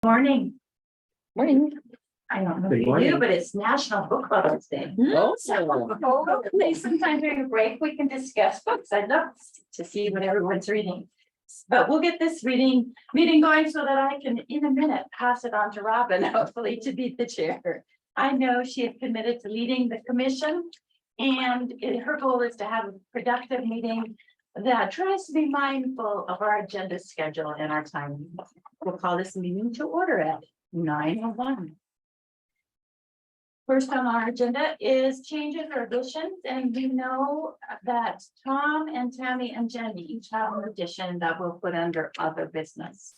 Morning. Morning. I don't know Good if you morning. do, but it's National Book Club Day. Oh, So hopefully sometime during a break, we can discuss books. I'd love to see what everyone's reading. But we'll get this meeting going so that I can, in a minute, pass it on to Robin, hopefully to be the chair. I know she is committed to leading the commission, and her goal is to have a productive meeting that tries to be mindful of our agenda schedule and our time. We'll call this meeting to order at 9:01. First on our agenda is changes or additions, and we know that Tom and Tammy and Jenny each have an addition that we'll put under other business.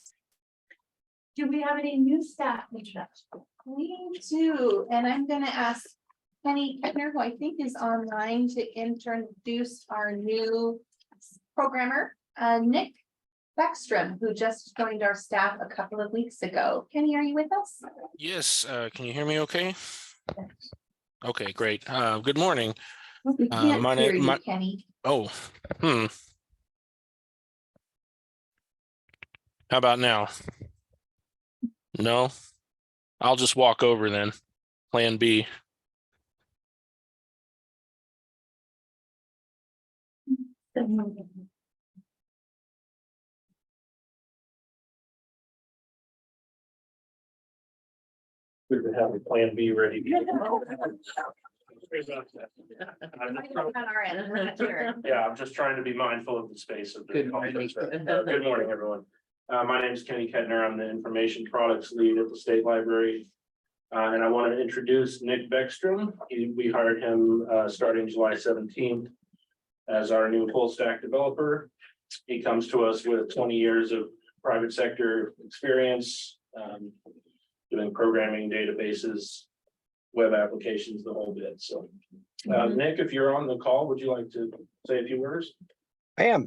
Do we have any new staff introductions? We do, and I'm gonna ask Penny Kettner, who I think is online, to introduce our new programmer, Nick Beckstrom, who just joined our staff a couple of weeks ago. Penny, are you with us? Yes, can you hear me okay? Okay, great. Good morning. We can't my hear name- you, my- Penny. Oh, How about now? No? I'll just walk over then. Plan B. Good to have a plan B ready. On our end, sure. Yeah, I'm just trying to be mindful of the space of the. Good morning. Good morning, everyone. My name is Kenny Kettner. I'm the information products lead at the State Library. And I wanted to introduce Nick Beckstrom. We hired him starting July 17th as our new full stack developer. He comes to us with 20 years of private sector experience, doing programming, databases, web applications, the whole bit. So Nick, if you're on the call, would you like to say a few words? I am.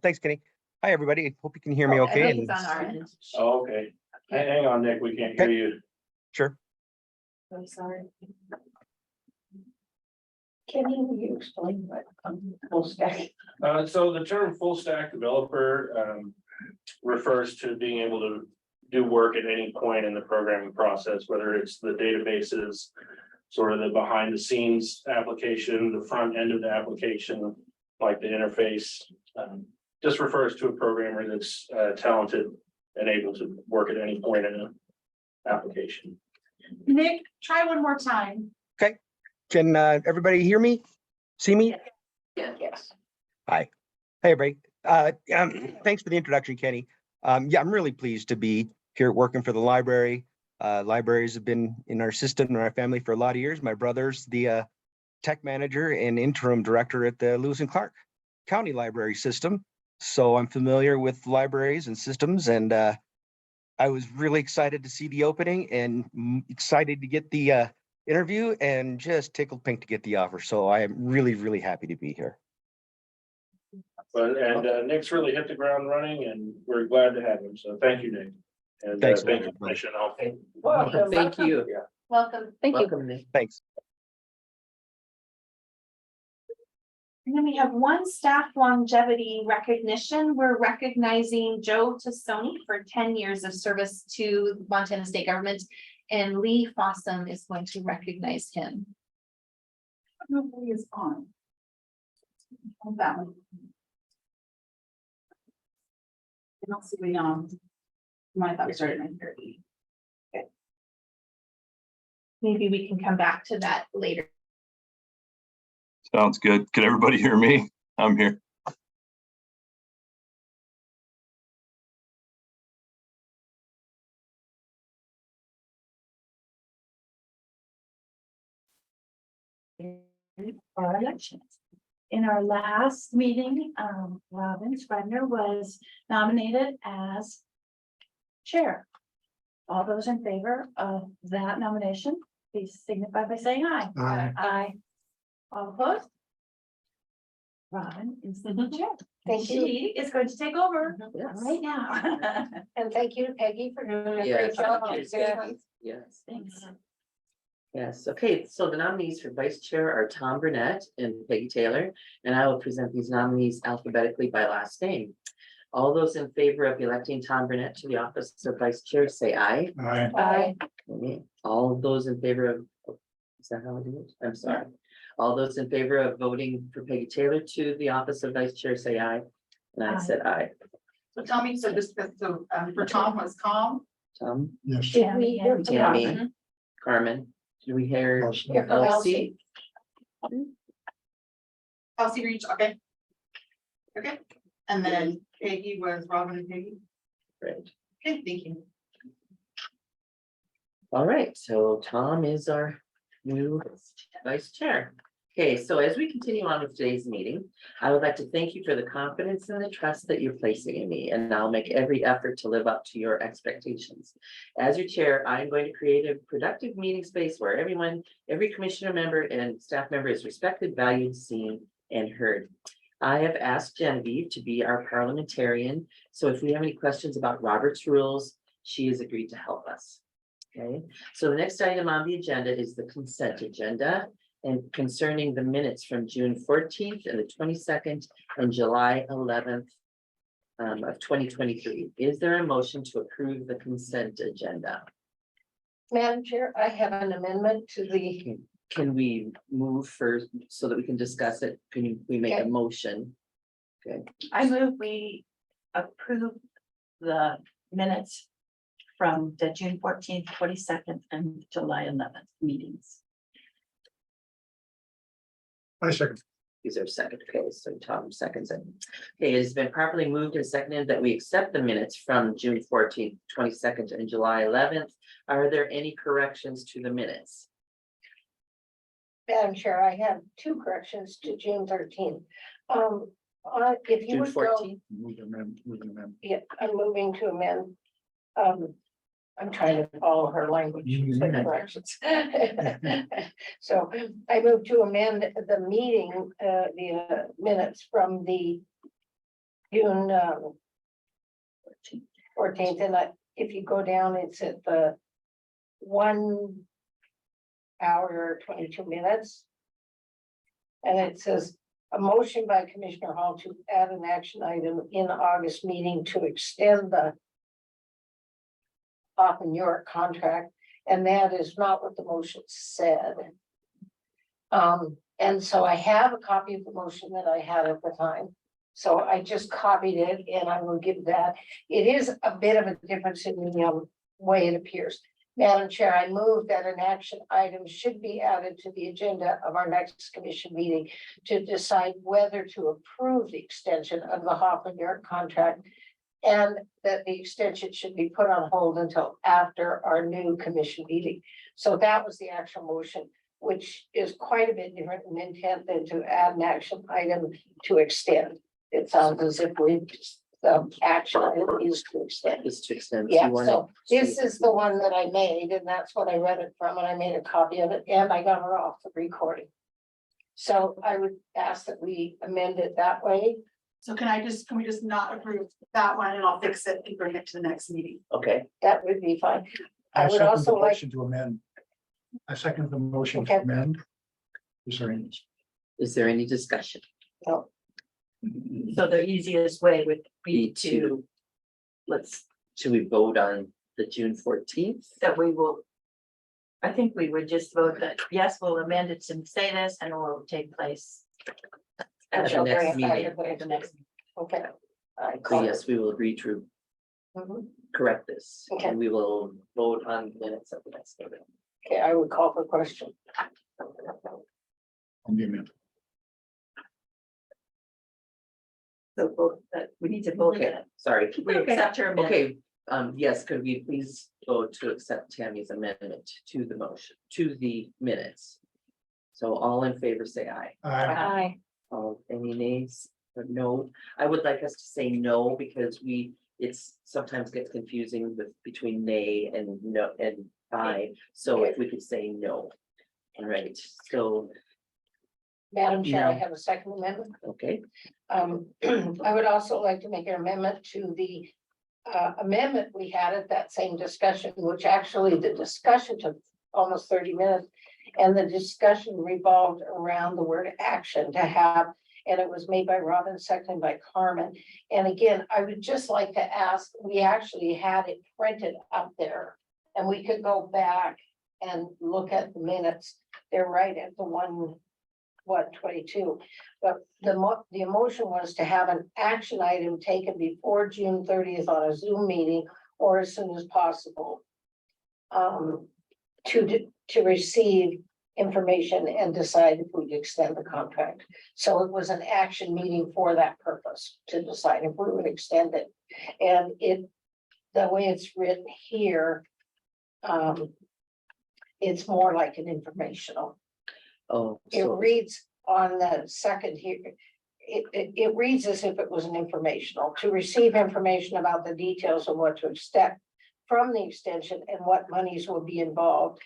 Thanks, Kenny. Hi, everybody. Hope you can hear me I okay. think it's on our end. Oh, okay. Hang on, Nick, we can't hear you. Sure. I'm sorry. Can you explain what full stack? So the term full stack developer refers to being able to do work at any point in the programming process, whether it's the databases, sort of the behind the scenes application, the front end of the application, like the interface. Just refers to a programmer that's talented and able to work at any point in an application. Nick, try one more time. Can everybody hear me? See me? Yes. Hi. Hey, everybody. Thanks for the introduction, Kenny. Yeah, I'm really pleased to be here working for the library. Libraries have been in our system and our family for a lot of years. My brother's the tech manager and interim director at the Lewis and Clark County Library System. So I'm familiar with libraries and systems, and I was really excited to see the opening and excited to get the interview and just tickled pink to get the offer. So I am really, really happy to be here. And Nick's really hit the ground running and we're glad to have him. So thank you, Nick. And Thanks, thank you, everybody. Commissioner. Thank you. Welcome. Thank you. Welcome, Nick. Thanks. And then we have one staff longevity recognition. We're recognizing Joe Tassoni for 10 years of service to Montana state government. And Lee Fossum is going to recognize him. Nobody is on. Hold that one. I don't see we I thought we started at 9:30. Maybe we can come back to that later. Sounds good. Can everybody hear me? I'm here. Our elections. In our last meeting, Robin Spreadner was nominated as chair. All those in favor of that nomination, please signify by saying aye. Aye. Aye. All opposed? Robin is the new chair. Thank you. She is going to take over Yes. right now. And thank you to Peggy for doing a great Yes, job. thank on you. this. Yes, Thanks. yes. Okay, so the nominees for vice chair are Tom Burnett and Peggy Taylor, and I will present these nominees alphabetically by last name. All those in favor of electing Tom Burnett to the office of vice chair, say aye. Aye. Okay. All those in favor of, is that how I do it? I'm sorry. All those in favor of voting for Peggy Taylor to the office of vice chair, say aye. And I Aye. said aye. So tell me, so this, so for Tom was calm? Tom, Yes. Did we hear from Tammy, Elsie? Carmen, do we hear Hear from Elsie? Elsie Reach, okay. Okay, and then Peggy was Robin and Peggy. Right. Okay, thank you. All right, so Tom is our new vice chair. Okay, so as we continue on with today's meeting, I would like to thank you for the confidence and the trust that you're placing in me, and I'll make every effort to live up to your expectations. As your chair, I'm going to create a productive meeting space where everyone, every commissioner member and staff member is respected, valued, seen, and heard. I have asked Genevieve to be our parliamentarian, so if we have any questions about Robert's rules, she has agreed to help us. Okay, so the next item on the agenda is the consent agenda. And concerning the minutes from June 14th and the 22nd and July 11th of 2023. Is there a motion to approve the consent agenda? Madam Chair, I have an amendment to the, Can we move first so that we can discuss it? Can we make a Okay. motion? I move we approve the minutes from the June 14th, 22nd, and July 11th meetings. I second. Is there a second? Okay, so Tom seconds it. Okay, it has been properly moved and seconded that we accept the minutes from June 14th, 22nd, and July 11th. Are there any corrections to the minutes? Madam Chair, I have two corrections to June 13th. If you June would go, 14th? yeah, I'm moving to amend. I'm trying to follow her language. for the corrections. So I move to amend the meeting, the minutes from the June 14th, and if you go down, it's at the 1 hour, 22 minutes. And it says, a motion by Commissioner Hall to add an action item in the August meeting to extend the Hoffman York contract, and that is not what the motion said. And so I have a copy of the motion that I had at the time. So I just copied it and I will give that. It is a bit of a difference in the way it appears. Madam Chair, I move that an action item should be added to the agenda of our next commission meeting to decide whether to approve the extension of the Hoffman York contract, and that the extension should be put on hold until after our new commission meeting. So that was the actual motion, which is quite a bit different in intent than to add an action item to extend. It sounds as if we, the action item is to extend. Is to extend. Yeah, so this is the one that I made, and that's what I read it from, and I made a copy of it, and I got her off the recording. So I would ask that we amend it that way. So can we just not approve that one and I'll fix it and bring it to the next meeting? Okay, That would be fine. I would also like, To amend. I second the motion Okay. to amend. Is there any? is there any discussion? no, So the easiest way would be to, Should we vote on the June 14th? that we will. I think we would just vote that, yes, we'll amend it to say this and it will take place. At the she'll bring next it back meeting. at the next. Okay. I So call it. yes, we will agree to Mhm. correct this. Okay. And we will vote on minutes at the next meeting. Okay, I would call for question. On the amendment. So vote that we need to vote Okay, that sorry. we accept her amendment. Okay, yes, could we please vote to accept Tammy's amendment to the motion, to the minutes? So all in favor, say aye. Aye. Any nays or no? I would like us to say no because it's sometimes gets confusing with between nay and no and aye. So if we could say no. All right, so, Madam Chair, I No. have a second amendment. okay, I would also like to make an amendment to the amendment we had at that same discussion, which actually the discussion took almost 30 minutes. And the discussion revolved around the word action, to have And it was made by Robin, seconded by Carmen. And again, I would just like to ask, we actually had it printed up there. And we could go back and look at the minutes. They're right at the 22. But the motion was to have an action item taken before June 30th on a Zoom meeting or as soon as possible. To receive information and decide if we extend the contract. So it was an action meeting for that purpose, to decide if we would extend it. And the way it's written here, it's more like an informational. Oh, It so, reads on the second here, it reads as if it was an informational, to receive information about the details of what to expect from the extension and what monies will be involved.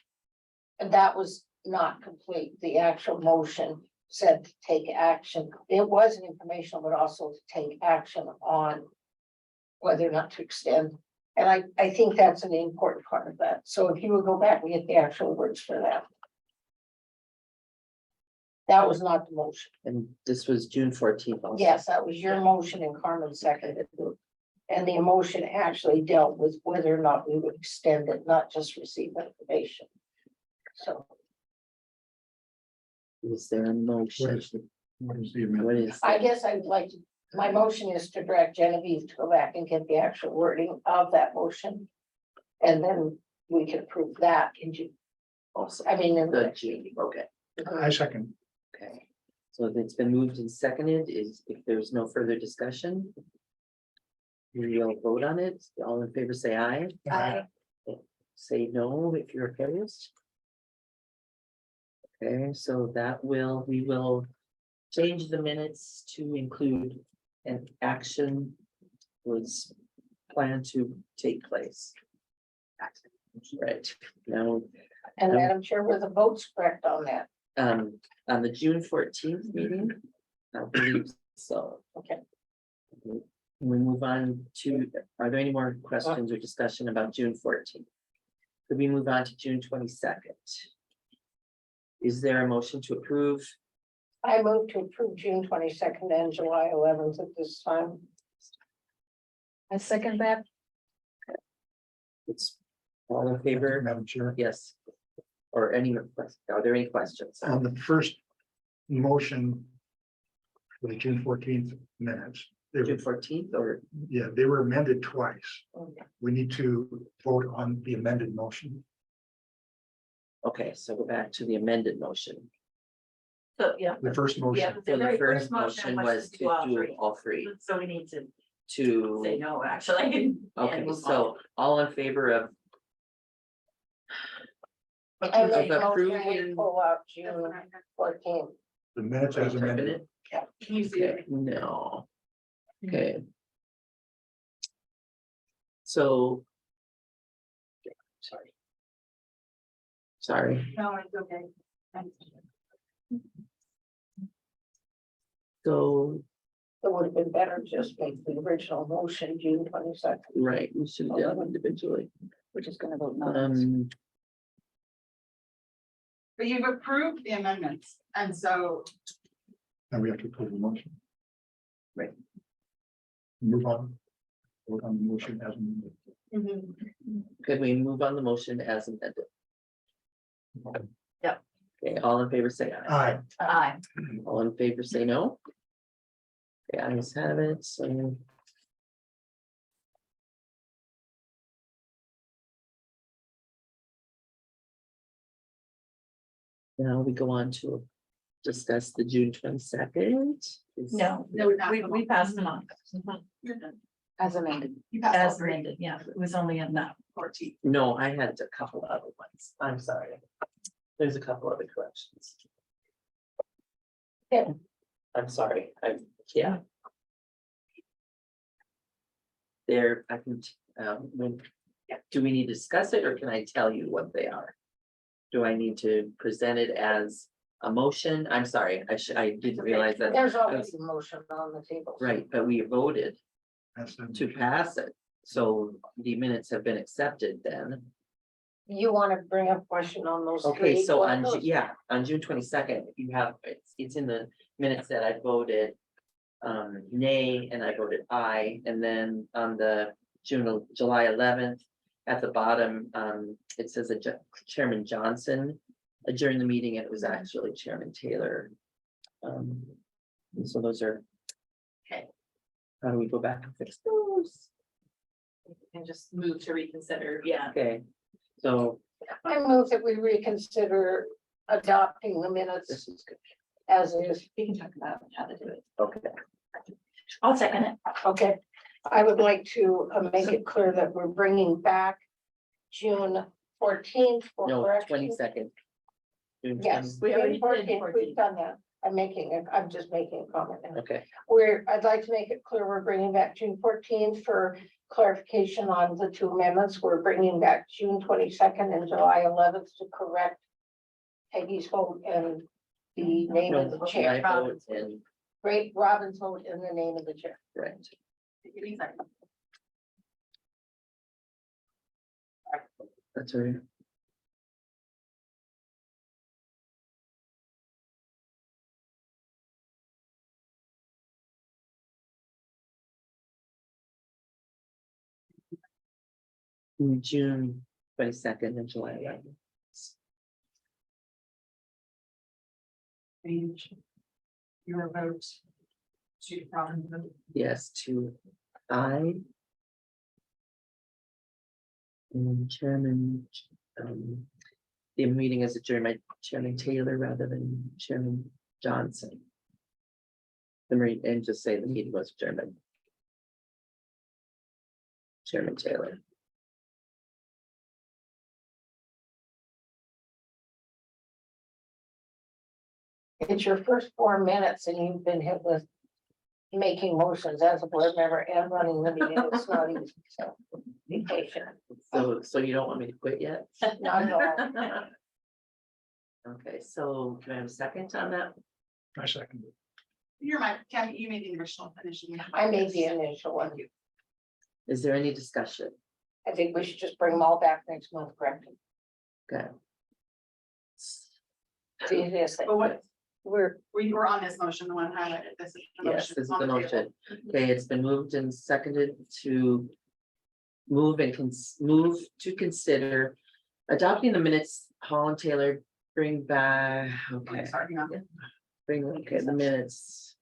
And that was not complete. The actual motion said to take action. It was an informational, but also to take action on whether or not to extend. And I think that's an important part of that. So if you would go back and get the actual words for that. That was not the motion. and this was June 14th. also. Yes, that was your motion and Carmen seconded it. And the emotion actually dealt with whether or not we would extend it, not just receive information. So Is there a motion? What is the What amendment? is? I guess I would like to, my motion is to direct Genevieve to go back and get the actual wording of that motion. And then we can approve that in June. Also, I mean, in the the next June, meeting. okay, I second. okay. So if it's been moved and seconded, if there's no further discussion. We'll vote on it. All in favor, say aye. Aye. Say no if you're opposed. Okay, so we will change the minutes to include an action was planned to take place. Right, now, And Madam Chair, were the votes correct on that? on the June 14th meeting, I believe so. Okay. We move on to, are there any more questions or discussion about June 14th? Could we move on to June 22nd? Is there a motion to approve? I move to approve June 22nd and July 11th at this time. I second that. It's all in favor? Madam Chair, Yes. Or any, are there any questions? on the first motion for the June 14th minutes, they June were, 14th or, yeah, they were amended twice. Okay. We need to vote on the amended motion. okay, so go back to the amended motion. So, yeah. The first Yeah, motion, the So the very first motion was to do all three, So we need to say to, no, actually. okay, and move so all in favor of I make a motion, we approving. pull out June 14th. the minutes as amended. Can you see it? Okay, no. Okay. So. Sorry. Sorry, No, it's okay. so, It would have been better just make the original motion June 22nd, right, we should have done individually. which is gonna vote no. But you've approved the amendments, and so And we have to approve the motion. Right. Move on. Vote on the motion as amended. Could we move on the motion as amended? Yep. Okay, all in favor, say aye. Aye. Aye. All in favor, say no. Okay, ayes have it, so. Now we go on to discuss the June 22nd. No, we passed them on. you're done. As amended. You passed all As three. amended, yeah, it was only enough. 14. No, I had a couple other ones. I'm sorry. There's a couple other corrections. Yeah. I'm sorry, yeah. There, I can, do we need to discuss it or can I tell you what they are? Do I need to present it as a motion? I'm sorry, I didn't realize that. There's always a motion on the table. Right, but we voted That's the to pass it, so the minutes have been accepted then. You want to bring up question on those Okay, three? so What are on, those? yeah, on June 22nd, you have, it's in the minutes that I voted nay, and I voted aye, and then on the July 11th, at the bottom, it says Chairman Johnson adjourned the meeting, and it was actually Chairman Taylor. And so those are. Okay. How do we go back and fix those? And just move to reconsider, yeah. Okay, so I move that we reconsider adopting the minutes this is good. as is. We can talk about how to do it. Okay, I'll second it. Okay, I would like to make it clear that we're bringing back June 14th for no, correction. 22nd. Yes, We already June did 14th, we've done that. I'm just making a comment now. Okay, I'd like to make it clear, we're bringing back June 14th for clarification on the two amendments. We're bringing back June 22nd and July 11th to correct Peggy's vote and the name of the I chair. vote in, Great Robin's vote in the name of the chair. right, Give me a second. that's right. June 22nd and July 11th. Change your vote to Robin. Yes, to I. And Chairman, the meeting is adjourned by Chairman Taylor rather than Chairman Johnson. And just say the meeting was adjourned by Chairman Taylor. It's your first 4 minutes and you've been hit with making motions as a board member and running the meeting. It's not easy, so be patient. So you don't want me to quit yet? Not at all. Okay, so can I have a second on that? I second it. You're my, Tammy, you made the initial. I made the initial one. Is there any discussion? I think we should just bring them all back next month, correct? Okay. It's the easiest thing. But what, We're, we were on this motion, the one highlighted, this is the motion. Yes, this is on the table. motion. Okay, it's been moved and seconded to move to consider adopting the minutes, Holland Taylor, bring back, okay, Sorry, hang on. okay, the minutes.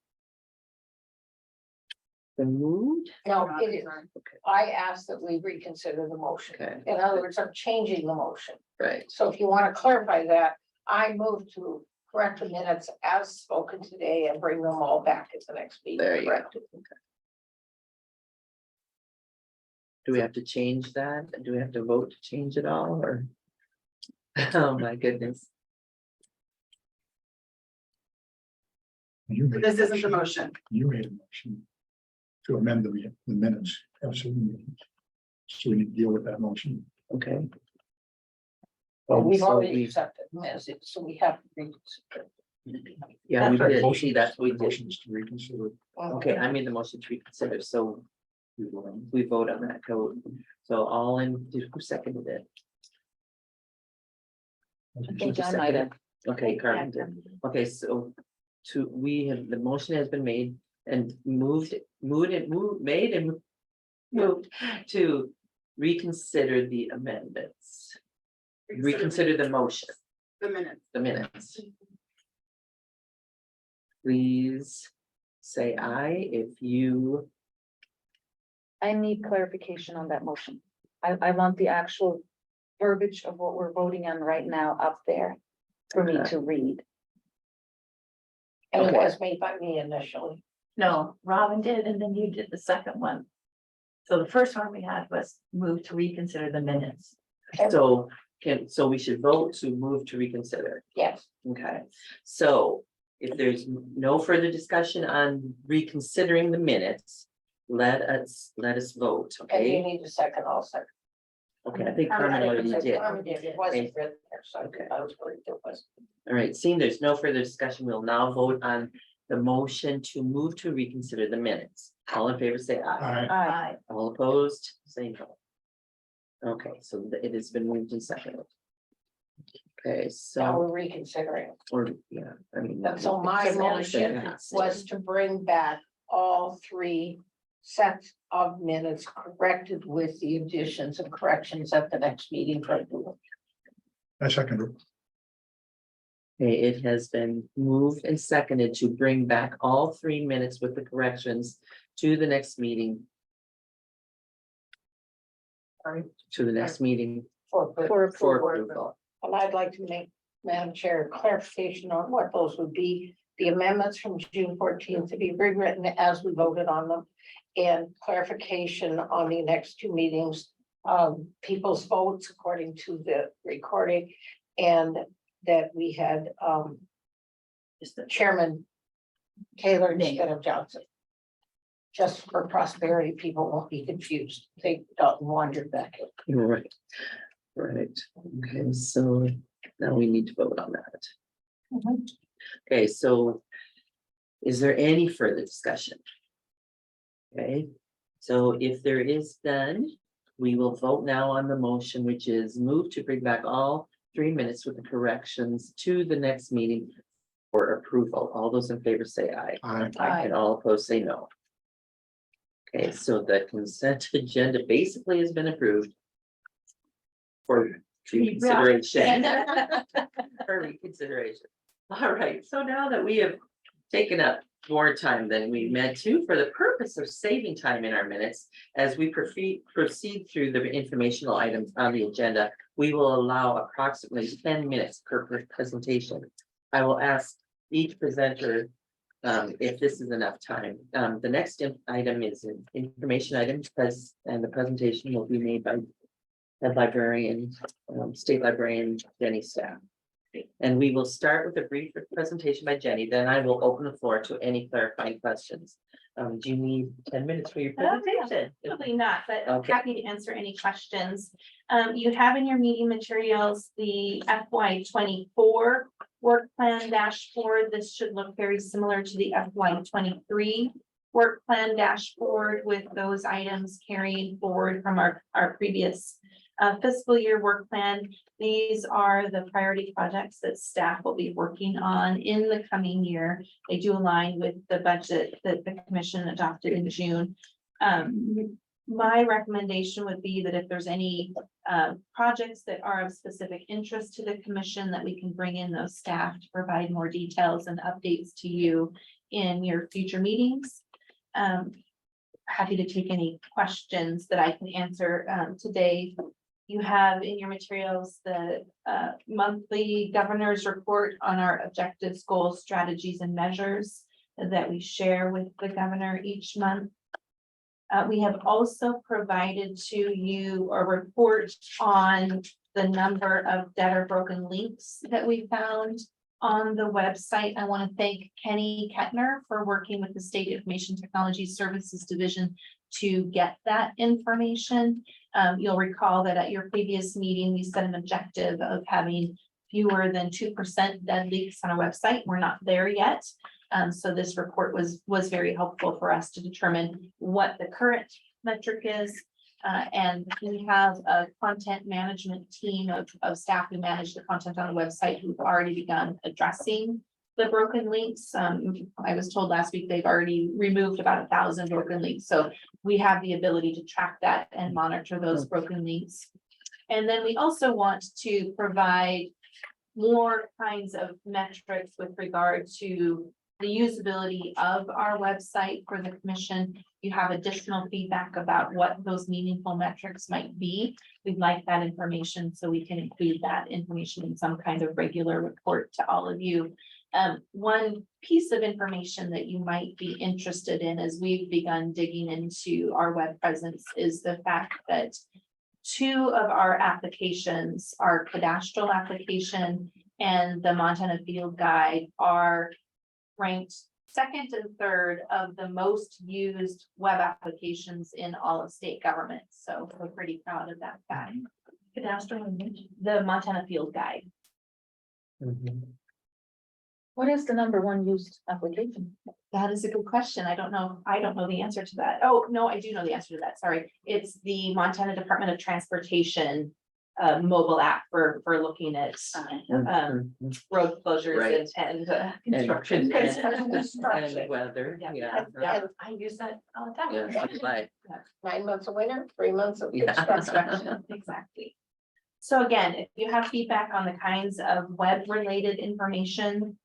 Been moved, no, it is, Sorry. I asked that we reconsider the motion. okay, In other words, I'm changing the motion. right, So if you want to clarify that, I move to correct the minutes as spoken today and bring them all back at the next meeting. there you go. correct? Do we have to change that? Do we have to vote to change it all, or? Oh, my goodness, You made a This isn't the motion. You made a motion to amend the minutes. Absolutely. So we need to deal with that motion. okay. Well, we've So already we- accepted them as it, so we have to reconsider. Yeah, we That did, motion- see, that's what we did. Motion is to reconsider. Okay, I made the motion to reconsider, so we vote on that code. So all in, who seconded it? Okay. John might have. Okay, Carmen did. Okay, so the motion has been made and moved to reconsider the amendments. Reconsider the motion, The minutes. the minutes. Please say aye if you, I need clarification on that motion. I want the actual verbiage of what we're voting on right now up there for me Okay. to read. And it Okay. was made by me initially. No, Robin did, and then you did the second one. So the first one we had was move to reconsider the minutes. so we should vote to move to reconsider. Yes, Okay, so if there's no further discussion on reconsidering the minutes, let us vote, and you okay? need a second also. Okay, I think Carmen already did. It wasn't written there, so Okay. I was worried it was. All right, seeing there's no further discussion, we'll now vote on the motion to move to reconsider the minutes. All in favor, say aye. Aye. Aye. All opposed, same vote. Okay, so it has been moved and seconded. Okay, Now so, we're reconsidering. or, yeah, I mean. And so my it's a motion minute. was to bring back all three sets of minutes corrected with the additions and corrections at the next meeting for approval. I second it. Okay, it has been moved and seconded to bring back all 3 minutes with the corrections to the next meeting. Sorry. To the next meeting For For for approval. approval. And I'd like to make, Madam Chair, clarification on what those would be. The amendments from June 14th to be rewritten as we voted on them. And clarification on the next 2 meetings, people's votes according to the recording. And that we had, is the Chairman Taylor instead of Johnson. Just for prosperity, people won't be confused. They don't wander back. Right. Right, okay, so now we need to vote on that. Okay, so is there any further discussion? Okay, so if there is none, we will vote now on the motion, which is move to bring back all 3 minutes with the corrections to the next meeting for approval. All those in favor say aye. Aye. And all opposed say no. Okay, so the consent agenda basically has been approved. For reconsideration. For reconsideration. All right, so now that we have taken up more time than we meant to, for the purpose of saving time in our minutes, as we proceed through the informational items on the agenda, we will allow approximately 10 minutes per presentation. I will ask each presenter if this is enough time. The next item is an information item, and the presentation will be made by the librarian, state librarian Jenny Staff. And we will start with a brief presentation by Jenny, then I will open the floor to any clarifying questions. Do you need 10 minutes for your presentation? Probably not, but I'm Okay. happy to answer any questions. You have in your meeting materials, the FY 24 work plan dashboard. This should look very similar to the FY 23 work plan dashboard with those items carrying forward from our previous fiscal year work plan. These are the priority projects that staff will be working on in the coming year. They do align with the budget that the commission adopted in June. My recommendation would be that if there's any projects that are of specific interest to the commission, that we can bring in those staff to provide more details and updates to you in your future meetings. Happy to take any questions that I can answer today. You have in your materials the monthly governor's report on our objectives, goals, strategies, and measures that we share with the governor each month. We have also provided to you a report on the number of dead or broken links that we found on the website. I want to thank Kenny Kettner for working with the State Information Technology Services Division to get that information. You'll recall that at your previous meeting, we set an objective of having fewer than 2% dead leaks on our website. We're not there yet. So this report was very helpful for us to determine what the current metric is. And we have a content management team of staff who manage the content on the website who've already begun addressing the broken links. I was told last week they've already removed about 1,000 broken links. So we have the ability to track that and monitor those broken links. And then we also want to provide more kinds of metrics with regard to the usability of our website for the commission. You have additional feedback about what those meaningful metrics might be. We'd like that information so we can include that information in some kind of regular report to all of you. One piece of information that you might be interested in as we've begun digging into our web presence is the fact that 2 of our applications, our cadastral application and the Montana Field Guide, are ranked 2nd and 3rd of the most used web applications in all of state government. So we're pretty proud of that fact. The Montana Field Guide. Mhm. What is the number 1 used application? That is a good question. I don't know. I don't know the answer to that. Oh, no, I do know the answer to that. Sorry. It's the Montana Department of Transportation mobile app for looking at road closures Right. and And construction. and weather, Yeah. yeah. Yeah, I use that all the time. Yeah, like, 9 months of winter, 3 months of yeah. construction. Exactly. So again, if you have feedback on the kinds of web-related information,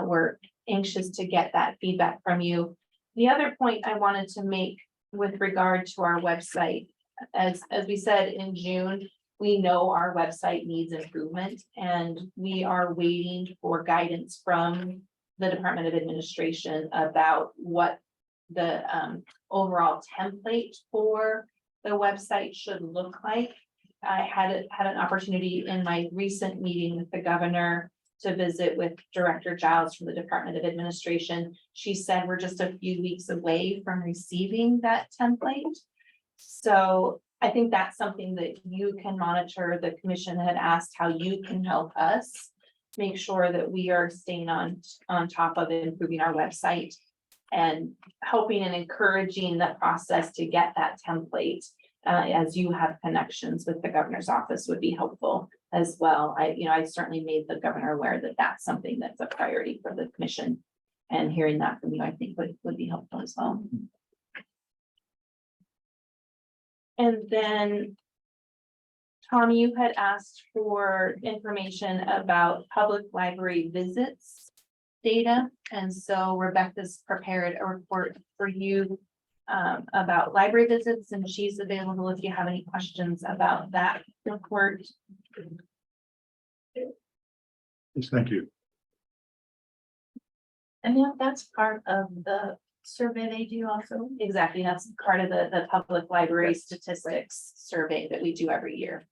we're anxious to get that feedback from you. The other point I wanted to make with regard to our website, as we said in June, we know our website needs improvement, and we are waiting for guidance from the Department of Administration about what the overall template for the website should look like. I had an opportunity in my recent meeting with the governor to visit with Director Giles from the Department of Administration. She said we're just a few weeks away from receiving that template. So I think that's something that you can monitor. The commission had asked how you can help us make sure that we are staying on top of improving our website and helping and encouraging the process to get that template. As you have connections with the governor's office would be helpful as well. I certainly made the governor aware that that's something that's a priority for the commission. And hearing that from you, I think would be helpful as well. And then, Tom, you had asked for information about public library visits data. And so Rebecca's prepared a report for you about library visits, and she's available if you have any questions about that report. Yes, thank you. And yeah, that's part of the survey they do also. Exactly, that's part of the public library statistics survey that we do every year.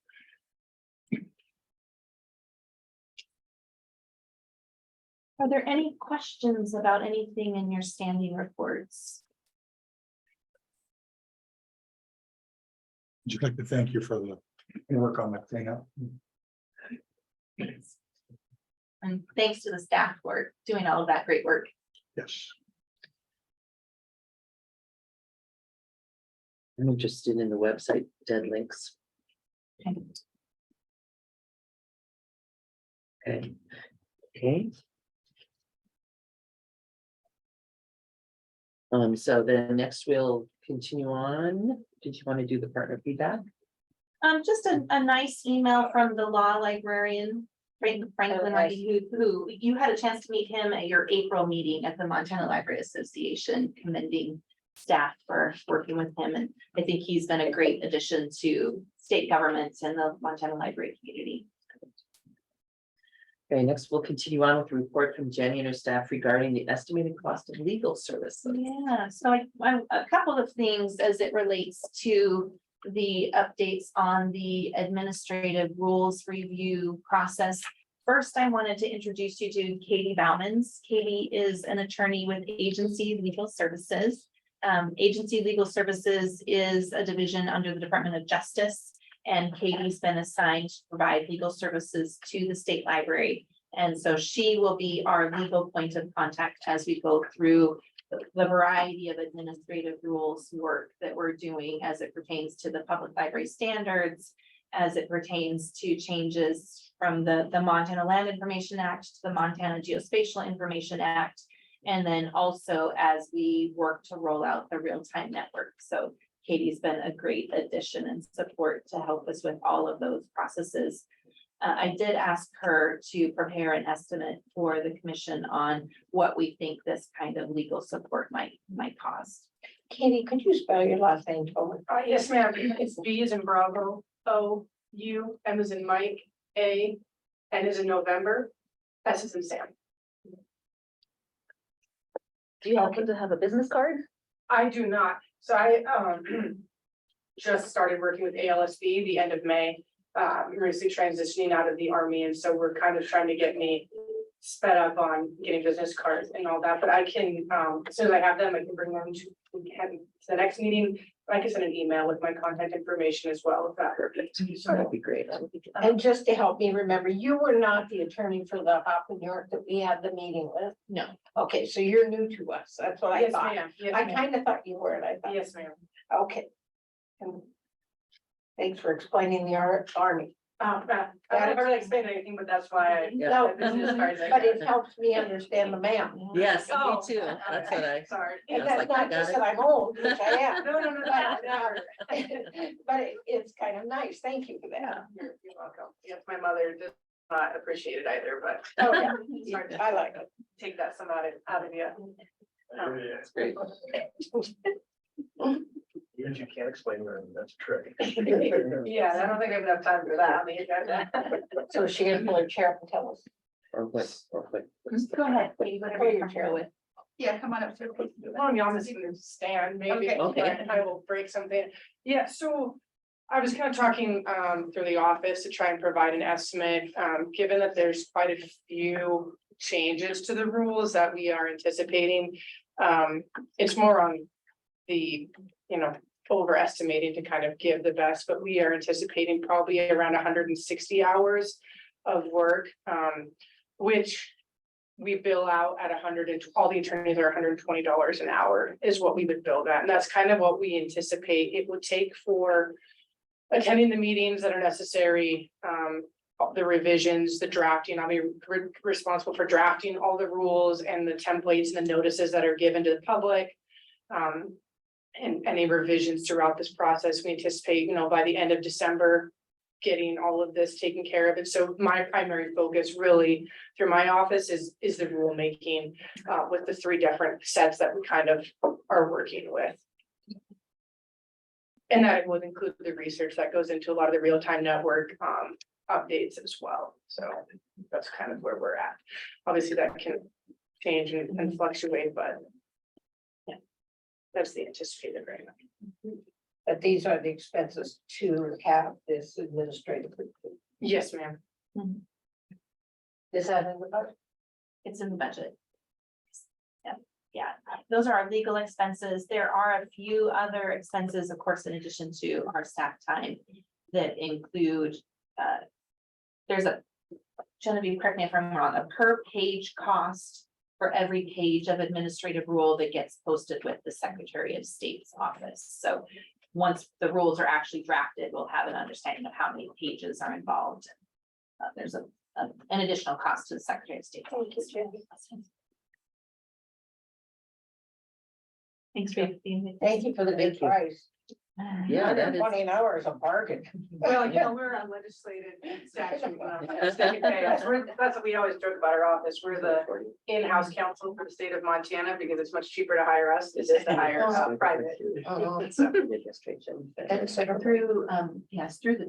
Are there any questions about anything in your standing reports? Would you like to thank you for the work on that thing? And thanks to the staff for doing all of that great work. Yes. I'm interested in the website dead links. Okay. Okay. So then next we'll continue on. Did you want to do the partner feedback? Just a nice email from the law librarian, Franklin, nice. who you had a chance to meet him at your April meeting at the Montana Library Association, commending staff for working with him. And I think he's been a great addition to state governments and the Montana library community. Okay, next we'll continue on with a report from Jenny and her staff regarding the estimated cost of legal services. Yeah, so a couple of things as it relates to the updates on the administrative rules review process. First, I wanted to introduce you to Katie Bauman's. Katie is an attorney with Agency Legal Services. Agency Legal Services is a division under the Department of Justice, and Katie's been assigned to provide legal services to the state library. And so she will be our legal point of contact as we go through the variety of administrative rules work that we're doing as it pertains to the public library standards, as it pertains to changes from the Montana Land Information Act to the Montana Geospatial Information Act, and then also as we work to roll out the real-time network. So Katie's been a great addition and support to help us with all of those processes. I did ask her to prepare an estimate for the commission on what we think this kind of legal support might cost. Katie, could you spell your last name for me? Yes, ma'am. It's B as in Bravo, O, U, M as in Mike, A, N as in November, S as in Sam. Do you happen to have a business card? I do not. So I just started working with ALSB the end of May. Recently transitioning out of the Army, and so we're kind of trying to get me sped up on getting business cards and all that. But I can, as soon as I have them, I can bring them to the next meeting. I can send an email with my contact information as well, if that hurts. That'd be great. And just to help me remember, you were not the attorney for the Hop in New York that we had the meeting with? No. Okay, so you're new to us. That's what I Yes, thought. ma'am. Yes, I ma'am. kind of thought you were, and I thought. Yes, ma'am. Okay. And thanks for explaining the Army. I haven't really explained anything, but that's why I. Yeah. No, business cards I but got. it helps me understand the map. Yes, me Oh, too. That's what I, Sorry. I was And that's like, not got just it. that I'm old, which I am. No, no, no, no. But it's kind of nice. Thank you for that. You're welcome. Yes, my mother does not appreciate it either, but Oh, yeah. sorry to I like it. take that some out of you. That's great. Even if you can't explain it, that's a trick. Yeah, I don't think I have enough time for that. I mean, So she can pull her chair up and tell us. Or what, or what. Go ahead, Katie, whatever Pull you're your chair comfortable with. with. Yeah, come on up to. Well, I'm just gonna stand maybe, Okay. I will break something. Yeah, so I was kind of talking through the office to try and provide an estimate, given that there's quite a few changes to the rules that we are anticipating. It's more on the, overestimating to kind of give the best, but we are anticipating probably around 160 hours of work, which we bill out at all the attorneys are $120 an hour is what we would bill that. And that's kind of what we anticipate it would take for attending the meetings that are necessary, the revisions, the drafting. I'll be responsible for drafting all the rules and the templates and the notices that are given to the public. And any revisions throughout this process, we anticipate, by the end of December, getting all of this taken care of. And so my primary focus really through my office is the rulemaking with the 3 different sets that we kind of are working with. And that would include the research that goes into a lot of the real-time network updates as well. So that's kind of where we're at. Obviously, that can change and fluctuate, but yeah, that's the anticipated right now. But these are the expenses to have this administrative. Yes, ma'am. Is that in the budget? It's in the budget. Yeah, those are our legal expenses. There are a few other expenses, of course, in addition to our staff time that include, there's a, Genevieve, correct me if I'm wrong, a per page cost for every page of administrative rule that gets posted with the Secretary of State's office. So once the rules are actually drafted, we'll have an understanding of how many pages are involved. There's an additional cost to the Secretary of State. Thank you, Jenny. Thanks for being with us. Thank you for the good price. Yeah, that is. 120 an hour is a bargain. Well, we're on legislated statute. That's what we always joke about our office. We're the in-house counsel for the state of Montana because it's much cheaper to hire us than it is to hire private. Uh-huh. So, And so Through, yes, through the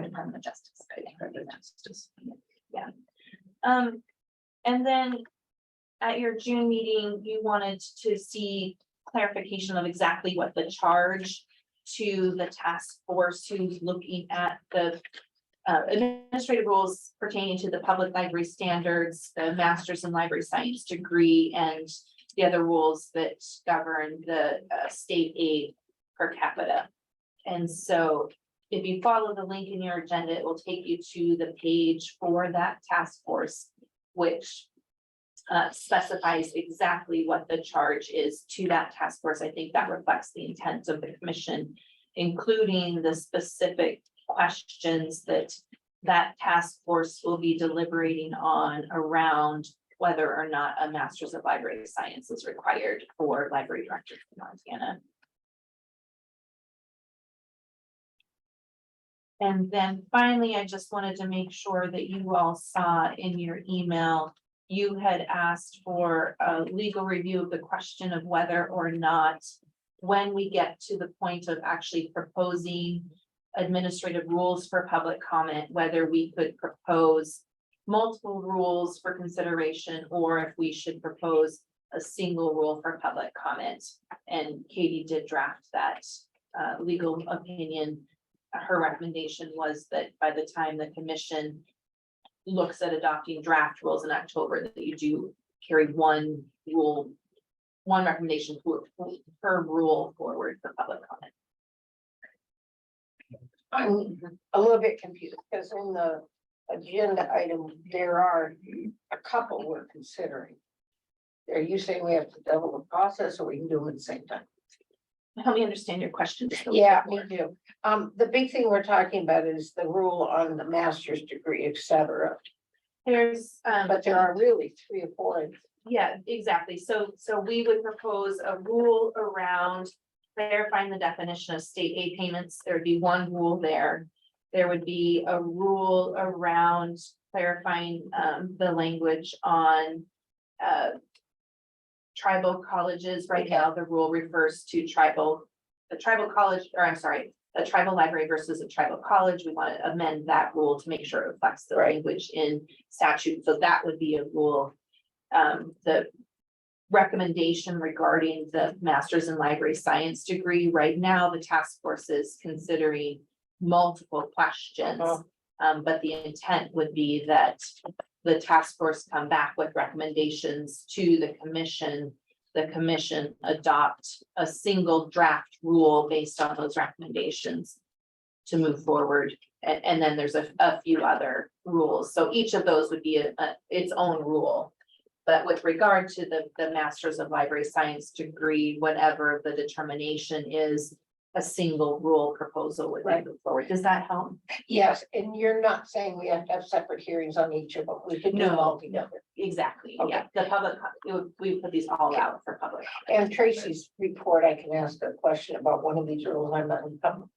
Department of Justice. Yeah. And then at your June meeting, you wanted to see clarification of exactly what the charge to the task force who's looking at the administrative rules pertaining to the public library standards, the master's in library science degree, and the other rules that govern the state aid per capita. And so if you follow the link in your agenda, it will take you to the page for that task force, which specifies exactly what the charge is to that task force. I think that reflects the intent of the commission, including the specific questions that task force will be deliberating on around whether or not a master's of library science is required for library directors in Montana. And then finally, I just wanted to make sure that you all saw in your email, you had asked for a legal review of the question of whether or not, when we get to the point of actually proposing administrative rules for public comment, whether we could propose multiple rules for consideration, or if we should propose a single rule for public comment. And Katie did draft that legal opinion. Her recommendation was that by the time the commission looks at adopting draft rules in October, that you do carry one rule, one recommendation per rule forward for public comment. I'm a little bit confused because in the agenda item, there are a couple we're considering. Are you saying we have to double the process or we can do them at the same time? help me understand your question. just a little Yeah, bit me more. too. The big thing we're talking about is the rule on the master's degree, et cetera. There's, But there are really 3 or 4. yeah, exactly. So we would propose a rule around clarifying the definition of state aid payments. There'd be one rule there. There would be a rule around clarifying the language on tribal colleges. Right now, the rule refers to the tribal college, or I'm sorry, a tribal library versus a tribal college. We want to amend that rule to make sure it reflects the language in statute. So that would be a rule. The recommendation regarding the master's in library science degree, right now, the task force is considering multiple questions. But the intent would be that the task force come back with recommendations to the commission. The commission adopt a single draft rule based on those recommendations to move forward. And then there's a few other rules. So each of those would be its own rule. But with regard to the Masters of Library Science degree, whatever the determination is, a single rule proposal would be moved forward. Does that help? Yes, and you're not saying we have to have separate hearings on each of them. We could do them all together. Exactly, Okay. yeah. The public, we would put these all out for public. And Tracy's report, I can ask a question about one of these rules I'm not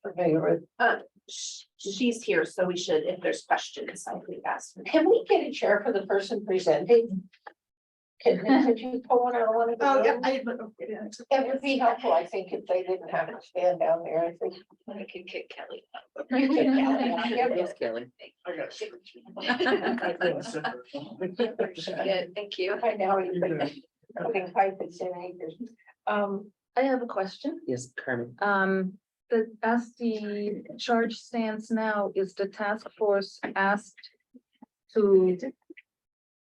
familiar with. She's here, so we should, if there's questions, I think ask. Can we get a chair for the person presenting? Could you pull one out of one of the rooms? It would be helpful, I think, if they didn't have to stand down there. I think I can kick Kelly. you could, yeah, Yes, Kelly. Yeah, thank you. Right now, you're putting pipe in 10 acres. I have a question. Yes, Carmen. As the charge stands now, is the task force asked to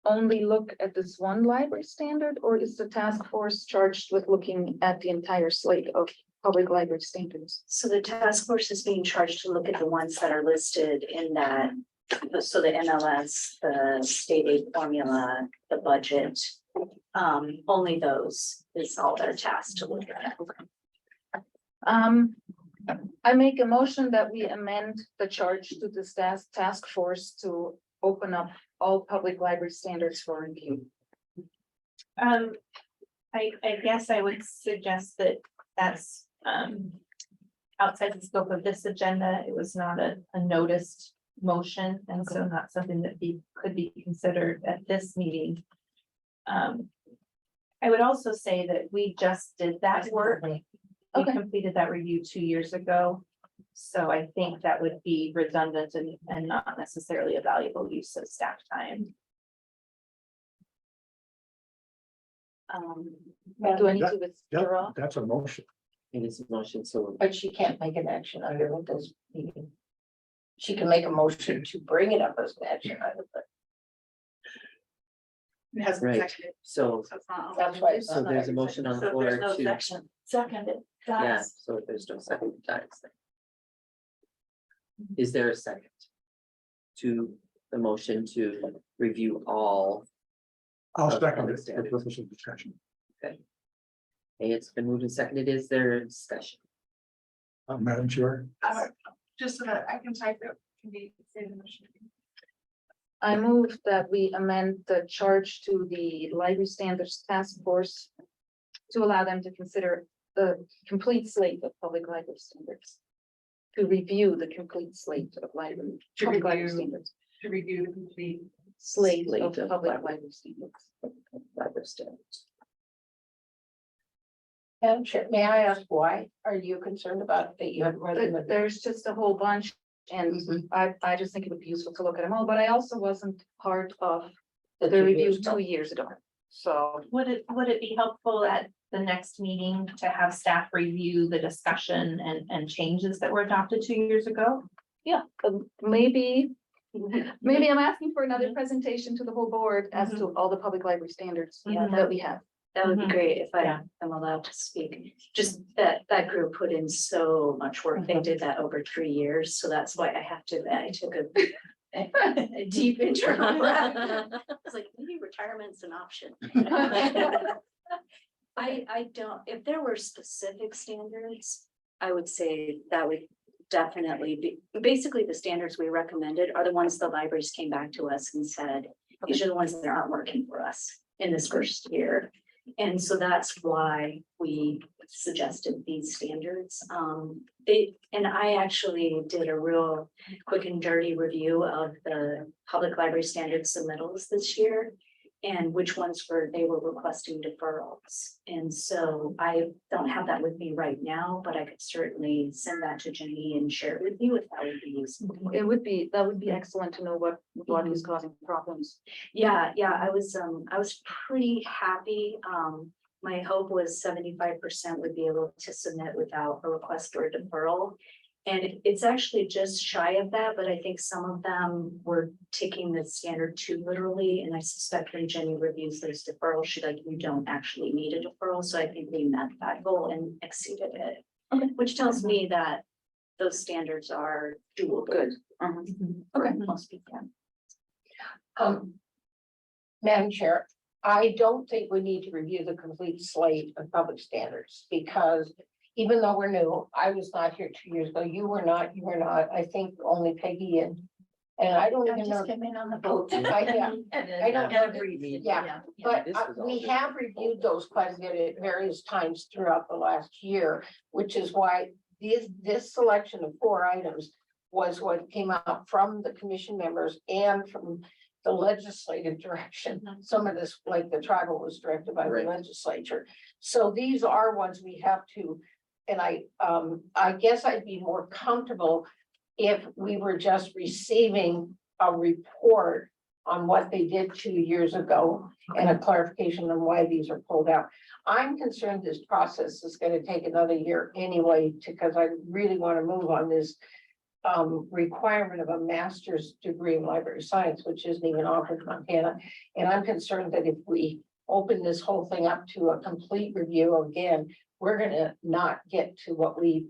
only look at this one library standard, or is the task force charged with looking at the entire slate of public library standards? So the task force is being charged to look at the ones that are listed in that. So the MLS, the state aid formula, the budget, only those is all they're tasked to look at. I make a motion that we amend the charge to this task force to open up all public library standards for review. I guess I would suggest that that's outside the scope of this agenda. It was not a noticed motion, and so not something that could be considered at this meeting. I would also say that we just did that work. We completed that review 2 years ago. So I think that would be redundant and not necessarily a valuable use of staff time. Do I need to withdraw? That's a motion. It is a motion, so But she can't make an action under this meeting. She can make a motion to bring it up as an action item, but It hasn't Right. seconded, so so it's not. that's why. it's so not there's a on motion on the So floor there's no to, section. Seconded. yeah, so if there's no second, that's it. Is there a second to the motion to review all? I'll Of second public it for standards. purpose of discussion. Okay, it's been moved and seconded. Is there discussion? Madam Chair, Just so that I can type it, can be say the motion. I move that we amend the charge to the library standards task force to allow them to consider the complete slate of public library standards. To review the complete slate of library, To public library review. standards, To review the complete. slate Slate of of public library. library standards. Library standards. Madam Chair, may I ask why are you concerned about that you haven't read them? But there's just a whole bunch, and I just think it would be useful to look at them all, but I also wasn't part of the review 2 years ago. So Would it be helpful at the next meeting to have staff review the discussion and changes that were adopted 2 years ago? yeah, maybe I'm asking for another presentation to the whole board as to all the public library standards that we have. That would be Mhm. great if Yeah. I'm allowed to speak. Just that group put in so much work. They did that over 3 years, so that's why I have to, I took a deep internal breath. I was like, maybe retirement's an option. I don't, if there were specific standards, I would say that would definitely be, basically the standards we recommended are the ones the libraries came back to us and said, these are the ones that aren't working for us in this first year. And so that's why we suggested these standards. And I actually did a real quick and dirty review of the public library standard submittals this year. And which ones they were requesting deferrals. And so I don't have that with me right now, but I could certainly send that to Jenny and share it with you if that would be useful. That would be excellent to know what is causing problems. Yeah, I was pretty happy. My hope was 75% would be able to submit without a request for a deferral. And it's actually just shy of that, but I think some of them were taking the standard too literally. And I suspect when Jenny reviews those deferrals, she's like, you don't actually need a deferral. So I think we met that goal and exceeded it. Okay. Which tells me that those standards are doable. Good. Okay. Most people. Madam Chair, I don't think we need to review the complete slate of public standards because even though we're new, I was not here 2 years ago. You were not, I think only Peggy and I don't even know. Came in on the boat. I don't know. Every meeting. Yeah, but This was all we good. have reviewed those quite a bit at various times throughout the last year, which is why this selection of 4 items was what came out from the commission members and from the legislative direction. Some of this, like the tribal, was directed by the Right. legislature. So these are ones we have to, and I guess I'd be more comfortable if we were just receiving a report on what they did 2 years ago and a clarification on why these are pulled out. I'm concerned this process is going to take another year anyway, because I really want to move on this requirement of a master's degree in library science, which isn't even offered in Montana. And I'm concerned that if we open this whole thing up to a complete review again, we're gonna not get to what the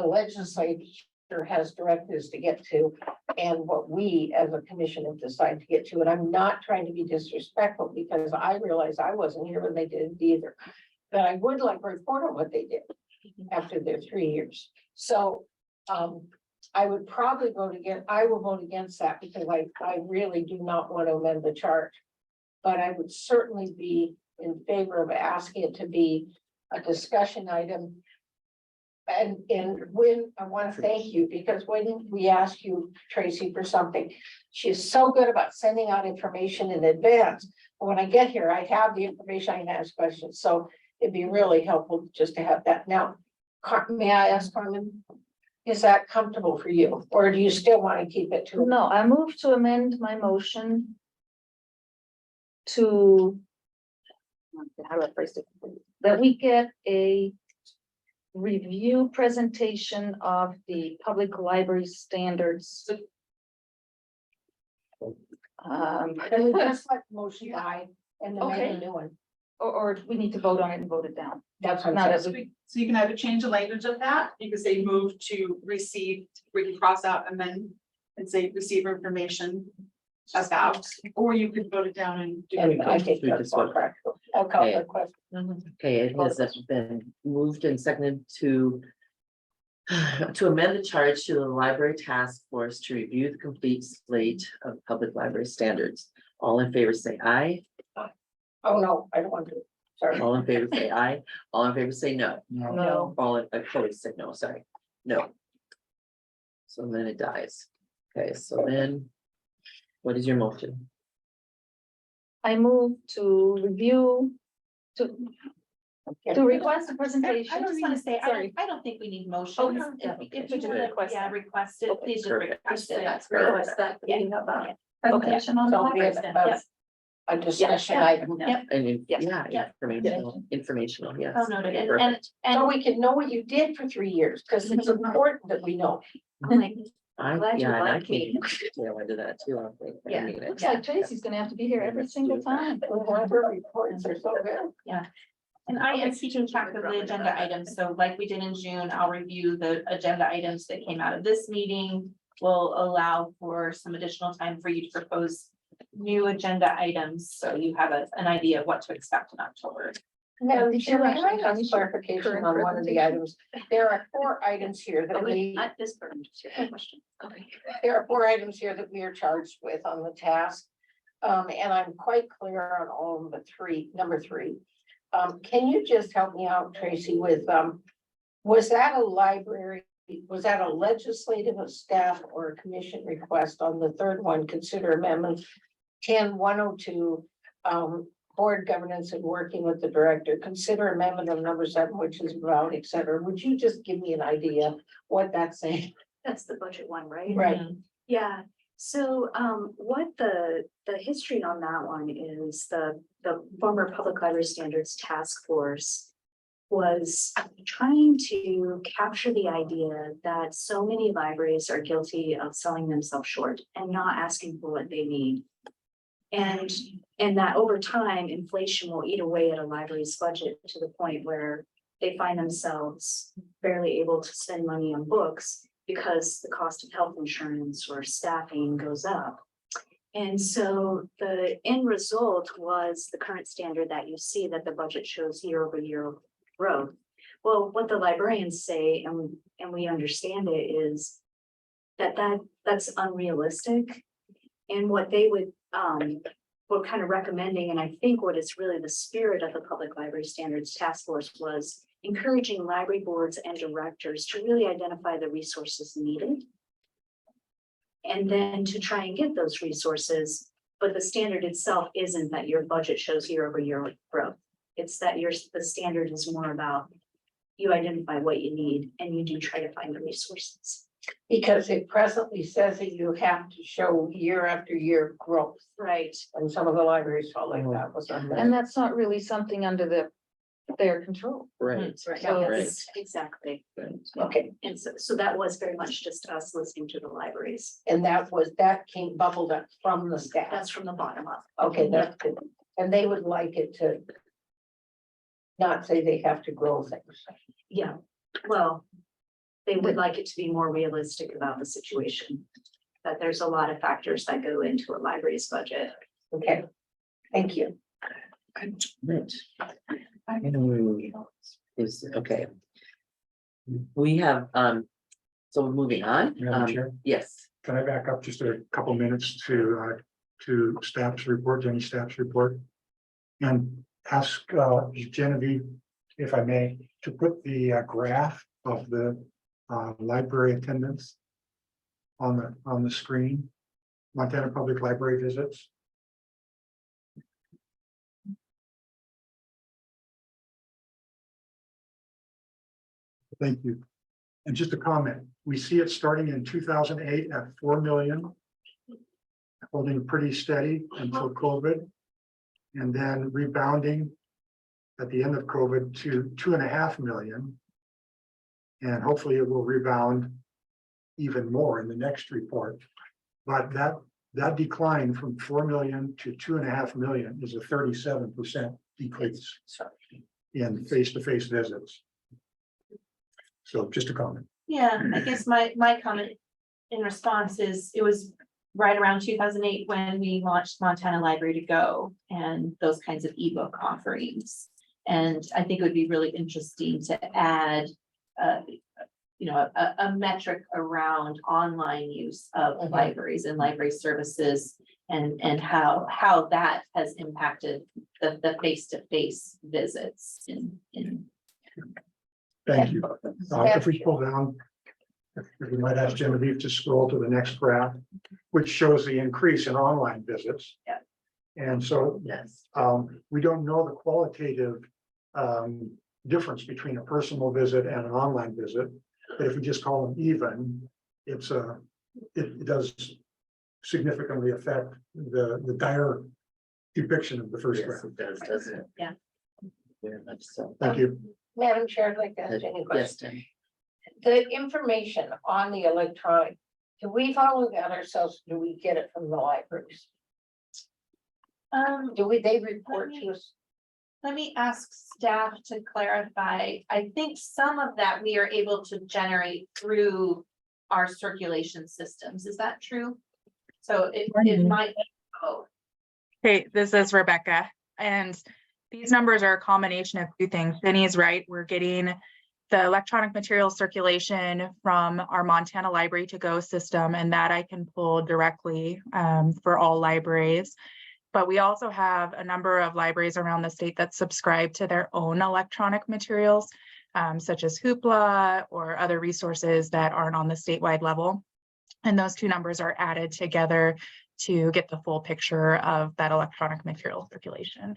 legislature has directed us to get to, and what we as a commission have decided to get to. And I'm not trying to be disrespectful because I realize I wasn't here when they did it either. But I would like to report on what they did after their 3 years. So I would probably vote against, I will vote against that because I really do not want to amend the chart. But I would certainly be in favor of asking it to be a discussion item. And when, I want to thank you, because when we ask you, Tracy, for something, she's so good about sending out information in advance. But when I get here, I have the information, I can ask questions, so it'd be really helpful just to have that. Now, may I ask Carmen, is that comfortable for you, or do you still want to keep it to? No, I move to amend my motion to, how do I phrase it? That we get a review presentation of the public library standards. Then we just let the motion die and then make a Okay. new one. Or we need to vote on it and vote it down. That's what Now I'm that saying. we, So you can either change the language of that, you can say move to receive, we can cross out and then and say receive information about, or you could vote it down and do And I it. think We that's just more vote. practical. I'll call Okay. the question. Okay, it has been moved and seconded to amend the charge to the library task force to review the complete slate of public library standards. All in favor, say aye. Oh, no, I don't want to. Sorry. All in favor, say aye. All in favor, say no. no, All in opposed, say no, sorry, no. So then it dies. Okay, so then, what is your motion? I move to review, to request a presentation. I just want to say, Sorry. I don't think we need motions. Okay. If We you just want to, request yeah, it. request it, please just Perfect. request it. That's Perfect. request that being about it. Presentation on the So be library it standards. a discussion Yeah. item. Yeah. And Yes. yeah, informational, yes. Oh, noted. And, Perfect. So we can know what you did for 3 years, because it's important that we know. I, Glad you yeah, and I like me. can, yeah, I did that too, I think. I Yeah. mean, it. Looks like Tracy's gonna have to be here every single time. The library reports are so good. And I am keeping track of the agenda items, so like we did in June, I'll review the agenda items that came out of this meeting. Will allow for some additional time for you to propose new agenda items, so you have an idea of what to expect in October. Madam Did Chair, you may I actually ask finish your clarification current on one of the presentation? items? There are 4 items here that Oh, wait, we, not this part, just your question. Okay. there are 4 items here that we are charged with on the task. And I'm quite clear on all of the 3, number 3. Can you just help me out, Tracy, with, was that a library, was that a legislative, a staff, or a commission request on the 3rd one? Consider amendment 10-102, board governance and working with the director. Consider amendment of number 7, which is about, et cetera. Would you just give me an idea what that's saying? That's the budget one, right? Right. Yeah, so what the history on that one is the former Public Library Standards Task Force was trying to capture the idea that so many libraries are guilty of selling themselves short and not asking for what they need. And that over time, inflation will eat away at a library's budget to the point where they find themselves barely able to spend money on books because the cost of health insurance or staffing goes up. And so the end result was the current standard that you see that the budget shows year-over-year growth. Well, what the librarians say, and we understand it, is that's unrealistic. And what they would were kind of recommending, and I think what is really the spirit of the Public Library Standards Task Force was encouraging library boards and directors to really identify the resources needed. And then to try and get those resources, but the standard itself isn't that your budget shows year-over-year growth. It's that the standard is more about you identify what you need and you do try to find the resources. Because it presently says that you have to show year after year growth, Right. and some of the libraries felt like that was on And that's not really something under their control. Right. Right. So Yes, exactly. Okay, And so that was very much just us listening to the libraries. and that came bubbled up from the staff. That's from the bottom up. Okay, that's good. And they would like it to not say they have to grow things. Yeah, well, they would like it to be more realistic about the situation. That there's a lot of factors that go into a library's budget. Okay, thank you. Right. Is, okay. We have, so moving on. Madam Chair? Yes, Can I back up just a couple minutes to staff's report, Jenny staff's report? And ask Genevieve, if I may, to put the graph of the library attendance on the screen, Montana Public Library visits. Thank you. And just a comment, we see it starting in 2008 at 4 million. Holding pretty steady until COVID. And then rebounding at the end of COVID to 2.5 million. And hopefully it will rebound even more in the next report. But that decline from 4 million to 2.5 million is a 37% decrease in face-to-face visits. So just a comment. Yeah, I guess my comment in response is, it was right around 2008 when we launched Montana Library to Go and those kinds of ebook offerings. And I think it would be really interesting to add, a metric around online use of libraries and library services and how that has impacted the face-to-face visits in. Thank you. If we pull down, if we might ask Genevieve to scroll to the next graph, which shows the increase in online visits. Yeah. And so yes. we don't know the qualitative difference between a personal visit and an online visit. But if we just call them even, it does significantly affect the dire depiction of the first Yes, graph. it does, doesn't it? Yeah. Very much so. Thank you. Madam Chair, I'd like to ask any Yes, question. Jen. The information on the electronic, do we follow that ourselves? Do we get it from the libraries? They report to us? Let me ask staff to clarify. I think some of that we are able to generate through our circulation systems. Is that true? So it might. Oh, Hey, this is Rebecca, and these numbers are a combination of two things. Benny is right. We're getting the electronic material circulation from our Montana Library to Go system, and that I can pull directly for all libraries. But we also have a number of libraries around the state that subscribe to their own electronic materials, such as Hoopla or other resources that aren't on the statewide level. And those two numbers are added together to get the full picture of that electronic material circulation.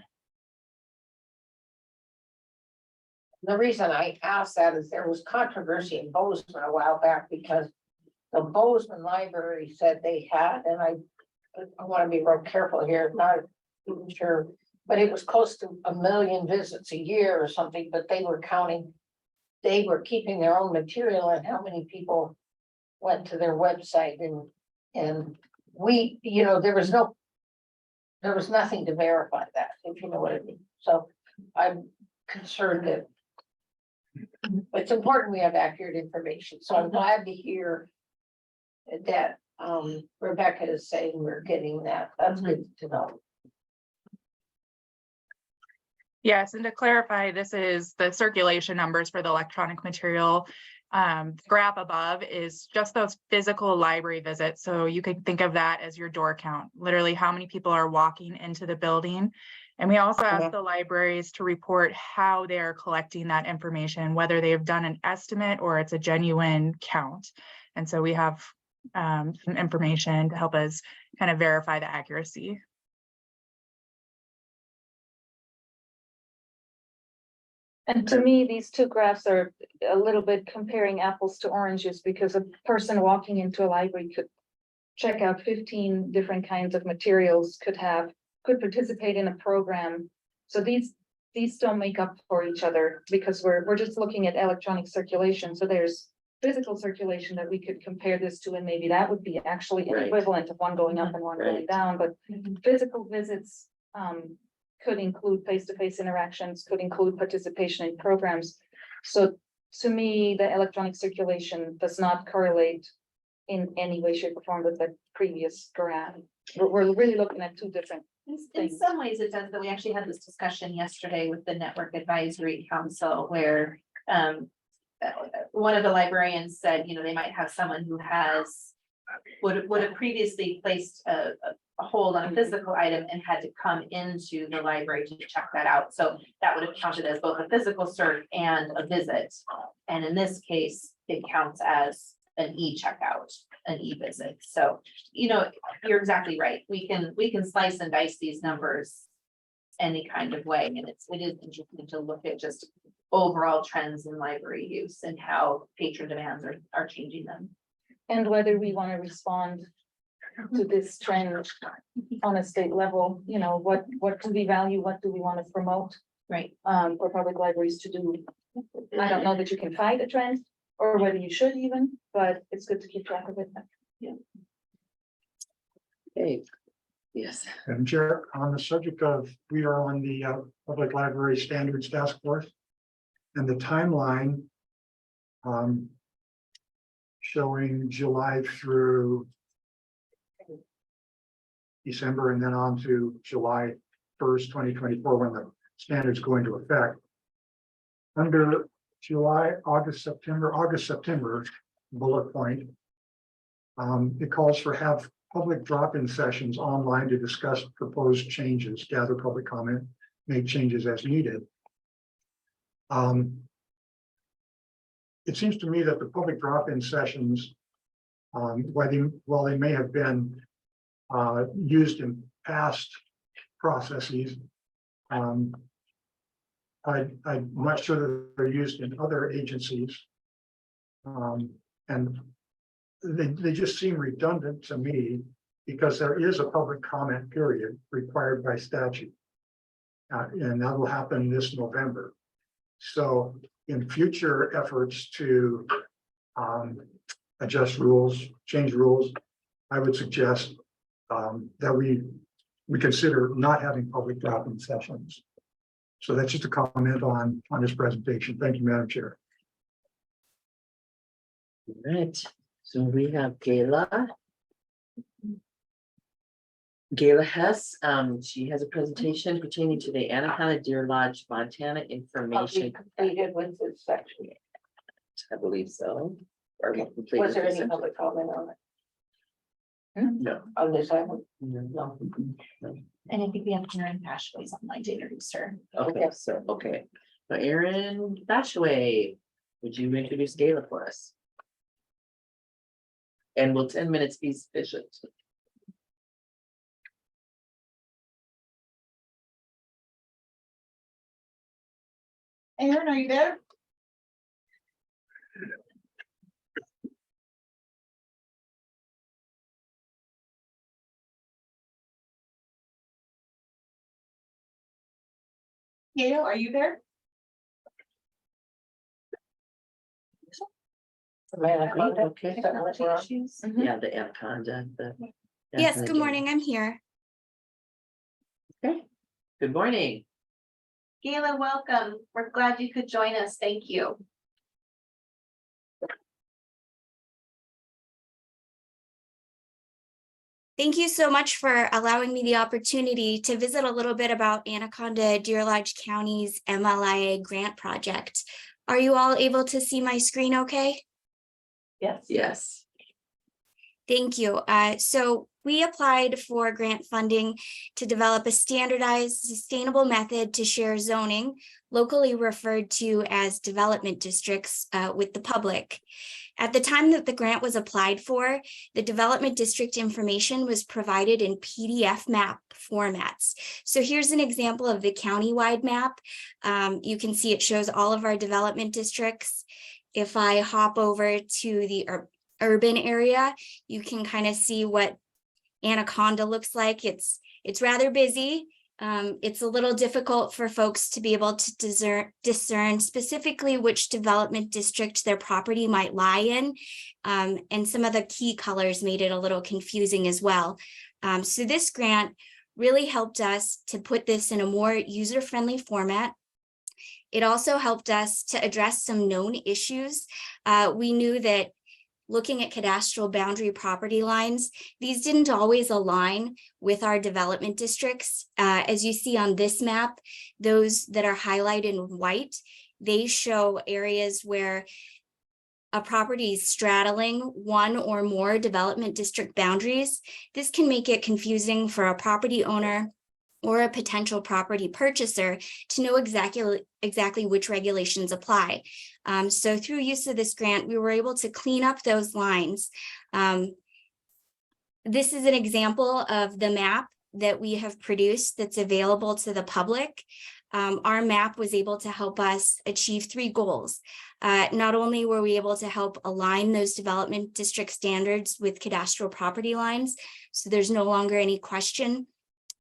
The reason I asked that is there was controversy in Bozeman a while back because the Bozeman Library said they had, and I want to be real careful here, not even sure, but it was close to 1 million visits a year or something, but they were counting, they were keeping their own material and how many people went to their website and we, you know, there was nothing to verify that, if you know what I mean. So I'm concerned that it's important we have accurate information. So I'm glad to hear that Rebecca is saying we're getting that. That's good to know. Yes, and to clarify, this is the circulation numbers for the electronic material. The graph above is just those physical library visits. So you could think of that as your door count, literally how many people are walking into the building. And we also ask the libraries to report how they're collecting that information, whether they've done an estimate or it's a genuine count. And so we have some information to help us kind of verify the accuracy. And to me, these two graphs are a little bit comparing apples to oranges, because a person walking into a library could check out 15 different kinds of materials, could participate in a program. So these don't make up for each other, because we're just looking at electronic circulation. So there's physical circulation that we could compare this to, and maybe that would be actually an equivalent of one going up and one going down. But physical visits could include face-to-face interactions, could include participation in programs. So to me, the electronic circulation does not correlate in any way, shape, or form with the previous graph. We're really looking at two different In things. some ways, it does, that we actually had this discussion yesterday with the Network Advisory Council where one of the librarians said, you know, they might have someone who would have previously placed a hold on a physical item and had to come into the library to check that out. So that would have counted as both a physical cert and a visit. And in this case, it counts as an e-checkout, an e-visit. So, you know, you're exactly right. We can slice and dice these numbers any kind of way. And it is interesting to look at just overall trends in library use and how patron demands are changing them. And whether we want to respond to this trend on a state level, you know, what do we value, what do we want to promote? Right. For public libraries to do. I don't know that you can fight a trend, or whether you should even, but it's good to keep track of it. Yeah. Okay. Yes. Madam Chair, on the subject of, we are on the Public Library Standards Task Force, and the timeline showing July through December and then on to July 1st, 2024, when the standards go into effect. Under July, August, September bullet point, it calls for have public drop-in sessions online to discuss proposed changes, gather public comment, make changes as needed. It seems to me that the public drop-in sessions, while they may have been used in past processes, I'm not sure that they're used in other agencies. And they just seem redundant to me, because there is a public comment period required by statute. And that will happen this November. So in future efforts to adjust rules, change rules, I would suggest that we consider not having public drop-in sessions. So that's just a comment on this presentation. Thank you, Madam Chair. All right, so we have Kayla. Gayla Hess, she has a presentation pertaining to the Anaconda Deer Lodge, Montana I'll be information. completed with this section. I believe so. Or we completed Was there this any section. public comment on it, No. on this item? No. And I think we have Karen Ashley's online to introduce her. Okay, so, okay. So Erin Bashaway, would you introduce Gayla for us? And will 10 minutes be sufficient? Aaron, are you there? Gail, are you there? Okay. Is that what we're on? Yeah, the Anaconda, Yes, Anaconda good Deer. morning, I'm here. Okay, good morning. Gayla, welcome. We're glad you could join us. Thank you. Thank you so much for allowing me the opportunity to visit a little bit about Anaconda Deer Lodge County's MLIA grant project. Are you all able to see my screen okay? Yes. Yes. Thank you. So we applied for grant funding to develop a standardized, sustainable method to share zoning, locally referred to as development districts, with the public. At the time that the grant was applied for, the development district information was provided in PDF map formats. So here's an example of the countywide map. You can see it shows all of our development districts. If I hop over to the urban area, you can kind of see what Anaconda looks like. It's rather busy. It's a little difficult for folks to be able to discern specifically which development district their property might lie in. And some of the key colors made it a little confusing as well. So this grant really helped us to put this in a more user-friendly format. It also helped us to address some known issues. We knew that looking at cadastral boundary property lines, these didn't always align with our development districts. As you see on this map, those that are highlighted in white, they show areas where a property is straddling one or more development district boundaries. This can make it confusing for a property owner or a potential property purchaser to know exactly which regulations apply. So through use of this grant, we were able to clean up those lines. This is an example of the map that we have produced that's available to the public. Our map was able to help us achieve 3 goals. Not only were we able to help align those development district standards with cadastral property lines, so there's no longer any question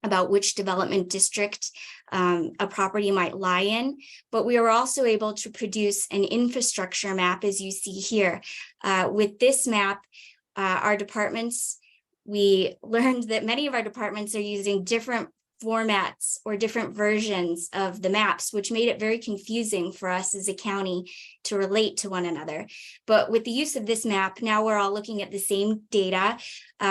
about which development district a property might lie in, but we were also able to produce an infrastructure map, as you see here. With this map, our departments, we learned that many of our departments are using different formats or different versions of the maps, which made it very confusing for us as a county to relate to one another. But with the use of this map, now we're all looking at the same data.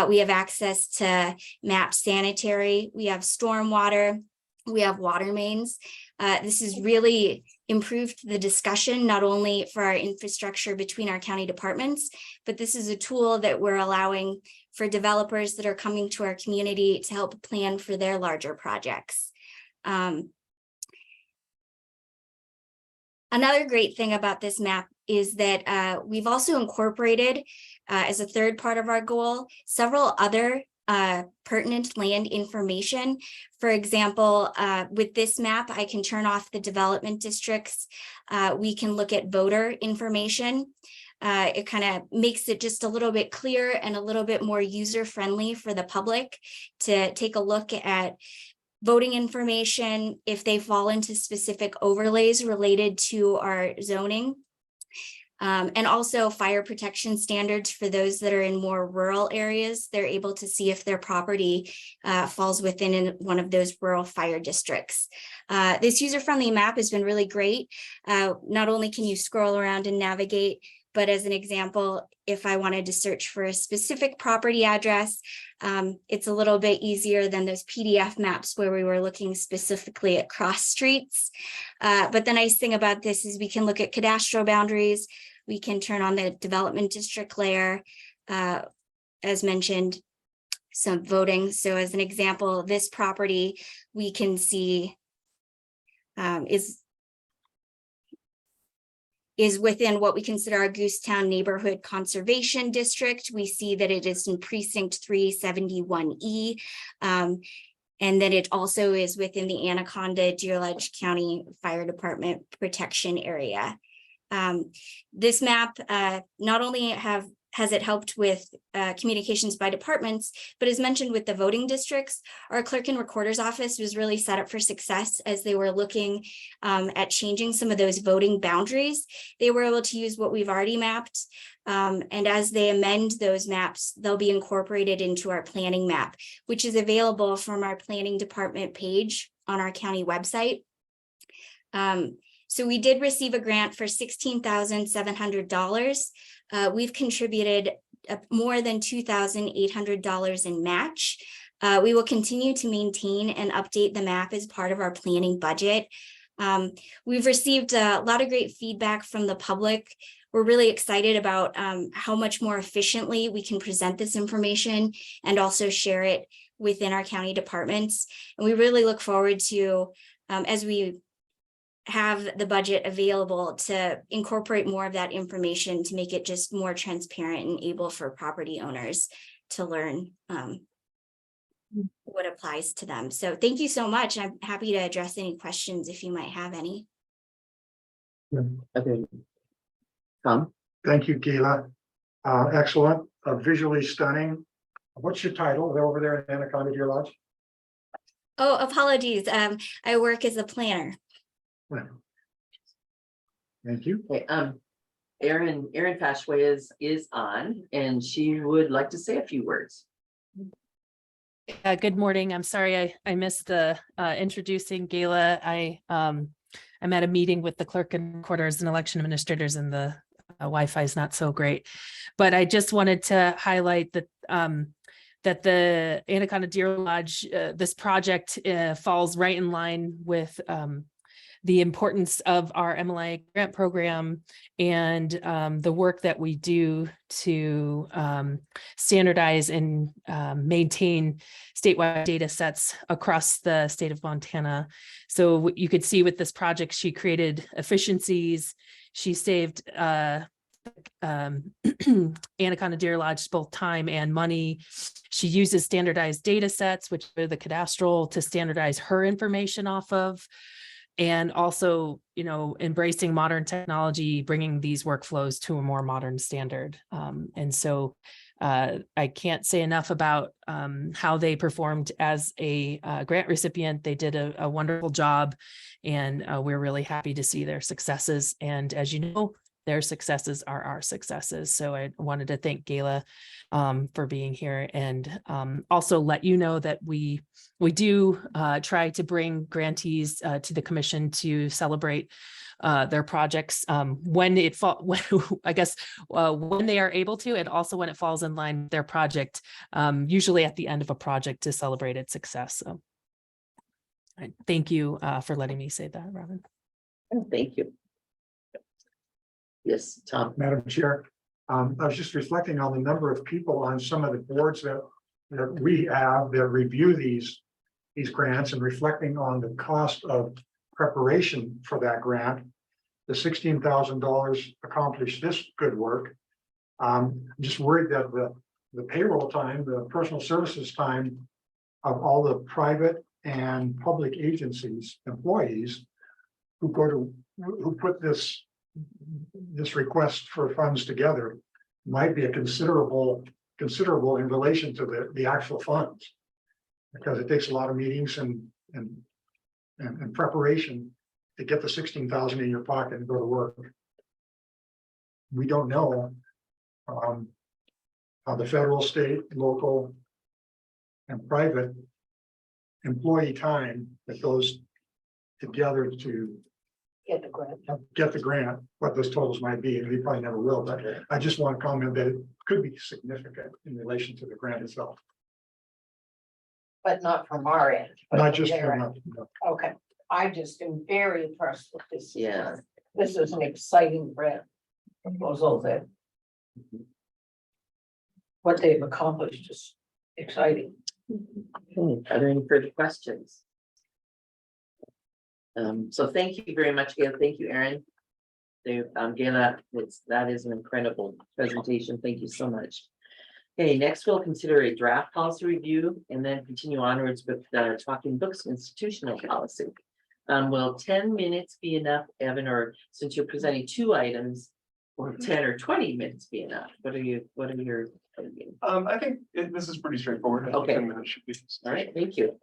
We have access to map sanitary, we have stormwater, we have water mains. This has really improved the discussion, not only for our infrastructure between our county departments, but this is a tool that we're allowing for developers that are coming to our community to help plan for their larger projects. Another great thing about this map is that we've also incorporated, as a third part of our goal, several other pertinent land information. For example, with this map, I can turn off the development districts. We can look at voter information. It kind of makes it just a little bit clearer and a little bit more user-friendly for the public to take a look at voting information if they fall into specific overlays related to our zoning. And also fire protection standards for those that are in more rural areas. They're able to see if their property falls within one of those rural fire districts. This user-friendly map has been really great. Not only can you scroll around and navigate But as an example, if I wanted to search for a specific property address, it's a little bit easier than those PDF maps where we were looking specifically at cross streets. But the nice thing about this is we can look at cadastral boundaries. We can turn on the development district layer, as mentioned, some voting. So as an example, this property we can see is within what we consider our Goosetown Neighborhood Conservation District. We see that it is in precinct 371E. And then it also is within the Anaconda Deer Lodge County Fire Department protection area. This map not only has it helped with communications by departments, but as mentioned with the voting districts, our clerk and recorder's office was really set up for success as they were looking at changing some of those voting boundaries. They were able to use what we've already mapped. And as they amend those maps, they'll be incorporated into our planning map, which is available from our planning department page on our county website. So we did receive a grant for $16,700. We've contributed more than $2,800 in match. We will continue to maintain and update the map as part of our planning budget. We've received a lot of great feedback from the public. We're really excited about how much more efficiently we can present this information and also share it within our county departments. And we really look forward to, as we have the budget available, to incorporate more of that information to make it just more transparent and able for property owners to learn what applies to them. So thank you so much. I'm happy to address any questions if you might have any. Okay. Tom? Thank you, Gila. Excellent, visually stunning. What's your title? They're over there in Anaconda Deer Lodge? Oh, apologies. I work as a planner. Thank you. Okay, Erin Fashway is on, and she would like to say a few words. Good morning. I'm sorry I missed the introducing Gala. I'm at a meeting with the clerk and recorders and election administrators, and the Wi-Fi is not so great. But I just wanted to highlight that that the Anaconda Deer Lodge, this project falls right in line with the importance of our MLA grant program and the work that we do to standardize and maintain statewide data sets across the state of Montana. So you could see with this project, she created efficiencies. She saved Anaconda Deer Lodge both time and money. She uses standardized data sets, which are the cadastral, to standardize her information off of. And also, you know, embracing modern technology, bringing these workflows to a more modern standard. And so I can't say enough about how they performed as a grant recipient. They did a wonderful job, and we're really happy to see their successes. And as you know, their successes are our successes. So I wanted to thank Gala for being here, and also let you know that we do try to bring grantees to the commission to celebrate their projects when they are able to, and also when it falls in line with their project, usually at the end of a project, to celebrate its success. So thank you for letting me say that, Robin. Thank you. Yes, Tom. Madam Chair, I was just reflecting on the number of people on some of the boards that we have that review these grants, and reflecting on the cost of preparation for that grant. The $16,000 accomplished this good work. I'm just worried that the payroll time, the personal services time of all the private and public agencies, employees who put this request for funds together might be a considerable in relation to the actual funds, because it takes a lot of meetings and preparation to get the 16,000 in your pocket and go to work. We don't know how the federal, state, local, and private employee time that goes together to Get the grant. get the grant, what those totals might be, and we probably never will, but I just want to comment that it could be significant in relation to the grant itself, But not from our end. but not from just their from end. us. Okay, I just am very impressed with this. Yeah. This is an exciting grant proposal that. What they've accomplished is exciting. Are there any further questions? So thank you very much, Gail. Thank you, Erin. Gayla, that is an incredible presentation. Thank you so much. Okay, next we'll consider a draft policy review and then continue onwards with talking books institutional policy. Will 10 minutes be enough, Evan, or since you're presenting two items, or 10 or 20 minutes be enough? What are your? I think this is pretty straightforward. I think Okay. 10 minutes should be. All right, thank you.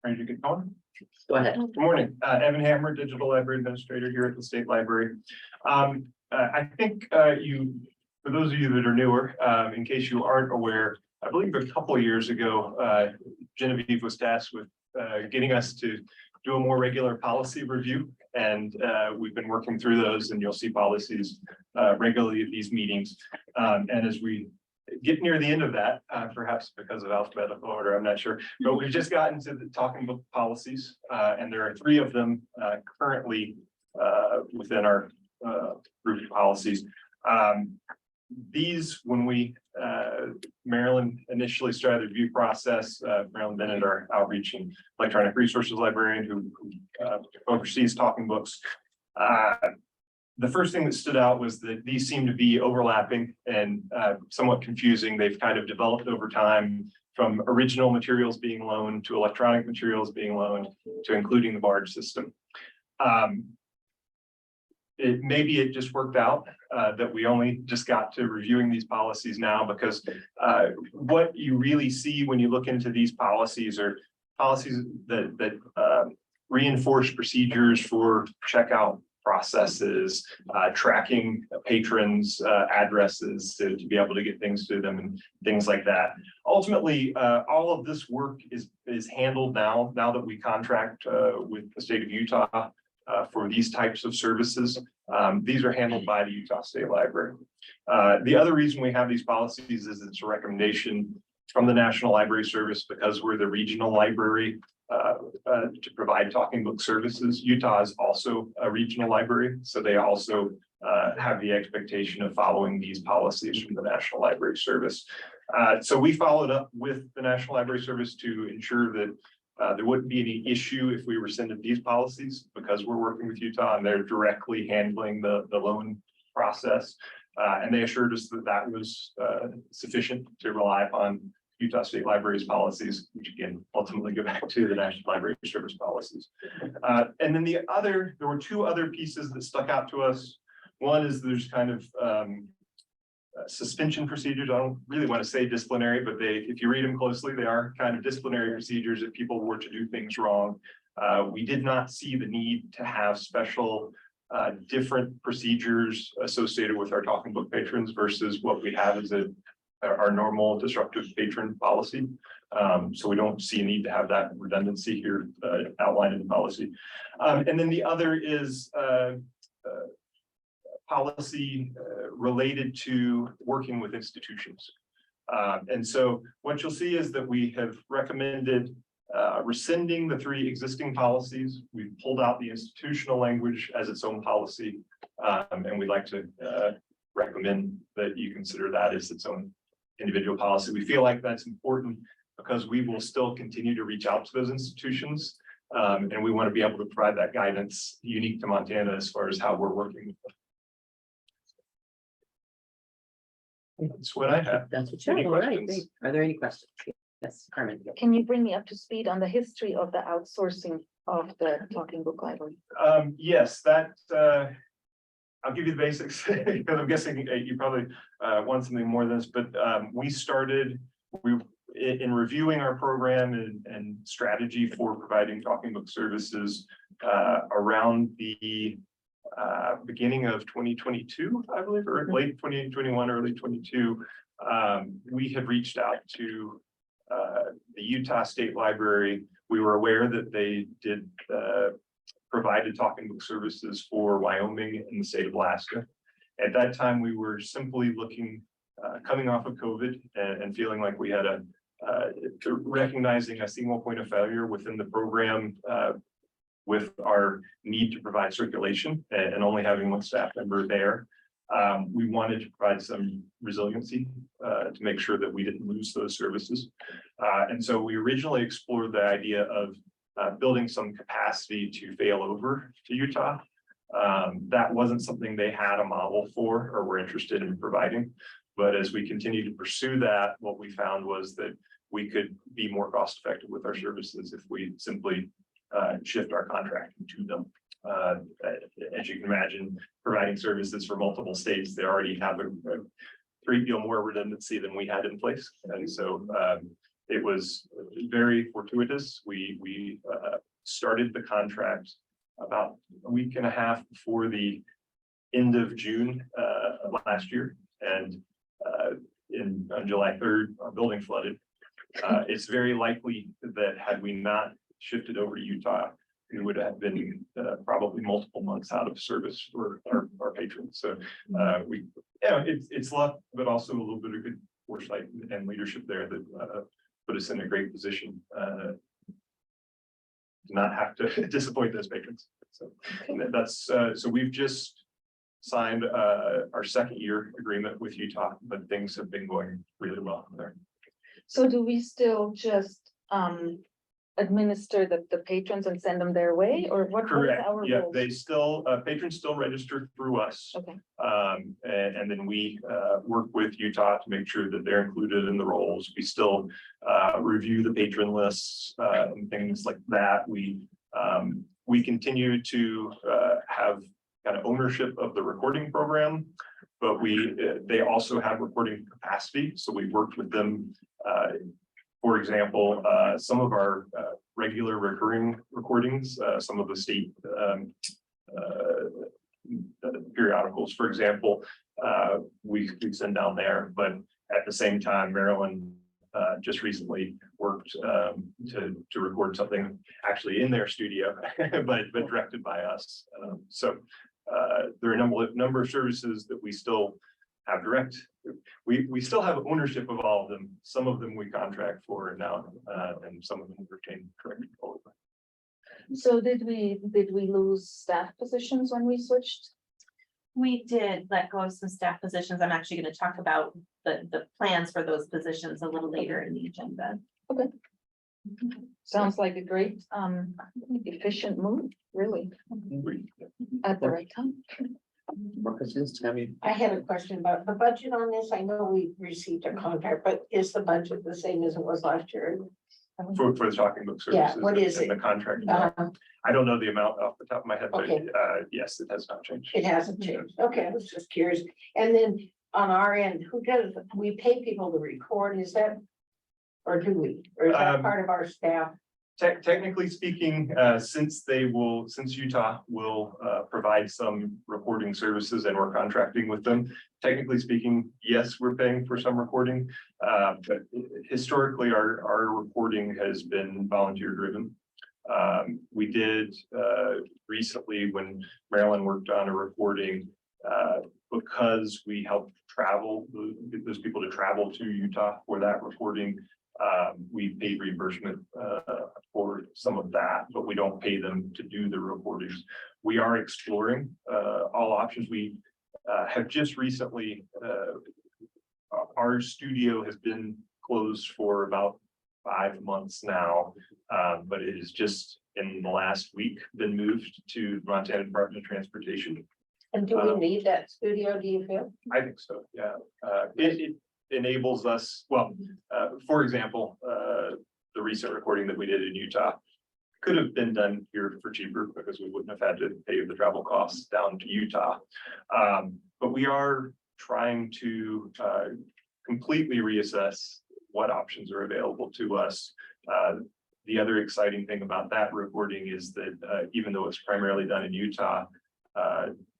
Ready to get going? Go ahead. Good morning, Evan Hammer, Digital Library Administrator here at the State Library. I think for those of you that are newer, in case you aren't aware, I believe a couple of years ago, Genevieve was tasked with getting us to do a more regular policy review. And we've been working through those, and you'll see policies regularly at these meetings. And as we get near the end of that, perhaps because of alphabetical order, I'm not sure, but we've just gotten to the talking book policies, and there are 3 of them currently within our group of policies. These, when we Marilyn initially started the review process, Marilyn Bennett, our outreach and electronic resources librarian who oversees talking books. The first thing that stood out was that these seem to be overlapping and somewhat confusing. They've kind of developed over time from original materials being loaned to electronic materials being loaned to including the barge system. Maybe it just worked out that we only just got to reviewing these policies now, because what you really see when you look into these policies are policies that reinforce procedures for checkout processes, tracking patrons' addresses to be able to get things to them and things like that. Ultimately, all of this work is handled now that we contract with the state of Utah for these types of services. These are handled by the Utah State Library. The other reason we have these policies is it's a recommendation from the National Library Service, because we're the regional library to provide talking book services. Utah is also a regional library, so they also have the expectation of following these policies from the National Library Service. So we followed up with the National Library Service to ensure that there wouldn't be any issue if we rescinded these policies, because we're working with Utah and they're directly handling the loan process. And they assured us that that was sufficient to rely upon Utah State Library's policies, which again, ultimately go back to the National Library Service policies. And then there were 2 other pieces that stuck out to us. One is there's kind of suspension procedures. I don't really want to say disciplinary, but if you read them closely, they are kind of disciplinary procedures if people were to do things wrong. We did not see the need to have special different procedures associated with our talking book patrons versus what we have as our normal disruptive patron policy. So we don't see a need to have that redundancy here outlined in the policy. And then the other is policy related to working with institutions. And so what you'll see is that we have recommended rescinding the 3 existing policies. We've pulled out the institutional language as its own policy. And we'd like to recommend that you consider that as its own individual policy. We feel like that's important because we will still continue to reach out to those institutions. And we want to be able to provide that guidance unique to Montana as far as how we're working with them. That's what I have. That's what you Any have. All right, questions? great. Are there any questions? Yes, Carmen. Can you bring me up to speed on the history of the outsourcing of the Talking Book Library? Yes, I'll give you the basics because I'm guessing you probably want something more than this, but we started in reviewing our program and strategy for providing talking book services around the beginning of 2022, I believe, or late 2021, early 22. We had reached out to The Utah State Library, we were aware that they did provided talking book services for Wyoming and the state of Alaska. At that time, we were simply looking, coming off of COVID and feeling like we had recognizing a single point of failure within the program with our need to provide circulation and only having one staff member there. We wanted to provide some resiliency to make sure that we didn't lose those services. And so we originally explored the idea of building some capacity to fail over to Utah. That wasn't something they had a model for or were interested in providing. But as we continue to pursue that, what we found was that we could be more cost effective with our services if we simply shift our contracting to them. As you can imagine, providing services for multiple states, they already have a great deal more redundancy than we had in place. And so it was very fortuitous. We started the contract about a week and a half before the end of June of last year. And on July 3rd, our building flooded. It's very likely that had we not shifted over to Utah, we would have been probably multiple months out of service for our patrons. So it's luck, but also a little bit of good foresight and leadership there that put us in a great position to not have to disappoint those patrons. So that's so we've just signed our second year agreement with Utah, but things have been going really well there. So do we still just administer the patrons and send them their way, or what is Correct. our Yeah, role? they still patrons still register through us. Okay. And then we work with Utah to make sure that they're included in the roles. We still review the patron lists and things like that. We continue to have kind of ownership of the recording program, but they also have recording capacity. So we worked with them. For example, some of our regular recurring recordings, some of the state periodicals, for example, we send down there, but at the same time, Maryland just recently worked to record something actually in their studio, but directed by us. So there are a number of services that we still have direct. We still have ownership of all of them. Some of them we contract for now, and some of them we retain direct control over. So did we lose staff positions when we switched? We did let go of some staff positions. I'm actually going to talk about the plans for those positions a little later in the agenda. Okay. Sounds like a great efficient move, really, at the right time. I had a question about the budget on this. I know we received a contract, but is the budget the same as it was last year? For the talking book services. Yeah, what is and it? The contract. I don't know the amount off the top of my head, but Okay. yes, it has not changed. It hasn't changed. Okay, I was just curious. And then on our end, we pay people to record, is that? Or do we? Or is that part of our staff? Technically speaking, since Utah will provide some recording services and we're contracting with them, technically speaking, yes, we're paying for some recording. But historically, our recording has been volunteer driven. We did recently when Marilyn worked on a recording, because we helped travel those people to travel to Utah for that recording. We paid reimbursement for some of that, but we don't pay them to do the recordings. We are exploring all options. We have just recently, our studio has been closed for about 5 months now, but it has just in the last week been moved to Montana Department of Transportation. And do we need that studio, do you feel? I think so, yeah. It enables us, well, for example, the recent recording that we did in Utah could have been done here for cheaper because we wouldn't have had to pay the travel costs down to Utah. But we are trying to completely reassess what options are available to us. The other exciting thing about that recording is that even though it's primarily done in Utah,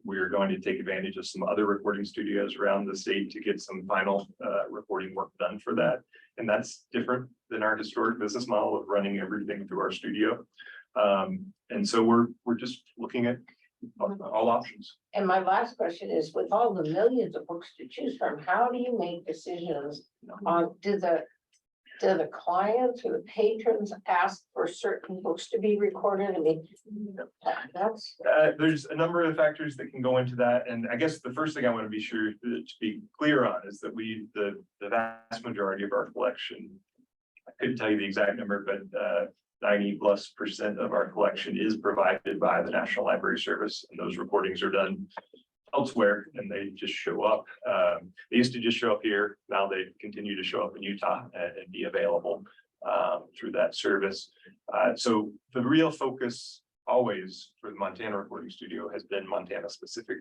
we're going to take advantage of some other recording studios around the state to get some final recording work done for that. And that's different than our historic business model of running everything through our studio. And so we're just looking at all options. And my last question is, with all the millions of books to choose from, how do you make decisions on, do the clients or the patrons ask for certain books to be recorded? I mean, that's. There's a number of factors that can go into that, and I guess the first thing I want to be sure to be clear on is that the vast majority of our collection, I couldn't tell you the exact number, but 90+% of our collection is provided by the National Library Service, and those recordings are done elsewhere and they just show up. They used to just show up here. Now they continue to show up in Utah and be available through that service. So the real focus always for the Montana Recording Studio has been Montana specific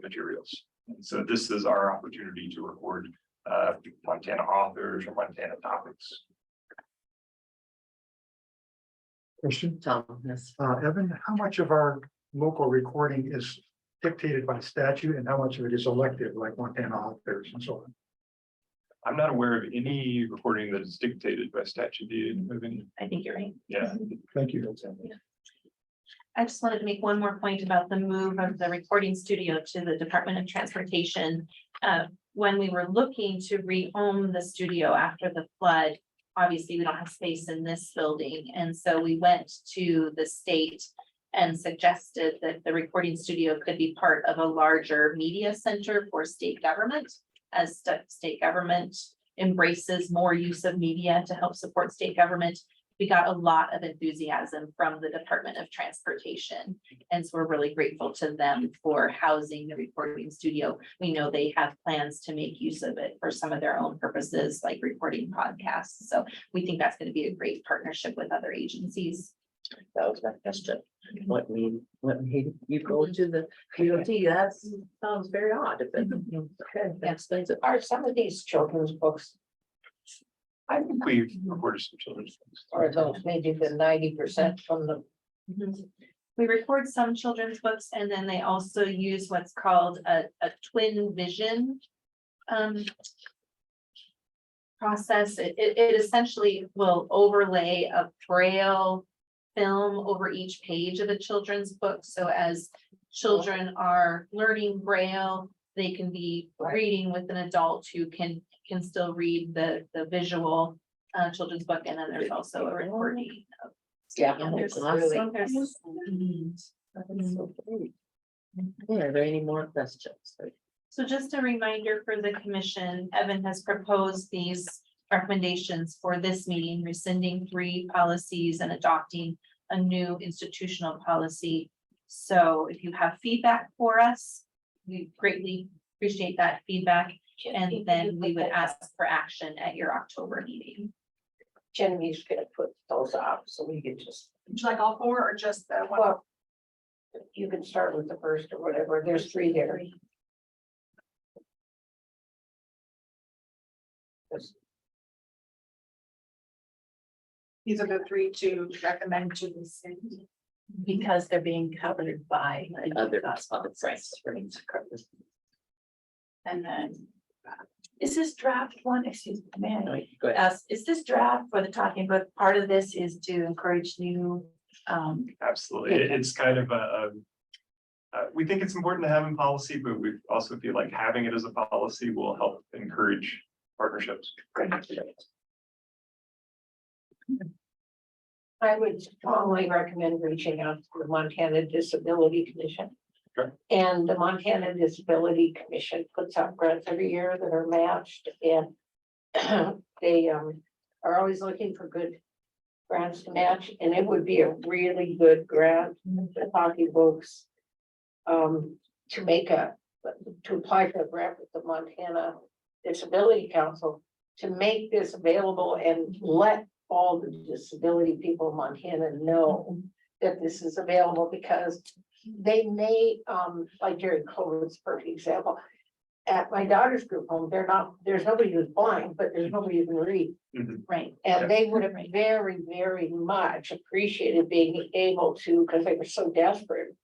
materials. And so this is our opportunity to record Montana authors or Montana topics. Question, Tom, yes. Evan, how much of our local recording is dictated by statute and how much of it is elective, like Montana authors and so on? I'm not aware of any recording that is dictated by statute. I think you're right. Yeah. Thank you. I just wanted to make one more point about the move of the recording studio to the Department of Transportation. When we were looking to rehome the studio after the flood, obviously we don't have space in this building. And so we went to the state and suggested that the recording studio could be part of a larger media center for state government, as state government embraces more use of media to help support state government. We got a lot of enthusiasm from the Department of Transportation. And so we're really grateful to them for housing the recording studio. We know they have plans to make use of it for some of their own purposes, like recording podcasts. So we think that's going to be a great partnership with other agencies. That was my question. What made you go to the DOT? That sounds very odd. Okay, that explains it. Are some of these children's books, I think we recorded some children's books. or those maybe the 90% from the, We record some children's books, and then they also use what's called a twin vision process. It essentially will overlay a Braille film over each page of a children's book. So as children are learning Braille, they can be reading with an adult who can still read the visual children's book. And then there's also a recording of. yeah. There's Awesome. there's Are there any more questions? So just a reminder for the commission, Evan has proposed these recommendations for this meeting, rescinding 3 policies and adopting a new institutional policy. So if you have feedback for us, we greatly appreciate that feedback. And then we would ask for action at your October meeting. Genevieve's gonna put those up, so we can just, Would you like all 4 or just the one? well, you can start with the first or whatever. There's 3 there. These are the 3 to recommend to the city. Because they're being covered by. Other. And then, is this draft one, excuse me, man, Go ahead. is this draft for the talking book, part of this is to encourage new, Absolutely. It's kind of we think it's important to have in policy, but we also feel like having it as a policy will help encourage partnerships. I would strongly recommend reaching out to the Montana Disability Commission. Sure. And the Montana Disability Commission puts out grants every year that are matched, and they are always looking for good grants to match, and it would be a really good grant for talking books. To apply for a grant with the Montana Disability Council to make this available and let all the disability people in Montana know that this is available, because they may, like during COVID's perfect example. At my daughter's group home, there's nobody who's blind, but there's nobody who can read. right? And they would have very, very much appreciated being able to, because they were so desperate.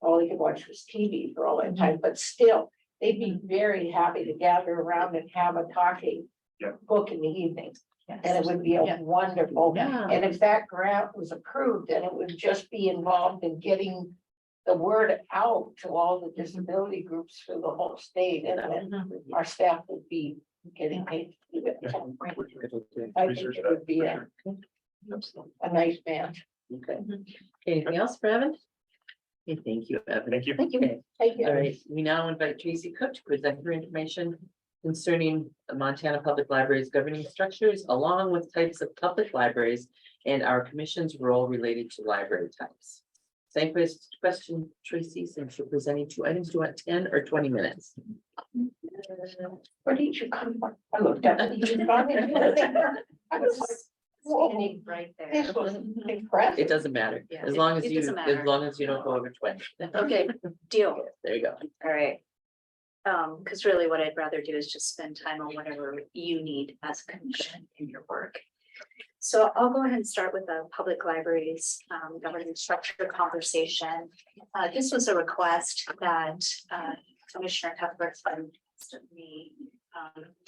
All they could watch was TV for all that time, but still, they'd be very happy to gather around and have a talking book in the evening. And it would be a wonderful, Yeah. and if that grant was approved, then it would just be involved in getting the word out to all the disability groups for the whole state, and then our staff would be getting paid to do it. So I think it would be a nice match. Okay. Anything else for Evan? Okay, thank you, Evan. Thank you. Thank you. Okay. Thank you. All right, we now invite Tracy Cook to present her information concerning the Montana Public Library's governing structures, along with types of public libraries and our commission's role related to library types. Same question, Tracy, since you're presenting 2 items, do you want 10 or 20 minutes? Where did you come from? I looked up. I was like, whoa, Standing right there. this was impressive. It doesn't matter, Yeah, as long as it you, doesn't as matter. long as you don't go over 20. Okay, deal. There you go. All right. Because really what I'd rather do is just spend time on whatever you need as a commission in your work. So I'll go ahead and start with the public libraries governance structure conversation. This was a request that Commissioner Cuthbert sent to me,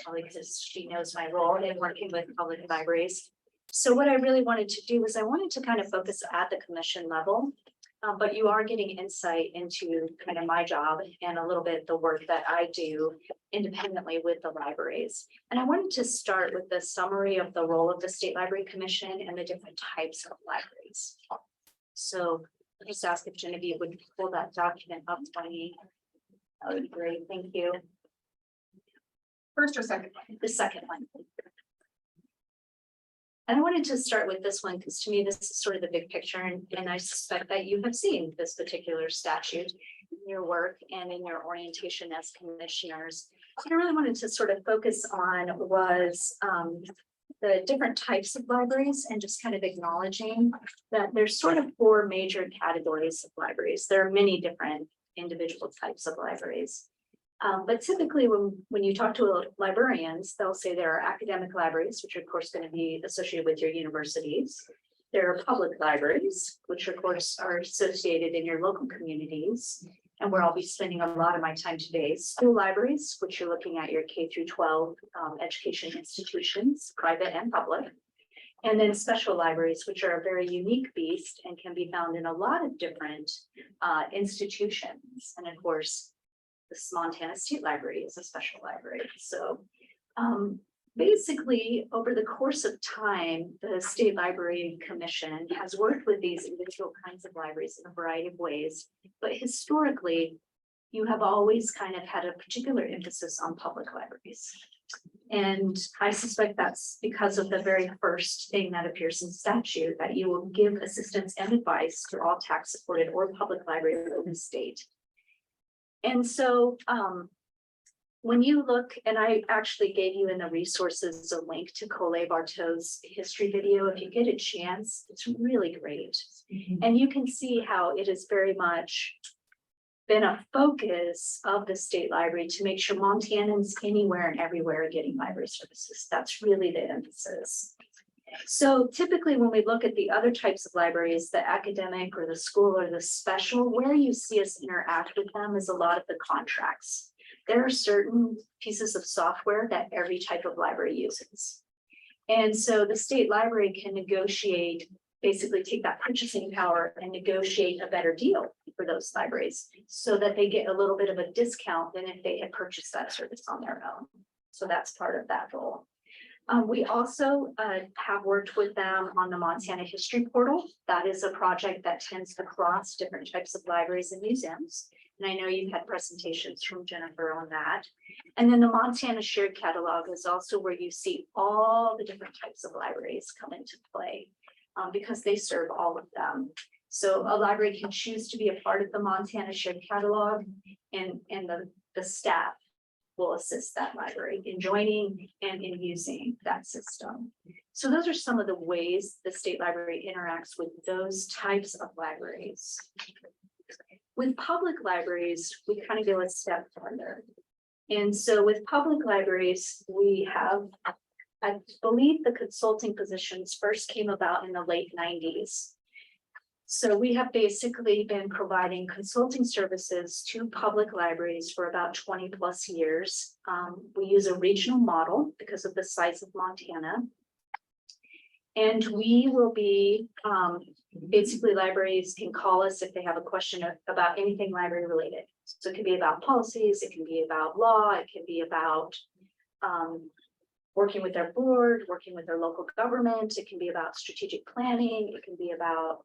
probably because she knows my role in working with public libraries. So what I really wanted to do was I wanted to kind of focus at the commission level. But you are getting insight into kind of my job and a little bit the work that I do independently with the libraries. And I wanted to start with the summary of the role of the State Library Commission and the different types of libraries. So I'll just ask if Genevieve would pull that document up for me. That would be great, thank you. First or second? The second one. And I wanted to start with this one because to me, this is sort of the big picture, and I suspect that you have seen this particular statute in your work and in your orientation as commissioners. What I really wanted to sort of focus on was the different types of libraries and just kind of acknowledging that there's sort of 4 major categories of libraries. There are many different individual types of libraries. But typically when you talk to librarians, they'll say there are academic libraries, which are of course going to be associated with your universities. There are public libraries, which of course are associated in your local communities, and where I'll be spending a lot of my time today. School libraries, which you're looking at your K through 12 education institutions, private and public. And then special libraries, which are a very unique beast and can be found in a lot of different institutions. And of course, this Montana State Library is a special library. So basically, over the course of time, the State Library Commission has worked with these individual kinds of libraries in a variety of ways. But historically, you have always kind of had a particular emphasis on public libraries. And I suspect that's because of the very first thing that appears in statute, that you will give assistance and advice to all tax supported or public libraries in the state. And so when you look, and I actually gave you in the resources a link to Colette Bartow's history video. If you get a chance, it's really great. And you can see how it has very much been a focus of the state library to make sure Montanans anywhere and everywhere are getting library services. That's really the emphasis. So typically when we look at the other types of libraries, the academic or the school or the special, where you see us interact with them is a lot of the contracts. There are certain pieces of software that every type of library uses. And so the state library can negotiate, basically take that purchasing power and negotiate a better deal for those libraries so that they get a little bit of a discount than if they had purchased that service on their own. So that's part of that role. We also have worked with them on the Montana History Portal. That is a project that tends to cross different types of libraries and museums. And I know you've had presentations from Jennifer on that. And then the Montana Shared Catalog is also where you see all the different types of libraries come into play because they serve all of them. So a library can choose to be a part of the Montana Shared Catalog, and the staff will assist that library in joining and in using that system. So those are some of the ways the state library interacts with those types of libraries. With public libraries, we kind of go a step further. And so with public libraries, we have, I believe the consulting positions first came about in the late 90s. So we have basically been providing consulting services to public libraries for about 20 plus years. We use a regional model because of the size of Montana. And we will be, basically libraries can call us if they have a question about anything library related. So it can be about policies, it can be about law, it can be about working with their board, working with their local government, it can be about strategic planning, it can be about,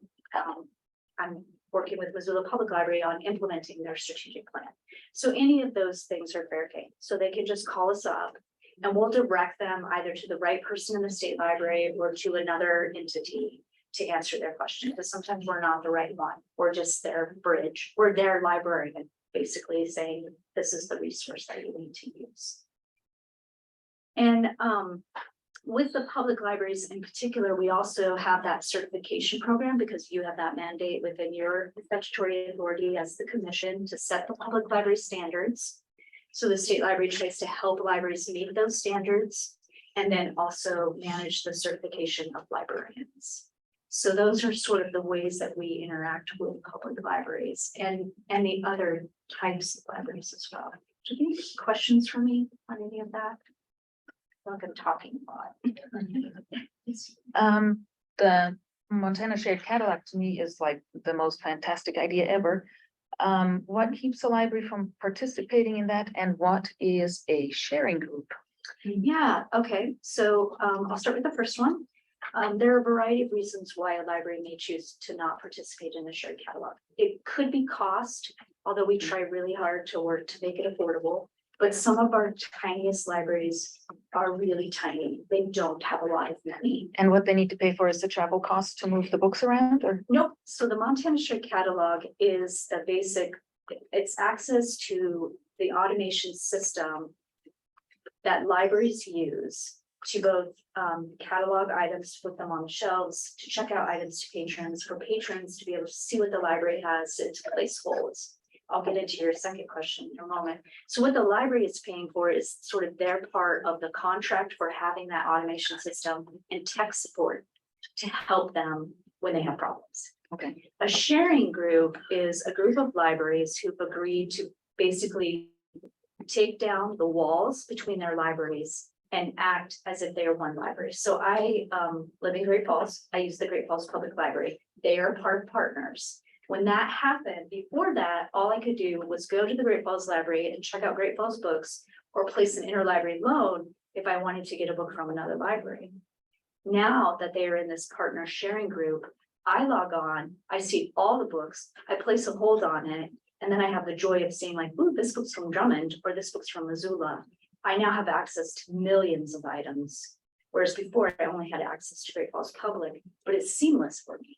I'm working with Missoula Public Library on implementing their strategic plan. So any of those things are fair game. So they can just call us up and we'll direct them either to the right person in the state library or to another entity to answer their question. Because sometimes we're not the right one. We're just their bridge. We're their librarian, basically saying, this is the resource that you need to use. And with the public libraries in particular, we also have that certification program because you have that mandate within your statutory authority as the commission to set the public library standards. So the state library tries to help libraries meet those standards and then also manage the certification of librarians. So those are sort of the ways that we interact with public libraries and the other types of libraries as well. Do you have any questions for me on any of that? I feel like I'm talking a lot. The Montana Shared Catalog to me is like the most fantastic idea ever. What keeps a library from participating in that, and what is a sharing group? Yeah, okay, so I'll start with the first one. There are a variety of reasons why a library may choose to not participate in the shared catalog. It could be cost, although we try really hard to work to make it affordable. But some of our tiniest libraries are really tiny. They don't have a lot of money. And what they need to pay for is the travel cost to move the books around, or? Nope. So the Montana Shared Catalog is the basic, it's access to the automation system that libraries use to both catalog items, put them on the shelves, to check out items to patrons, for patrons to be able to see what the library has, and to place holds. I'll get into your second question in a moment. So what the library is paying for is sort of their part of the contract for having that automation system and tech support to help them when they have problems. Okay. A sharing group is a group of libraries who've agreed to basically take down the walls between their libraries and act as if they are one library. So I live in Great Falls. I use the Great Falls Public Library. They are partners. When that happened, before that, all I could do was go to the Great Falls Library and check out Great Falls books or place an interlibrary loan if I wanted to get a book from another library. Now that they are in this partner sharing group, I log on, I see all the books, I place a hold on it, and then I have the joy of seeing like, ooh, this book's from Drummond or this book's from Missoula. I now have access to millions of items, whereas before I only had access to Great Falls Public, but it's seamless for me.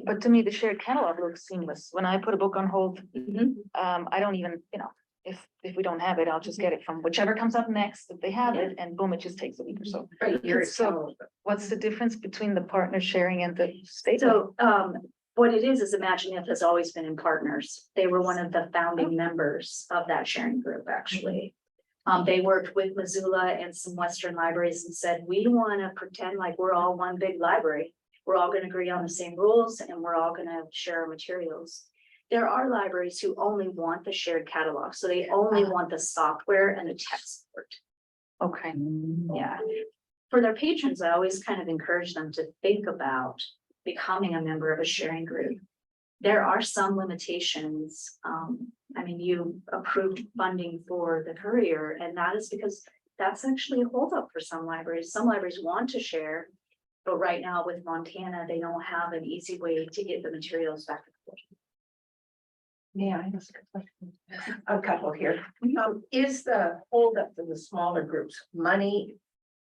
But to me, the shared catalog looks seamless. When I put a book on hold, I don't even, if we don't have it, I'll just get it from whichever comes up next. If they have it, and boom, it just takes a week or so. So what's the difference between the partner sharing and the state? So what it is Imagineif has always been in partners. They were one of the founding members of that sharing group, actually. They worked with Missoula and some Western libraries and said, we want to pretend like we're all one big library. We're all going to agree on the same rules and we're all going to share our materials. There are libraries who only want the shared catalog. So they only want the software and the tech support. Okay. Yeah. For their patrons, I always kind of encourage them to think about becoming a member of a sharing group. There are some limitations. I mean, you approved funding for the Courier, and that is because that's actually a holdup for some libraries. Some libraries want to share, but right now with Montana, they don't have an easy way to get the materials back and forth. Yeah, I ask a question. A couple here. Is the holdup for the smaller groups money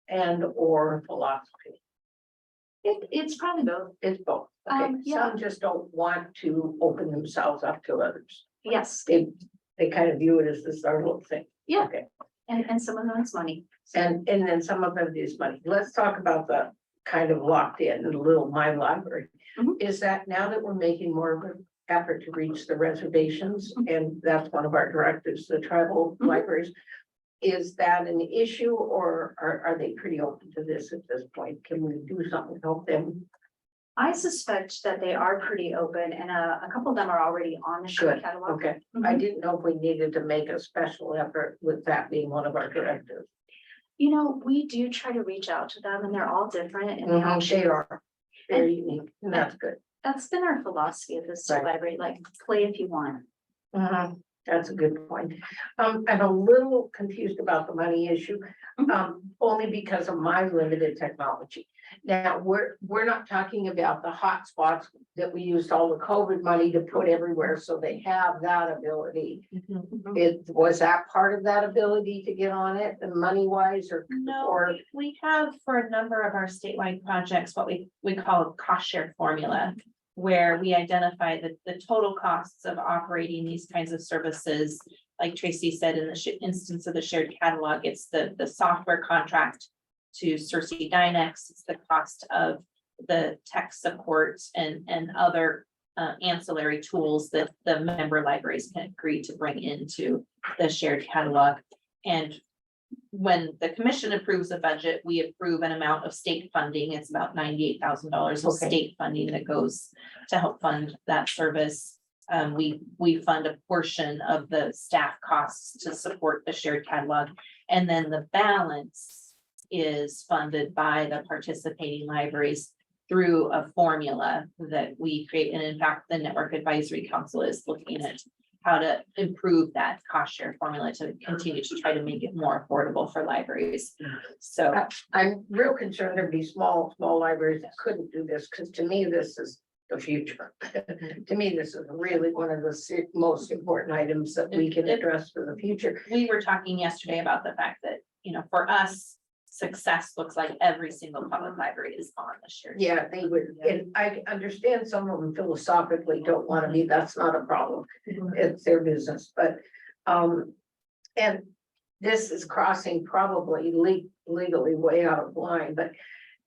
and or philosophy? It's probably both. It's both. Okay, yeah. some just don't want to open themselves up to others. Yes. They kind of view it as this our little thing. Yeah. Okay. And some of them it's money. And then some of them is money. Let's talk about the kind of locked in little My Library. Is that now that we're making more of an effort to reach the reservations, and that's one of our directives, the tribal libraries, is that an issue, or are they pretty open to this at this point? Can we do something to help them? I suspect that they are pretty open, and a couple of them are already on the shared Good, catalog. okay. I didn't know if we needed to make a special effort with that being one of our directives. You know, we do try to reach out to them and they're all different and they all They are very unique, and that's good. that's been our philosophy of this state library, like play if you want. That's a good point. I'm a little confused about the money issue, only because of my limited technology. Now, we're not talking about the hotspots that we used all the COVID money to put everywhere, so they have that ability. Was that part of that ability to get on it, and money wise, or? No, we have for a number of our statewide projects, what we call a cost share formula. Where we identify the total costs of operating these kinds of services. Like Tracy said, in the instance of the shared catalog, it's the software contract to Cersei Dynex, it's the cost of the tech support and other ancillary tools that the member libraries can agree to bring into the shared catalog. And when the commission approves a budget, we approve an amount of state funding. It's about $98,000 of state funding that goes to help fund that service. We fund a portion of the staff costs to support the shared catalog. And then the balance is funded by the participating libraries through a formula that we create. And in fact, the Network Advisory Council is looking at how to improve that cost share formula to continue to try to make it more affordable for libraries. So I'm real concerned there'd be small libraries that couldn't do this, because to me, this is the future. To me, this is really one of the most important items that we can address for the future. we were talking yesterday about the fact that, you know, for us, success looks like every single public library is on the shared. Yeah, they would, and I understand some of them philosophically don't want to be, that's not a problem. It's their business, but, and this is crossing probably legally way out of line, but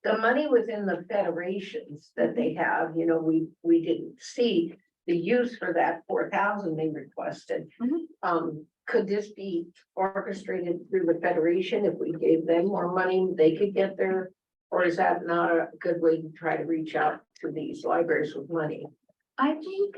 the money within the federations that they have, you know, we didn't see the use for that 4,000 they requested. Could this be orchestrated through the federation? If we gave them more money, they could get there? Or is that not a good way to try to reach out to these libraries with money? I think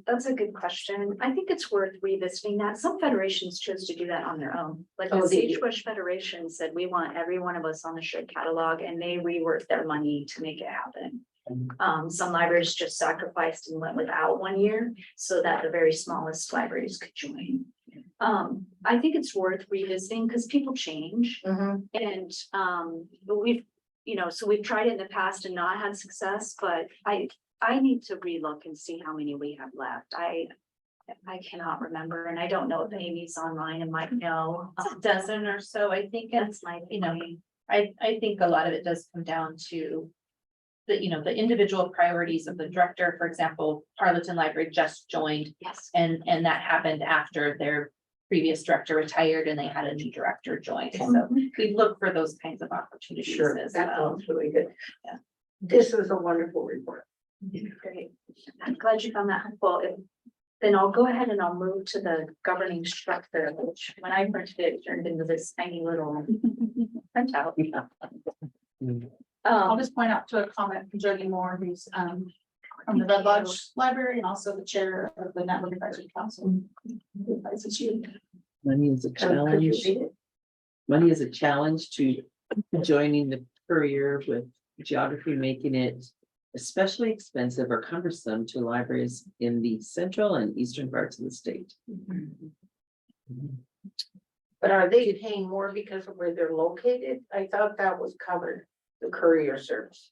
that's a good question. I think it's worth revisiting that. Some federations chose to do that on their own. Like the Sagebrush Federation said, we want every one of us on the shared catalog, and they reworked their money to make it happen. Some libraries just sacrificed and went without 1 year so that the very smallest libraries could join. I think it's worth revisiting because people change. And but we've, you know, so we've tried it in the past and not had success, but I need to relook and see how many we have left. I cannot remember, and I don't know if Amy's online and might know. A dozen or so, I think. That's my, you know, I think a lot of it does come down to the, you know, the individual priorities of the director. For example, Arlington Library just joined. Yes. And that happened after their previous director retired and they had a new director join. So we look for those kinds of opportunities as That well. sounds really good. Yeah. This is a wonderful report. great. I'm glad you found that helpful. Then I'll go ahead and I'll move to the governing structure, which when I printed it, turned into this tiny little printout. I'll just point out to a comment from Jody Moore, who's from the Red Lodge Library and also the chair of the Network Advisory Council. Who advises you. Money is a challenge. Money is a challenge to joining the Courier, with geography making it especially expensive or cumbersome to libraries in the central and eastern parts of the state. But are they paying more because of where they're located? I thought that was covered, the courier service.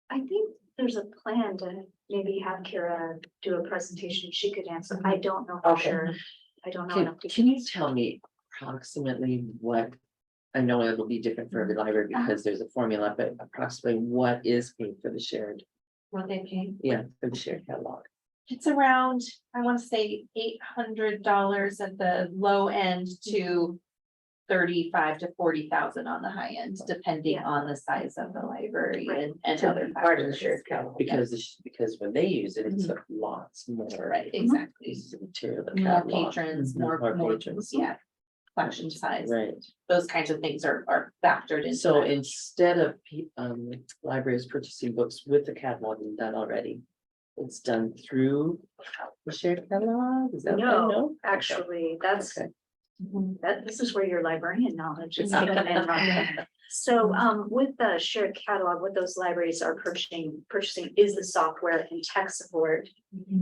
I think there's a plan to maybe have Kira do a presentation. She could answer. I don't know for sure. I don't know enough to. Can you tell me approximately what, I know it'll be different for every library because there's a formula, but approximately what is paid for the shared? What they pay? Yeah, for the shared catalog. It's around, I want to say $800 at the low end to 35 to 40,000 on the high end, depending on the size of the library and other Part of the factors. shared catalog. Because when they use it, it's lots more. Right, exactly. Pieces of material. the More catalog. patrons, more patrons. yeah, collection size. Right. Those kinds of things are factored into. So that. instead of libraries purchasing books with the catalog done already, it's done through the shared catalog? Is that what I know? No, actually, that's, Okay. This is where your librarian knowledge is kicking in right there. So with the shared catalog, what those libraries are purchasing is the software and tech support.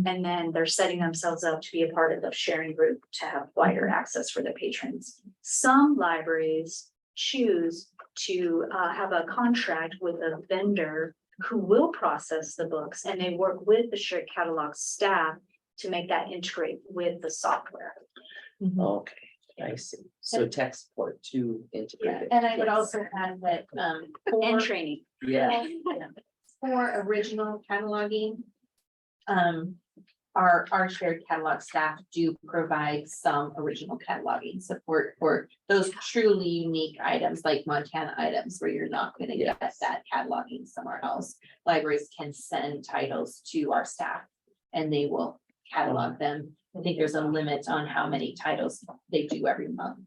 And then they're setting themselves up to be a part of the sharing group to have wider access for their patrons. Some libraries choose to have a contract with a vendor who will process the books, and they work with the shared catalog staff to make that integrate with the software. Okay, I see. So tech support to integrate it. And I would also add that, And training. Yeah, For original cataloging. Our shared catalog staff do provide some original cataloging support for those truly unique items like Montana items where you're not gonna get that cataloging somewhere else. Libraries can send titles to our staff and they will catalog them. I think there's a limit on how many titles they do every month.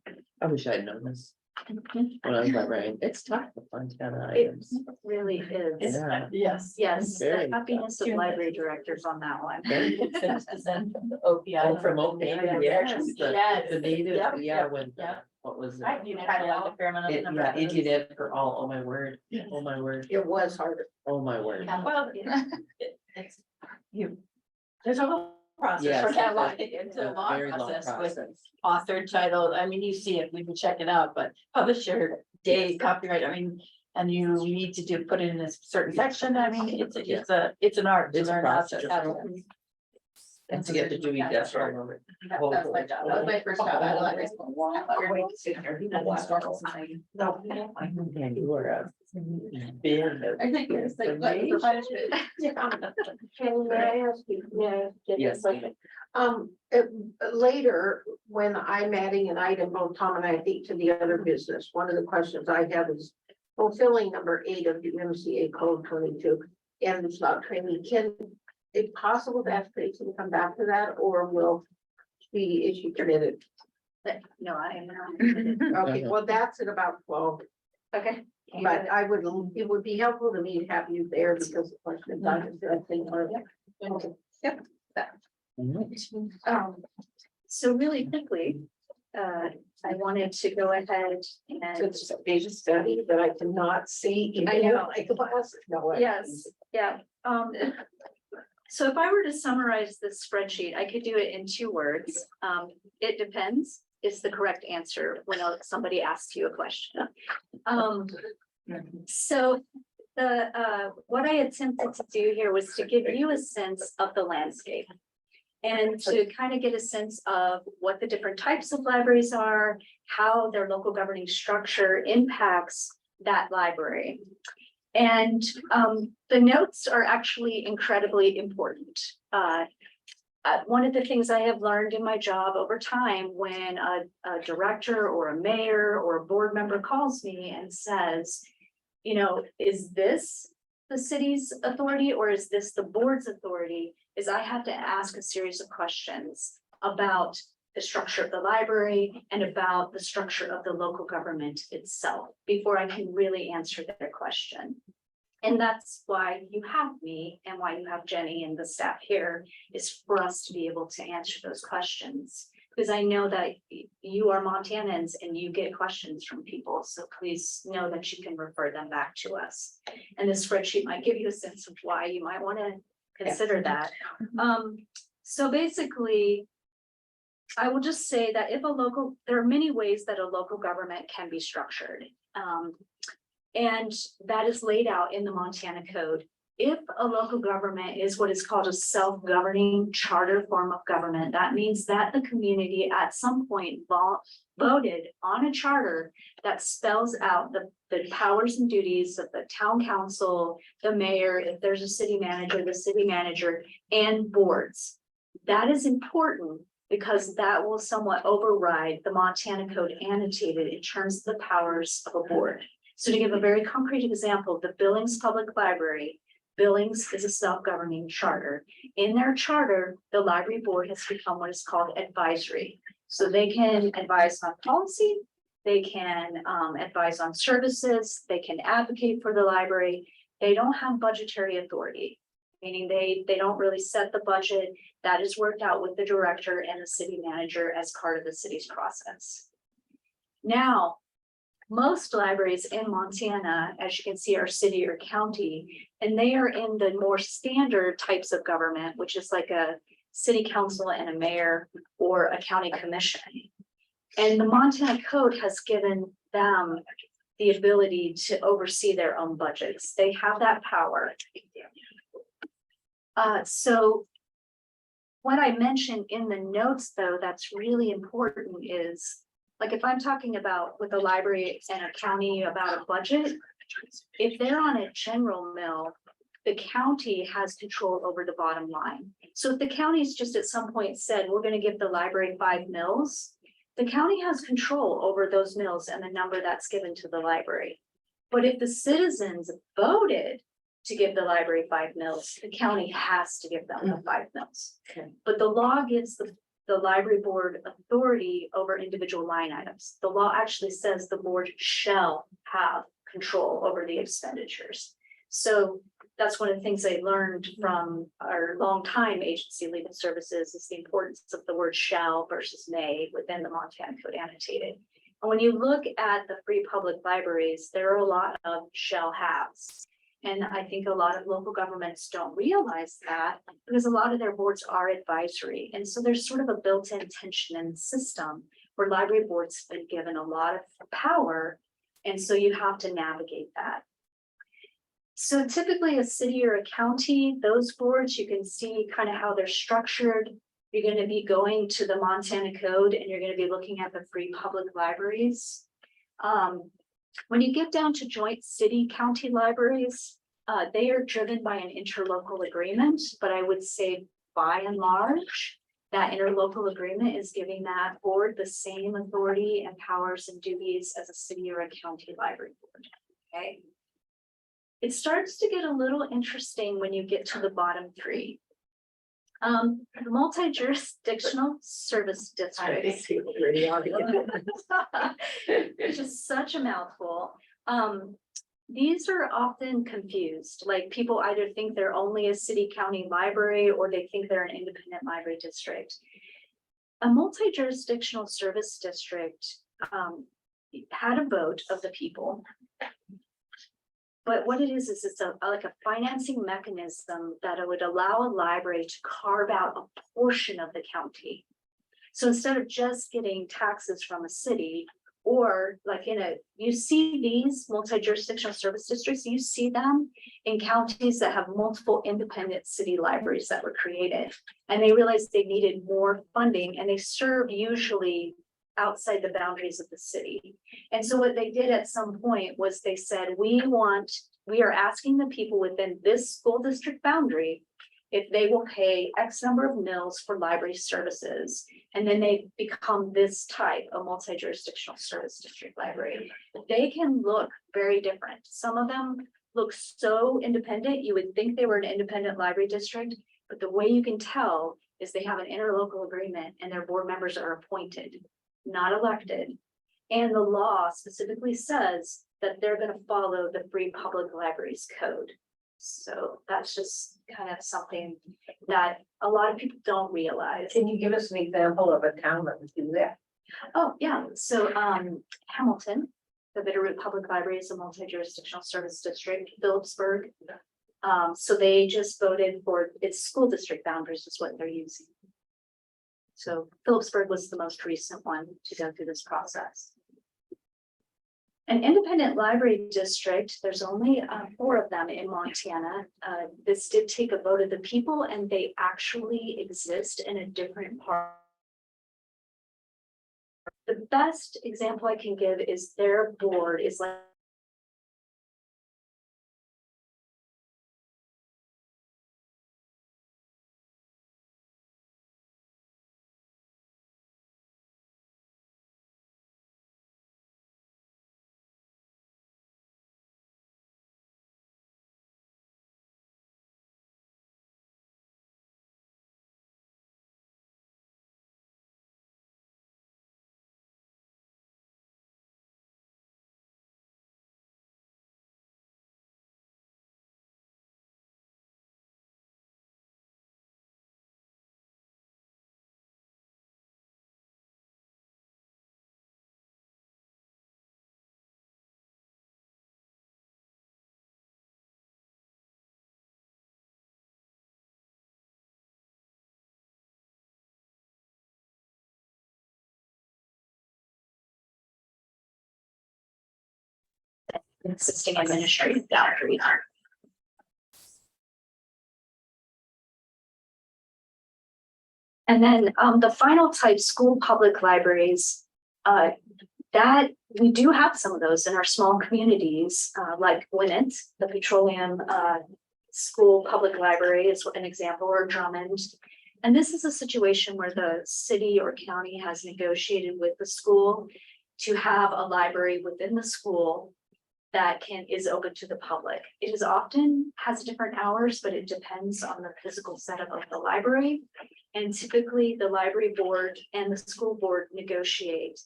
I wish I'd known this. When I was librarian, it's tough to find Montana It items. really is. Yeah. Yes, yes, Very the happiness of tough. library directors on that one. Very Oh, from Oakland, yes, the native, Yep, yeah, yep, when, yep. what was it? I do catalog a fair amount of number Yeah, of Indian items. Ed for all, oh my word, oh my word, It was harder. oh my word. Well, it's, there's a whole process Yes, for it's a- cataloging. It's a long very long process with process. authored title. I mean, you see it, we can check it out, but publisher, date, copyright, I mean, and you need to put it in a certain section. I mean, it's an art to It's a learn how to process. catalog. And to get to do that all over. That's my job. That was my first job at a library. Man, you were a big. I think it's like, what is the punishment? Can I ask you, Yes. Later, when I'm adding an item, both Tom and I think to the other business, one of the questions I have is fulfilling number 8 of the MCA code 22 and it's not training. Can it possible to ask Tracy to come back to that, or will the issue committed? No, I am not. Okay, well, that's at about 12, Okay. but it would be helpful to me to have you there because the questions I think are. Okay. Yep. So really quickly, I wanted to go ahead and. It's a big study that I cannot see. I know. My glasses. No, Yes, yeah. So if I were to summarize this spreadsheet, I could do it in 2 words. It depends is the correct answer when somebody asks you a question. So what I attempted to do here was to give you a sense of the landscape. And to kind of get a sense of what the different types of libraries are, how their local governing structure impacts that library. And the notes are actually incredibly important. One of the things I have learned in my job over time, when a director or a mayor or a board member calls me and says, you know, is this the city's authority or is this the board's authority? Is I have to ask a series of questions about the structure of the library and about the structure of the local government itself before I can really answer their question. And that's why you have me and why you have Jenny and the staff here, is for us to be able to answer those questions. Because I know that you are Montanans and you get questions from people, so please know that you can refer them back to us. And this spreadsheet might give you a sense of why you might want to consider that. So basically, I will just say that there are many ways that a local government can be structured. And that is laid out in the Montana Code. If a local government is what is called a self-governing charter form of government, that means that the community at some point voted on a charter that spells out the powers and duties of the town council, the mayor, if there's a city manager, and boards. That is important because that will somewhat override the Montana Code annotated in terms of the powers of a board. So to give a very concrete example, the Billings Public Library, Billings is a self-governing charter. In their charter, the library board has become what is called advisory. So they can advise on policy, they can advise on services, they can advocate for the library. They don't have budgetary authority. Meaning they don't really set the budget. That is worked out with the director and the city manager as part of the city's process. Now, most libraries in Montana, as you can see, are city or county, and they are in the more standard types of government, which is like a city council and a mayor or a county commission. And the Montana Code has given them the ability to oversee their own budgets. They have that power. So what I mentioned in the notes, though, that's really important is, like, if I'm talking about with a library and a county about a budget, if they're on a general mill, the county has control over the bottom line. So if the county's just at some point said, we're gonna give the library 5 mills, the county has control over those mills and the number that's given to the library. But if the citizens voted to give the library 5 mills, the county has to give them the 5 mills. But the law gives the library board authority over individual line items. The law actually says the board shall have control over the expenditures. So that's one of the things I learned from our longtime agency legal services is the importance of the word shall versus may within the Montana Code annotated. And when you look at the free public libraries, there are a lot of shall haves. And I think a lot of local governments don't realize that because a lot of their boards are advisory. And so there's sort of a built-in tension in the system where library boards have been given a lot of power. And so you have to navigate that. So typically a city or a county, those boards, you can see kind of how they're structured. You're going to be going to the Montana Code and you're going to be looking at the free public libraries. When you get down to joint city county libraries, they are driven by an interlocal agreement, but I would say by and large, that interlocal agreement is giving that board the same authority and powers and duties as a city or a county library board. Okay. It starts to get a little interesting when you get to the bottom 3. The multi-jurisdictional service districts. Which is such a mouthful. These are often confused, like people either think they're only a city county library or they think they're an independent library district. A multi-jurisdictional service district had a vote of the people. But what it is it's like a financing mechanism that would allow a library to carve out a portion of the county. So instead of just getting taxes from a city, or like you see these multi-jurisdictional service districts, you see them in counties that have multiple independent city libraries that were created. And they realized they needed more funding and they serve usually outside the boundaries of the city. And so what they did at some point was they said, we are asking the people within this school district boundary if they will pay X number of mills for library services. And then they become this type of multi-jurisdictional service district library. They can look very different. Some of them look so independent, you would think they were an independent library district, but the way you can tell is they have an interlocal agreement and their board members are appointed, not elected. And the law specifically says that they're going to follow the Free Public Libraries Code. So that's just kind of something that a lot of people don't realize. Can you give us an example of a town that would do that? Oh, yeah. So Hamilton, the Bitterroot Public Library is a multi-jurisdictional service district. Phillipsburg. So they just voted for its school district boundaries is what they're using. So Phillipsburg was the most recent one to go through this process. An independent library district, there's only 4 of them in Montana. This did take a vote of the people and they actually exist in a different part. The best example I can give is their board is like existing administrative boundary. And then the final type, school public libraries, that we do have some of those in our small communities, like Gwinnett, the Petroleum School Public Library is an example, or Drummond. And this is a situation where the city or county has negotiated with the school to have a library within the school that is open to the public. It is often has different hours, but it depends on the physical setup of the library. And typically the library board and the school board negotiate.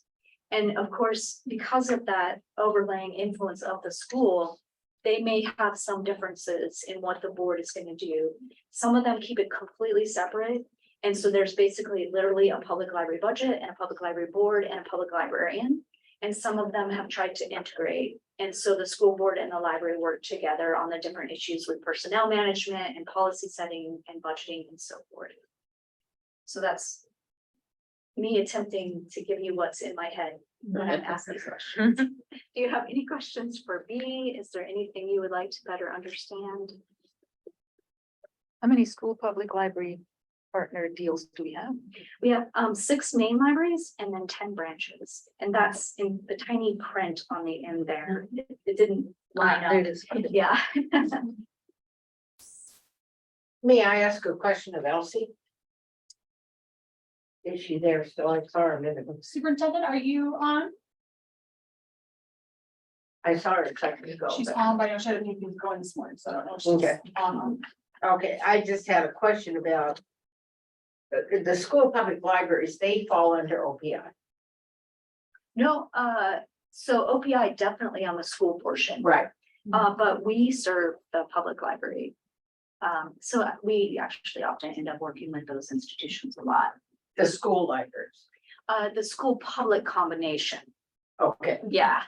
And of course, because of that overlaying influence of the school, they may have some differences in what the board is going to do. Some of them keep it completely separate. And so there's basically literally a public library budget and a public library board and a public librarian. And some of them have tried to integrate. And so the school board and the library work together on the different issues with personnel management and policy setting and budgeting and so forth. So that's me attempting to give you what's in my head when I'm asked these questions. Do you have any questions for me? Is there anything you would like to better understand? How many school public library partner deals do we have? We have 6 main libraries and then 10 branches. And that's in the tiny print on the end there. It didn't line There it up. is. Yeah. May I ask a question of Elsie? Is she there still? I saw her a minute ago. Superintendent, are you on? I saw her a second ago. She's but- on, but I know she had a meeting going this morning, so I don't know if she's Okay. on. Okay, I just had a question about the school public libraries, they fall under OPI. No, so OPI definitely on the school portion. Right. But we serve the public library. So we actually often end up working with those institutions a lot. The school libraries. The school public combination. Okay. Yeah.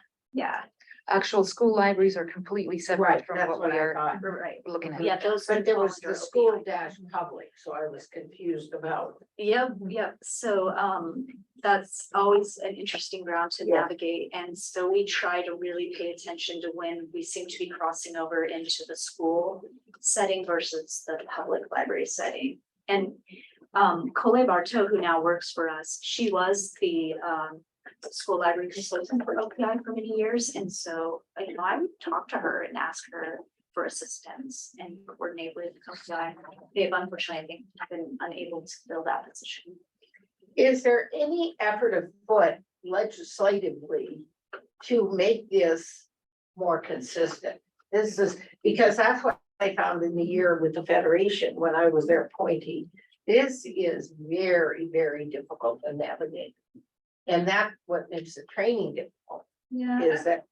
Actual school libraries are completely separate Right, from that's what what we I are thought. Right. looking at. Yeah, those. But there fall was under the school OPI. dash public, so I was confused about. Yep. So that's always an interesting ground to Yeah. navigate. And so we try to really pay attention to when we seem to be crossing over into the school setting versus the public library setting. And Colette Bartow, who now works for us, she was the school library consultant for OPI for many years. And so, I would talk to her and ask her for assistance and coordinate with OPI. They've unfortunately, I think, been unable to fill that position. Is there any effort afoot legislatively to make this more consistent? This is, because that's what I found in the year with the Federation when I was their appointee. This is very, very difficult to navigate. And that's what makes the training difficult, Yeah, is that,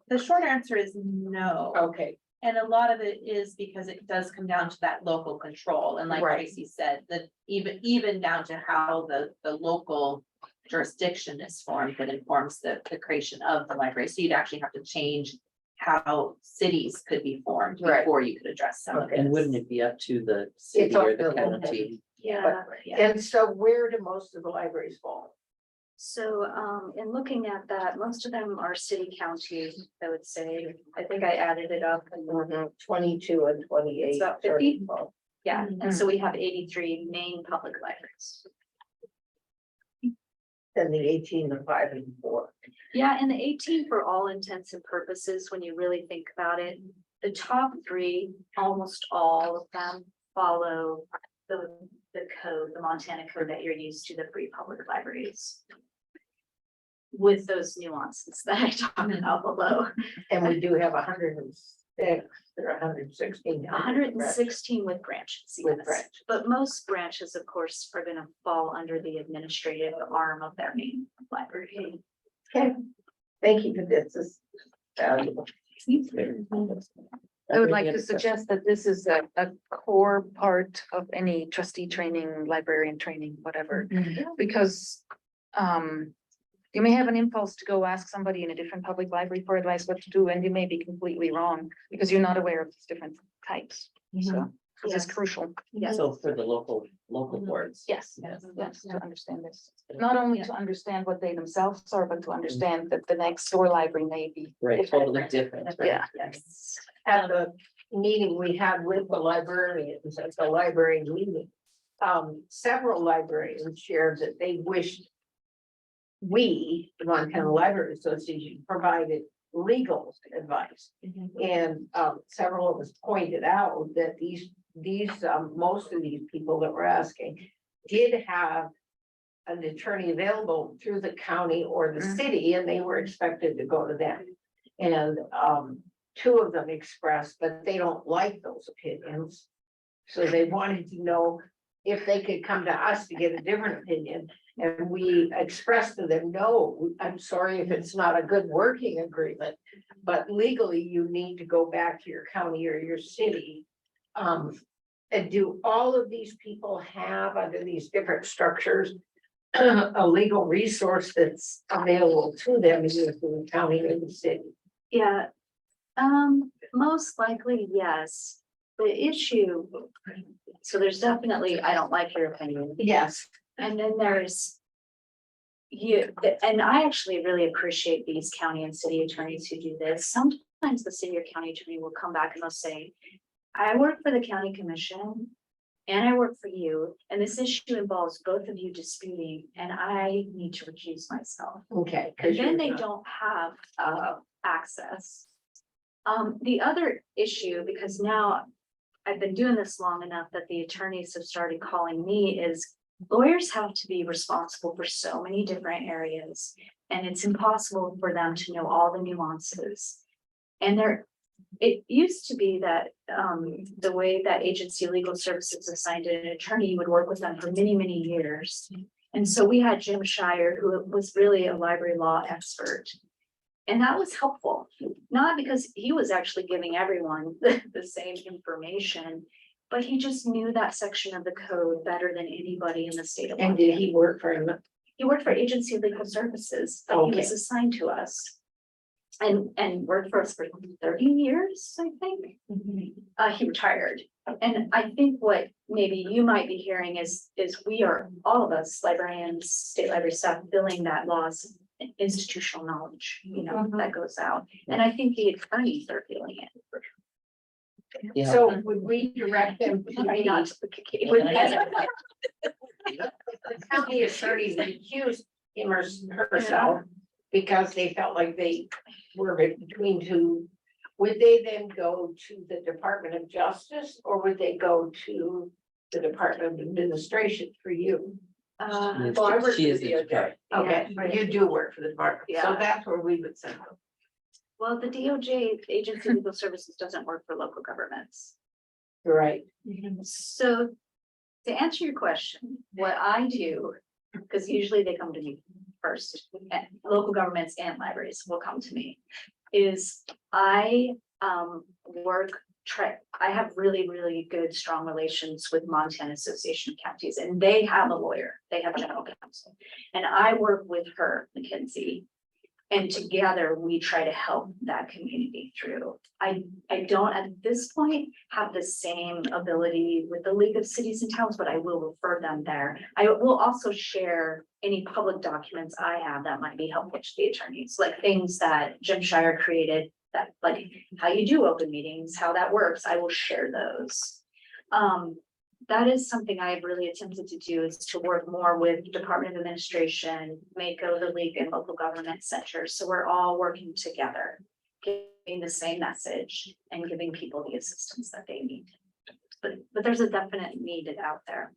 the short answer is no. okay, And a lot of it is because it does come down to that local control, and like Right. Tracy said, that even down to how the local jurisdiction is formed that informs the creation of the library, so you'd actually have to change how cities could be formed Right. before you could address some of it. And wouldn't it be up to the city up or to the the county? Yeah. and so where do most of the libraries fall? So in looking at that, most of them are city county, I would say. I think I added it up and 22 and 28. It's about 50? Sorry. yeah, and so we have 83 main public libraries. And the 18, the 5 and 4. Yeah, and the 18 for all intents and purposes, when you really think about it, the top 3, almost all of them follow the code, the Montana code that you're used to, the free public libraries. With those nuances that I talked about below. And we do have 106 or 116. 116 with branches, With yes. branches. But most branches, of course, are gonna fall under the administrative arm of their main library. Okay, thank you for this. This is valuable. I would like to suggest that this is a core part of any trustee training, librarian training, whatever, because you may have an impulse to go ask somebody in a different public library for advice what to do, and you may be completely wrong because you're not aware of these different types. So This is crucial. Yes. So for the local boards. Yes, yes, to understand this. Not only to understand what they themselves are, but to understand that the next door library may be. Right, different. totally different. right? Yeah. Yes. At the meeting we had with the librarians at the library meeting, several librarians shared that they wished we, the Montana Library Association, provided legal advice. And several of us pointed out that these most of these people that were asking did have an attorney available through the county or the city, and they were expected to go to them. And two of them expressed that they don't like those opinions. So they wanted to know if they could come to us to get a different opinion. And we expressed to them, no, I'm sorry if it's not a good working agreement, but legally you need to go back to your county or your city. And do all of these people have, under these different structures, a legal resource that's available to them, either through the county or the city? Yeah, most likely, yes. The issue, so there's definitely, I don't like your opinion. Yes. And then there's you, and I actually really appreciate these county and city attorneys who do this. Sometimes the city or county attorney will come back and they'll say, I work for the county commission and I work for you, and this issue involves both of you disputing, and I need to recuse myself. Okay. And then they don't have access. The other issue, because now I've been doing this long enough that the attorneys have started calling me, is lawyers have to be responsible for so many different areas, and it's impossible for them to know all the nuances. And it used to be that the way that agency legal services assigned an attorney, you would work with them for many, many years. And so we had Jim Shire, who was really a library law expert. And that was helpful, not because he was actually giving everyone the same information, but he just knew that section of the code better than anybody in the state of And Montana. did he work for him? He worked for Agency Legal Services, but he was assigned to us. And worked for us for 30 years, I think. He retired. And I think what maybe you might be hearing is we are, all of us, librarians, state library staff, billing that law's institutional knowledge, that goes out. And I think the attorneys are feeling it. Yeah. So would we direct them to Maybe be? not to Would the county attorney recuse him or herself because they felt like they were between two? Would they then go to the Department of Justice, or would they go to the Department of Administration for you? Well, I work for the DOJ. Okay, you do work for the department, so Yeah. that's where we would send them. Well, the DOJ, Agency Legal Services, doesn't work for local governments. Right. So to answer your question, what I do, because usually they come to me first, and local governments and libraries will come to me, is I I have really, really good, strong relations with Montana Association of Counties, and they have a lawyer, they have general counsel. And I work with her, Mackenzie, and together we try to help that community through. I don't at this point have the same ability with the League of Cities and Towns, but I will refer them there. I will also share any public documents I have that might be helpful to the attorneys, like things that Jim Shire created, that like how you do open meetings, how that works. I will share those. That is something I have really attempted to do, is to work more with Department of Administration, MACO, the League, and local government centers. So we're all working together, giving the same message and giving people the assistance that they need. But there's a definite need out there.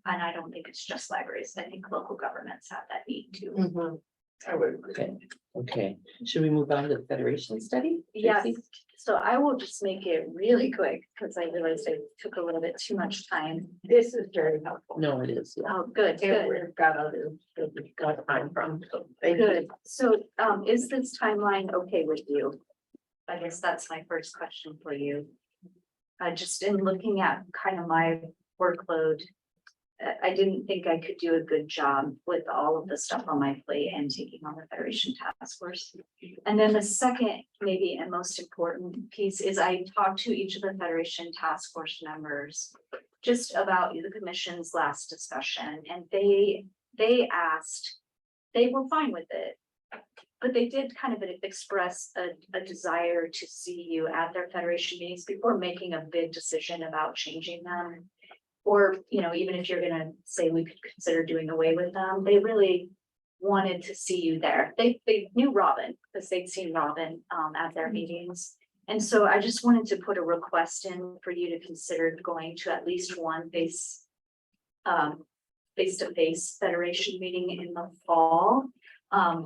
And I don't think it's just libraries. I think local governments have that need too. I would agree. Okay, should we move on to the Federation study? Yes, Tracy? so I will just make it really quick because I realized I took a little bit too much time. This is very helpful. No, it is. Yeah. Oh, good, And good. we've got others that we've got time from, so thank you. Good. So, is this timeline okay with you? I guess that's my first question for you. Just in looking at kind of my workload, I didn't think I could do a good job with all of the stuff on my plate and taking on the Federation Task Force. And then the second, maybe and most important piece is I talked to each of the Federation Task Force members just about the commission's last discussion, and they asked, they were fine with it. But they did kind of express a desire to see you at their Federation meetings before making a big decision about changing them. Or, you know, even if you're gonna say we could consider doing away with them, they really wanted to see you there. They knew Robin because they'd seen Robin at their meetings. And so I just wanted to put a request in for you to consider going to at least one face-to-face Federation meeting in the fall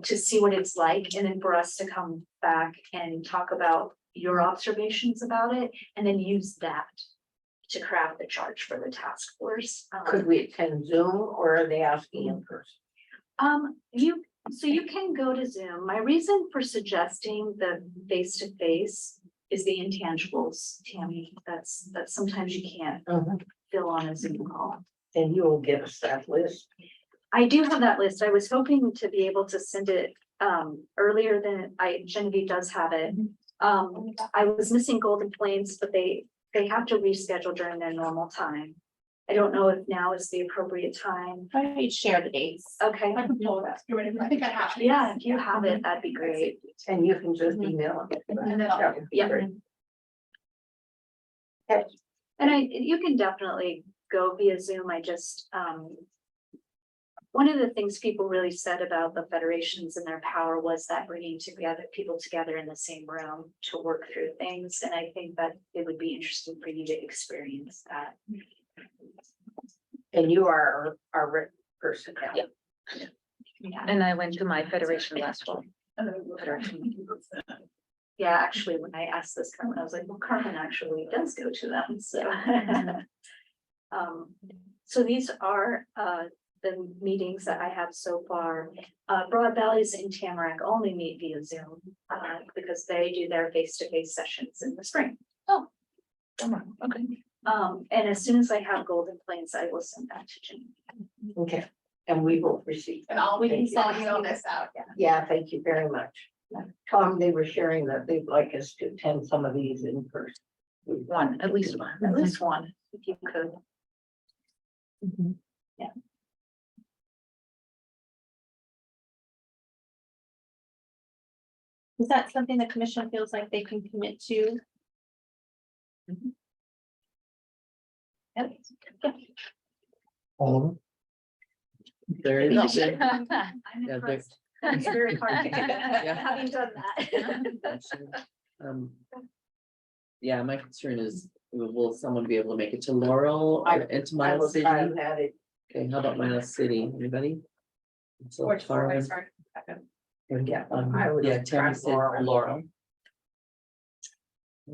to see what it's like, and then for us to come back and talk about your observations about it, and then use that to craft the charge for the task force. Could we attend Zoom or are they asking in person? You can go to Zoom. My reason for suggesting the face-to-face is the intangibles, Tammy. That's sometimes you can't fill on a Zoom call. And you will give us that list. I do have that list. I was hoping to be able to send it earlier than Genevieve does have it. I was missing Golden Plains, but they have to reschedule during their normal time. I don't know if now is the appropriate time. Why don't you share the dates? Okay. I can pull that. I think I have. it. Yeah, if you have it, that'd be great. And you can just email it. Yeah. And you can definitely go via Zoom. I just, one of the things people really said about the federations and their power was that bringing people together in the same room to work through things. And I think that it would be interesting for you to experience that. And you are our person now. Yeah. And I went to my federation last fall. Yeah, actually, when I asked this Carmen, I was like, well, Carmen actually does go to them, so. So these are the meetings that I have so far. Broad Valleys and Tamarack only meet via Zoom because they do their face-to-face sessions in the spring. Oh. Okay. And as soon as I have Golden Plains, I will send that to Jenny. Okay, and we will receive. And we can send this out. Yeah, thank you very much. Tom, they were sharing that they'd like us to attend some of these in person. At least one, if you could. Yeah. Is that something the commission feels like they can commit to? Yep. All of them? There is. I'm Yeah, impressed. It's very hard to do that, Yeah. having done that. Yeah, my concern is, will someone be able to make it to Laurel I- or into I Miles was City? trying that. Okay, how about Miles City? Anybody? So Which one? Carmen, Sorry. Yeah, I would yeah, have tried Tammy said Laurel. Laurel.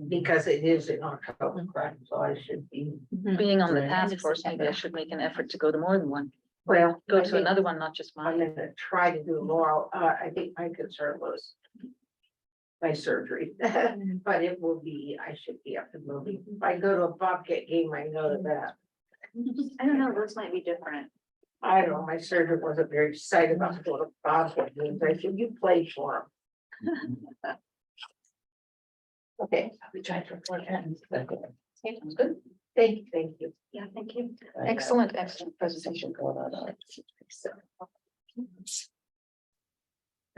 Because it is in October, correct, so I should be. Being on the Right. task force, maybe I should make an effort to go to more than one. Well, Go I to think another one, not just I'm mine. gonna try to do Laurel. I think my concern was my surgery, but it will be, I should be up and moving. If I go to a Bobcat game, I know that. I don't know, those might be different. I don't know, my surgeon wasn't very excited about going to Bobcat games. I said, you played for him. Okay, we tried for 4 times. Okay, sounds good. Thank you. Yeah, thank you. Excellent presentation. Going on.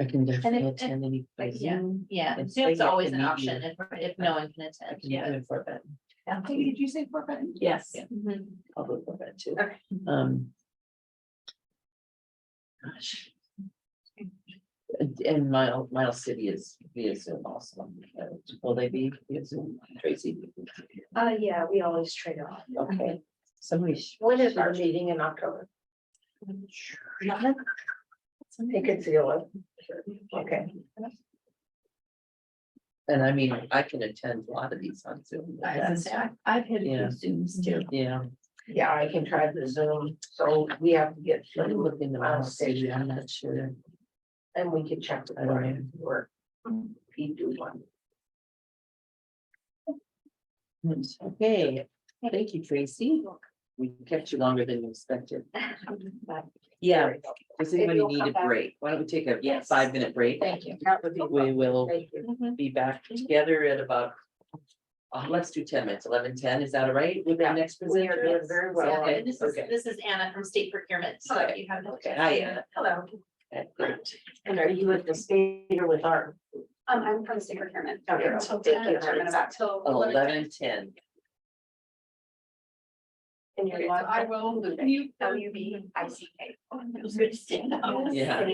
I can definitely attend any. by Zoom. Yeah, It's Zoom's like always if an you need option you. if no one can I attend, can yeah. do it for that. Did you say Fort Benning? Yes. I'll do it for that too. Okay. Gosh. And Miles City is via Zoom also. Will they be via Zoom, Tracy? Yeah, we always trade off. Okay. Somebody. When is our meeting in October? I think it's the 11th. Okay. And I mean, I can attend a lot of these on Zoom. I've hit Yeah. Zooms too. Yeah. Yeah, I can try the Zoom, so we have to get. Let me look into Miles City, I'm not sure. And we can check the I don't know. Brian or if you do one. Okay, thank you, Tracy. We kept you longer than you expected. Yeah, does anybody you'll need come a back. break? Why don't we take a Yes. 5-minute break? Thank you. We will Thank you. be back together at about, let's do 10 minutes, 11:10, is that all right with the next We are presenter? doing very well. Okay, And this is, okay. this is Anna from State Procurement, so if you have. Okay, hi, Anna. Hello. Okay, great. And are you at the state or with our? I'm from State Procurement. Okay, Until thank you. 10, about till 11:10. And you're. Okay, so I will, you, WBICK. It was good to stand up. Yeah.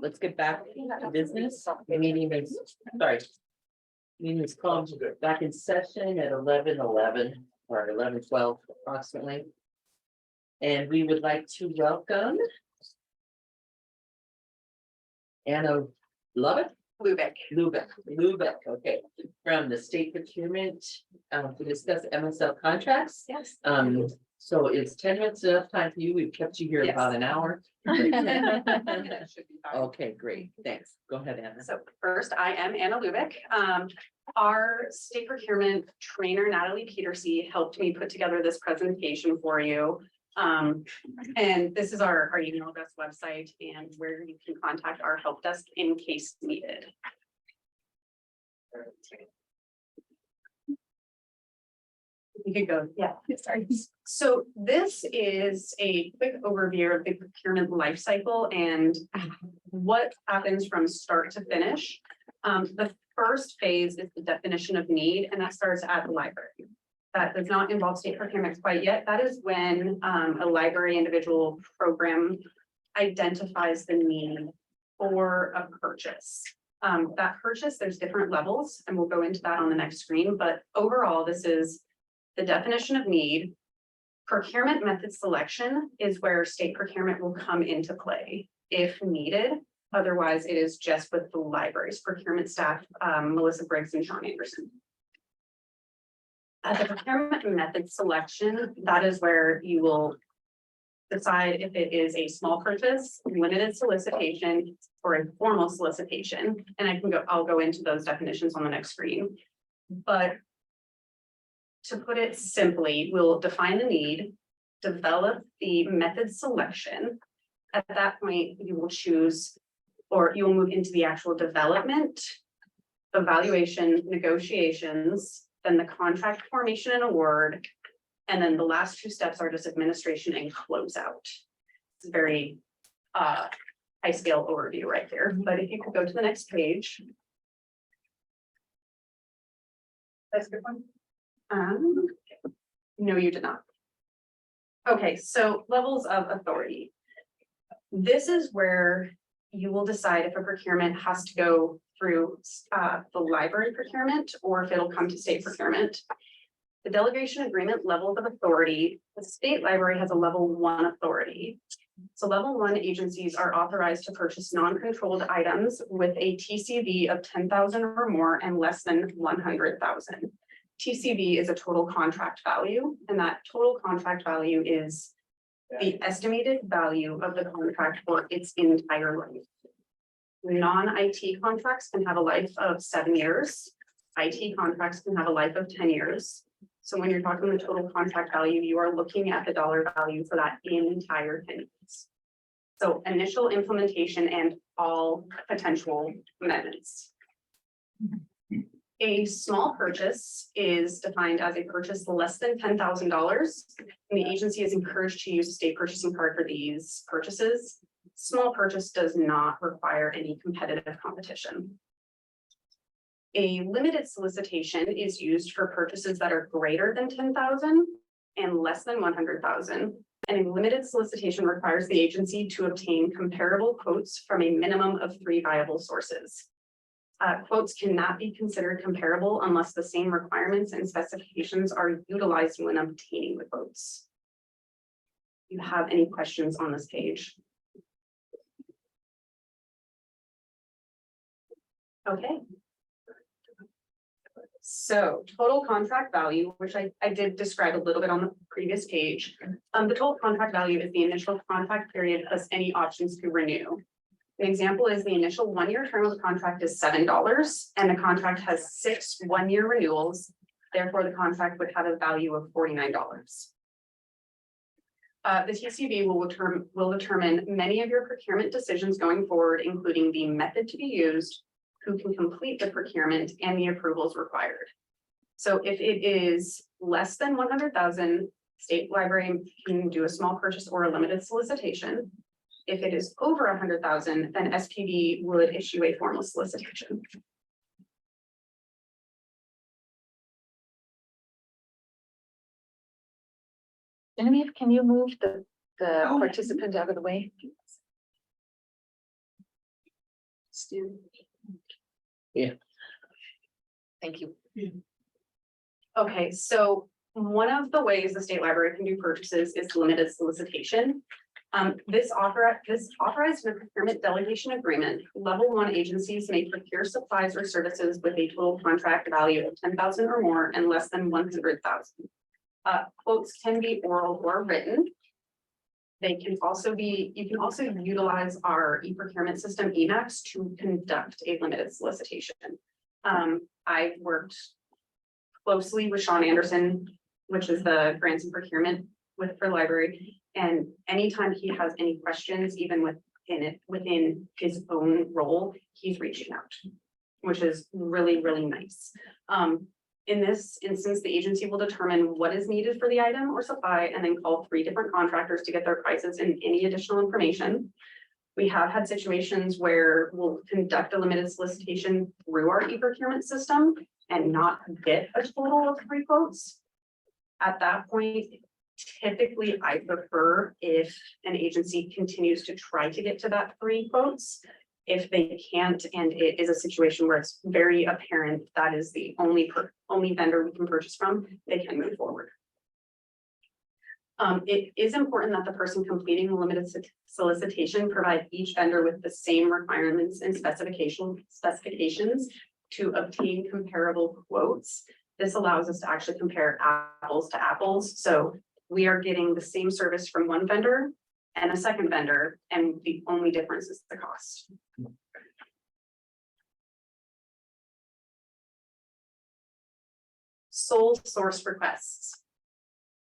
let's get back to business. The meeting is, sorry. Meeting is called back in session at 11:11 or 11:12 approximately. And we would like to welcome Anna Lubick. Lubick, okay, from the state procurement, to discuss MSL contracts. Yes. So it's 10 minutes enough time for you. We've kept you here Yes. about an hour. That should be fine. Okay, great, thanks. Go ahead, Anna. So first, I am Anna Lubick. Our state procurement trainer Natalie Petersey helped me put together this presentation for you. And this is our email address, website, and where you can contact our help desk in case needed. You could go, yeah, sorry. So this is a quick overview of the procurement life cycle and what happens from start to finish. The first phase is the definition of need, and that starts at the library. That does not involve state procurement quite yet. That is when a library individual program identifies the need for a purchase. That purchase, there's different levels, and we'll go into that on the next screen, but overall, this is the definition of need. Procurement method selection is where state procurement will come into play if needed. Otherwise, it is just with the library's procurement staff, Melissa Briggs and Sean Anderson. At the procurement method selection, that is where you will decide if it is a small purchase, limited solicitation, or a formal solicitation. And I'll go into those definitions on the next screen. But to put it simply, we'll define the need, develop the method selection. At that point, you will choose, or you will move into the actual development, evaluation, negotiations, then the contract formation and award. And then the last two steps are just administration and closeout. It's a very high scale overview right here, but if you could go to the next page. That's a good one. No, you did not. Okay, so levels of authority. This is where you will decide if a procurement has to go through the library procurement or if it'll come to state procurement. The delegation agreement level of authority, the state library has a level 1 authority. So level 1 agencies are authorized to purchase non-controlled items with a TCV of 10,000 or more and less than 100,000. TCV is a total contract value, and that total contract value is the estimated value of the contract for its entire life. Non-IT contracts can have a life of 7 years. IT contracts can have a life of 10 years. So when you're talking the total contract value, you are looking at the dollar value for that entire 10 years. So initial implementation and all potential amendments. A small purchase is defined as a purchase less than $10,000. And the agency is encouraged to use a state purchasing card for these purchases. Small purchase does not require any competitive competition. A limited solicitation is used for purchases that are greater than 10,000 and less than 100,000. And a limited solicitation requires the agency to obtain comparable quotes from a minimum of 3 viable sources. Quotes cannot be considered comparable unless the same requirements and specifications are utilized when obtaining the quotes. Do you have any questions on this page? Okay. So total contract value, which I did describe a little bit on the previous page. The total contract value is the initial contract period plus any options to renew. An example is the initial 1-year term of the contract is $7 and the contract has 6 1-year renewals. Therefore, the contract would have a value of $49. The TCV will determine many of your procurement decisions going forward, including the method to be used, who can complete the procurement, and the approvals required. So if it is less than 100,000, state library can do a small purchase or a limited solicitation. If it is over 100,000, then SPD would issue a formal solicitation. Genevieve, can you move the participant out of the way? Stu. Thank you. Okay, so one of the ways the state library can do purchases is limited solicitation. This authorized in a procurement delegation agreement, level 1 agencies may procure supplies or services with a total contract value of 10,000 or more and less than 100,000. Quotes can be oral or written. They can also be, you can also utilize our e-procurement system, Emacs, to conduct a limited solicitation. I've worked closely with Sean Anderson, which is the grants and procurement for library. And anytime he has any questions, even within his own role, he's reaching out, which is really, really nice. In this instance, the agency will determine what is needed for the item or supply and then call 3 different contractors to get their prices and any additional information. We have had situations where we'll conduct a limited solicitation through our e-procurement system and not get a total of 3 quotes. At that point, typically I prefer if an agency continues to try to get to that 3 quotes. If they can't, and it is a situation where it's very apparent that is the only vendor we can purchase from, they can move forward. It is important that the person completing the limited solicitation provide each vendor with the same requirements and specifications to obtain comparable quotes. This allows us to actually compare apples to apples. So we are getting the same service from one vendor and a second vendor, and the only difference is the cost. Sole source requests.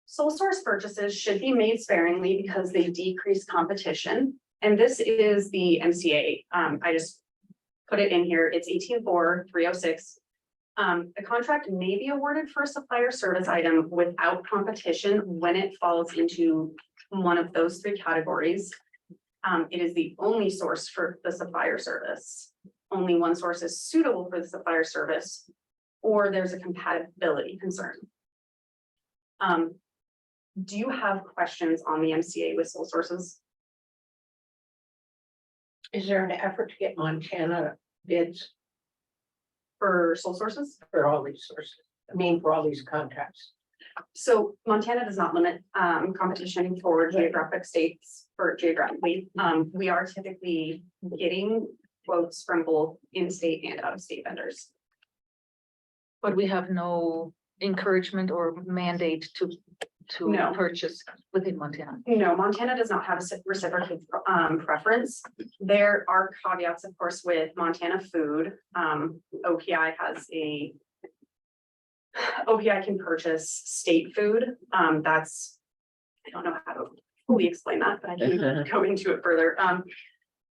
Sole source purchases should be made sparingly because they decrease competition. And this is the MCA. I just put it in here. It's 18.4.306. The contract may be awarded for a supplier service item without competition when it falls into one of those 3 categories. It is the only source for the supplier service. Only one source is suitable for the supplier service, or there's a compatibility concern. Do you have questions on the MCA with sole sources? Is there an effort to get Montana bids For sole sources? for all these sources? I mean, for all these contracts? So Montana does not limit competition for geographic states for geographically. We are typically getting quotes from both in-state and out-of-state vendors. But we have no encouragement or mandate to No. purchase within Montana. No, Montana does not have a reciprocal preference. There are caveats, of course, with Montana food. OPI can purchase state food. I don't know how to fully explain that, but I can go into it further.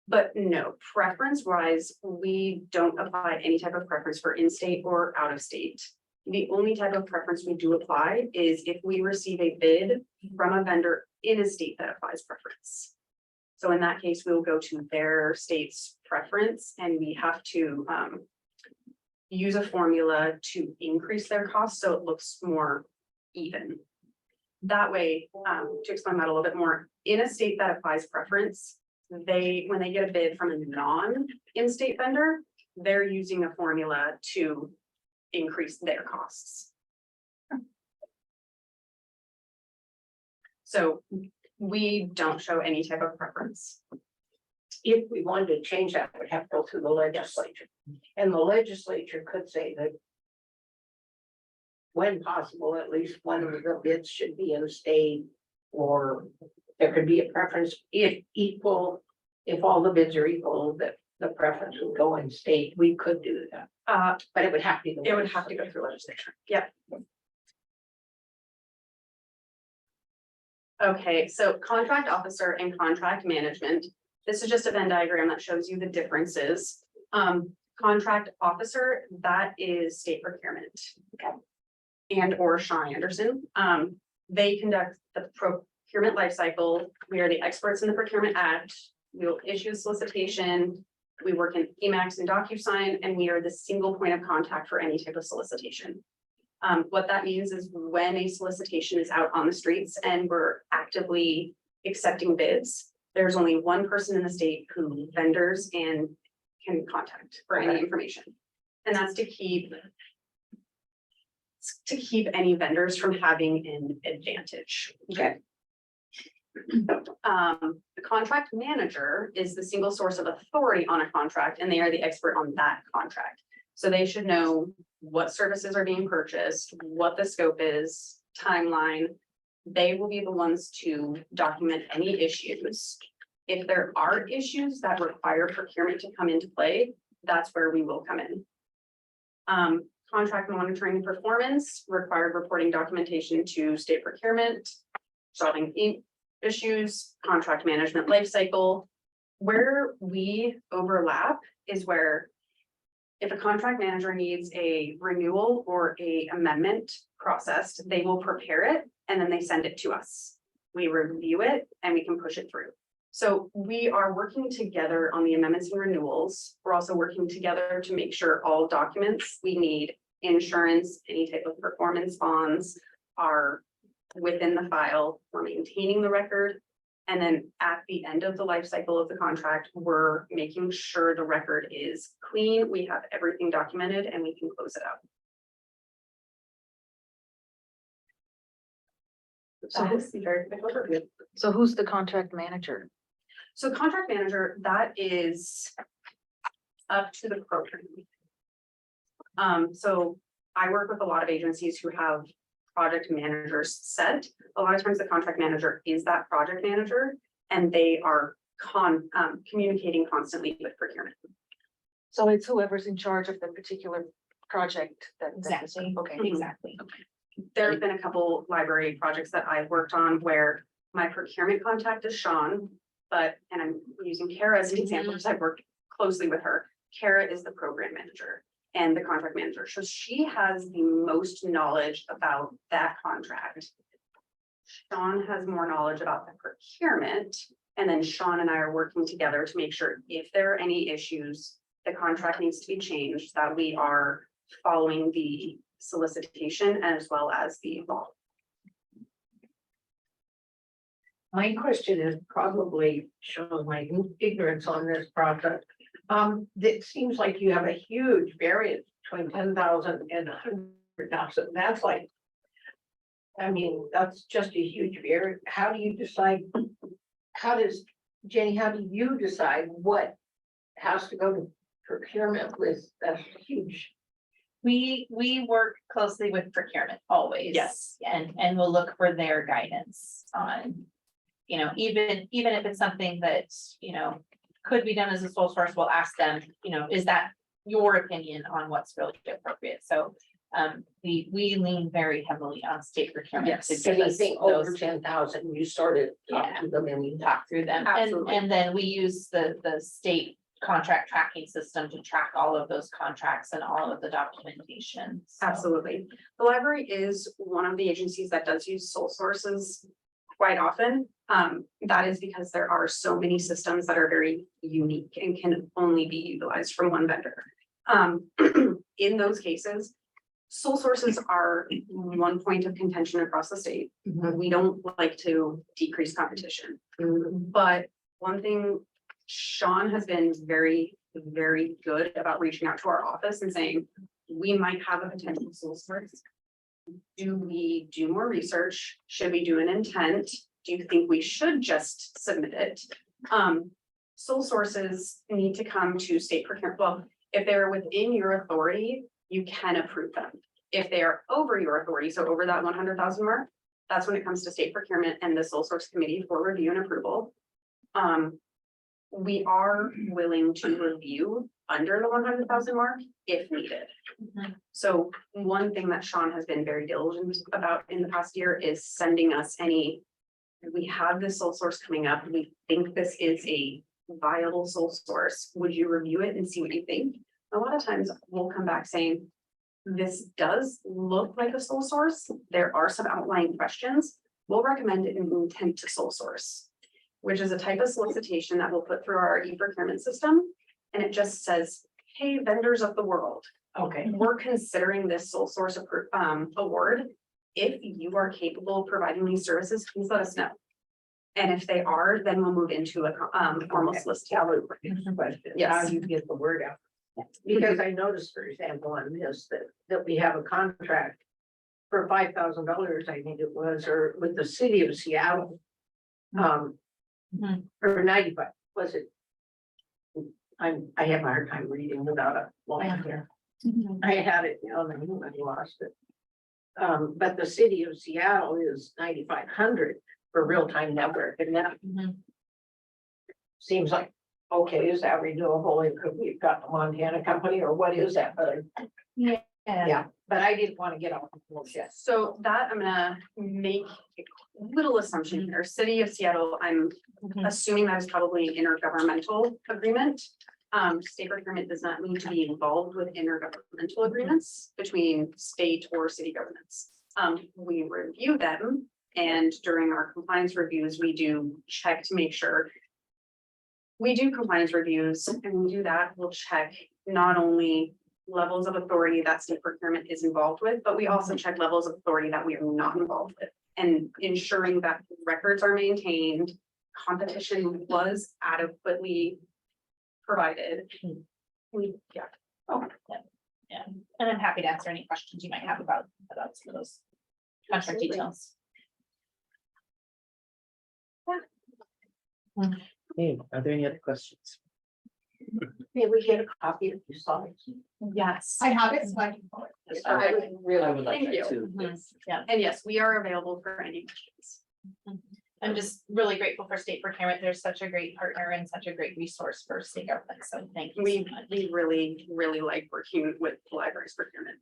But no, preference wise, we don't apply any type of preference for in-state or out-of-state. The only type of preference we do apply is if we receive a bid from a vendor in a state that applies preference. So in that case, we'll go to their state's preference and we have to use a formula to increase their cost so it looks more even. That way, to explain that a little bit more, in a state that applies preference, when they get a bid from a non-in-state vendor, they're using a formula to increase their costs. So we don't show any type of preference. If we wanted to change that, we'd have to go through the legislature. And the legislature could say that when possible, at least one of the bids should be in state, or there could be a preference if all the bids are equal, that the preference would go in state. We could do that. But it would have to. It would have to go through legislature. Yep. Okay, so contract officer and contract management. This is just a Venn diagram that shows you the differences. Contract officer, that is state procurement. Okay. And or Sean Anderson. They conduct the procurement lifecycle. We are the experts in the Procurement Act. We will issue solicitation. We work in Emacs and DocuSign, and we are the single point of contact for any type of solicitation. What that means is when a solicitation is out on the streets and we're actively accepting bids, there's only one person in the state who vendors and can contact for any information. And that's to keep any vendors from having an advantage. Okay. The contract manager is the single source of authority on a contract, and they are the expert on that contract. So they should know what services are being purchased, what the scope is, timeline. They will be the ones to document any issues. If there are issues that require procurement to come into play, that's where we will come in. Contract monitoring performance, required reporting documentation to state procurement, solving issues, contract management lifecycle. Where we overlap is where if a contract manager needs a renewal or a amendment processed, they will prepare it and then they send it to us. We review it and we can push it through. So we are working together on the amendments and renewals. We're also working together to make sure all documents we need, insurance, any type of performance bonds are within the file. We're maintaining the record. And then at the end of the life cycle of the contract, we're making sure the record is clean. We have everything documented and we can close it out. So That is the very quick overview. So who's the contract manager? So contract manager, that is up to the program. So I work with a lot of agencies who have project managers set. A lot of times the contract manager is that project manager and they are communicating constantly with procurement. So it's whoever's in charge of the particular project that. Exactly. Okay. Exactly. There have been a couple library projects that I've worked on where my procurement contact is Sean, and I'm using Kara as an example because I've worked closely with her. Kara is the program manager and the contract manager. So she has the most knowledge about that contract. Sean has more knowledge about the procurement. And then Sean and I are working together to make sure if there are any issues, the contract needs to be changed, that we are following the solicitation as well as the law. My question is probably shows my ignorance on this project. It seems like you have a huge variance between 10,000 and 100,000. That's like, I mean, that's just a huge variance. How do you decide? Jenny, how do you decide what has to go to procurement with that huge? We work closely with procurement always. Yes. And we'll look for their guidance on, you know, even if it's something that, you know, could be done as a sole source, we'll ask them, you know, is that your opinion on what's really appropriate? So we lean very heavily on state procurement. Yes, to give us anything over those- 10,000, you started talking to them and we talk through them. Absolutely. And then we use the state contract tracking system to track all of those contracts and all of the documentation. So- Absolutely. The library is one of the agencies that does use sole sources quite often. That is because there are so many systems that are very unique and can only be utilized from one vendor. In those cases, sole sources are one point of contention across the state. We don't like to decrease competition. But one thing, Sean has been very, very good about reaching out to our office and saying, we might have a potential sole source. Do we do more research? Should we do an intent? Do you think we should just submit it? Sole sources need to come to state procurement. Well, if they're within your authority, you can approve them. If they are over your authority, so over that 100,000 mark, that's when it comes to state procurement and the sole source committee for review and approval. We are willing to review under the 100,000 mark if needed. So one thing that Sean has been very diligent about in the past year is sending us we have this sole source coming up. We think this is a viable sole source. Would you review it and see what you think? A lot of times we'll come back saying, this does look like a sole source. There are some outlying questions. We'll recommend an intent to sole source, which is a type of solicitation that we'll put through our e-procurement system. And it just says, hey, vendors of the world. Okay. We're considering this sole source award. If you are capable of providing these services, please let us know. And if they are, then we'll move into a formal solicitation. Yes. How do you get the word out? Because I noticed, for example, on this, that we have a contract for $5,000, I think it was, or with the city of Seattle. Or 95, was it? I have a hard time reading without a line here. I had it, and I lost it. But the city of Seattle is 9,500 for real-time network, and that seems like, okay, is that renewable? And could we've got the Montana company, or what is that? But yeah, but I didn't want to get off the bullshit. So that I'm gonna make a little assumption here. City of Seattle, I'm assuming that is probably an intergovernmental agreement. State procurement does not need to be involved with intergovernmental agreements between state or city governments. We review them, and during our compliance reviews, we do check to make sure. We do compliance reviews, and we do that, we'll check not only levels of authority that state procurement is involved with, but we also check levels of authority that we are not involved with. And ensuring that records are maintained, competition was adequately provided. Yeah, and I'm happy to answer any questions you might have about some of those contract details. Hey, are there any other questions? May we get a copy of your slides? Yes. I have it, so I can. pull it. I would really I would like Thank that you. too. Yeah, And yes, we are available for any questions. I'm just really grateful for state procurement. They're such a great partner and such a great resource for state government. So thank you. We, so much. we really, really like working with the library's procurement.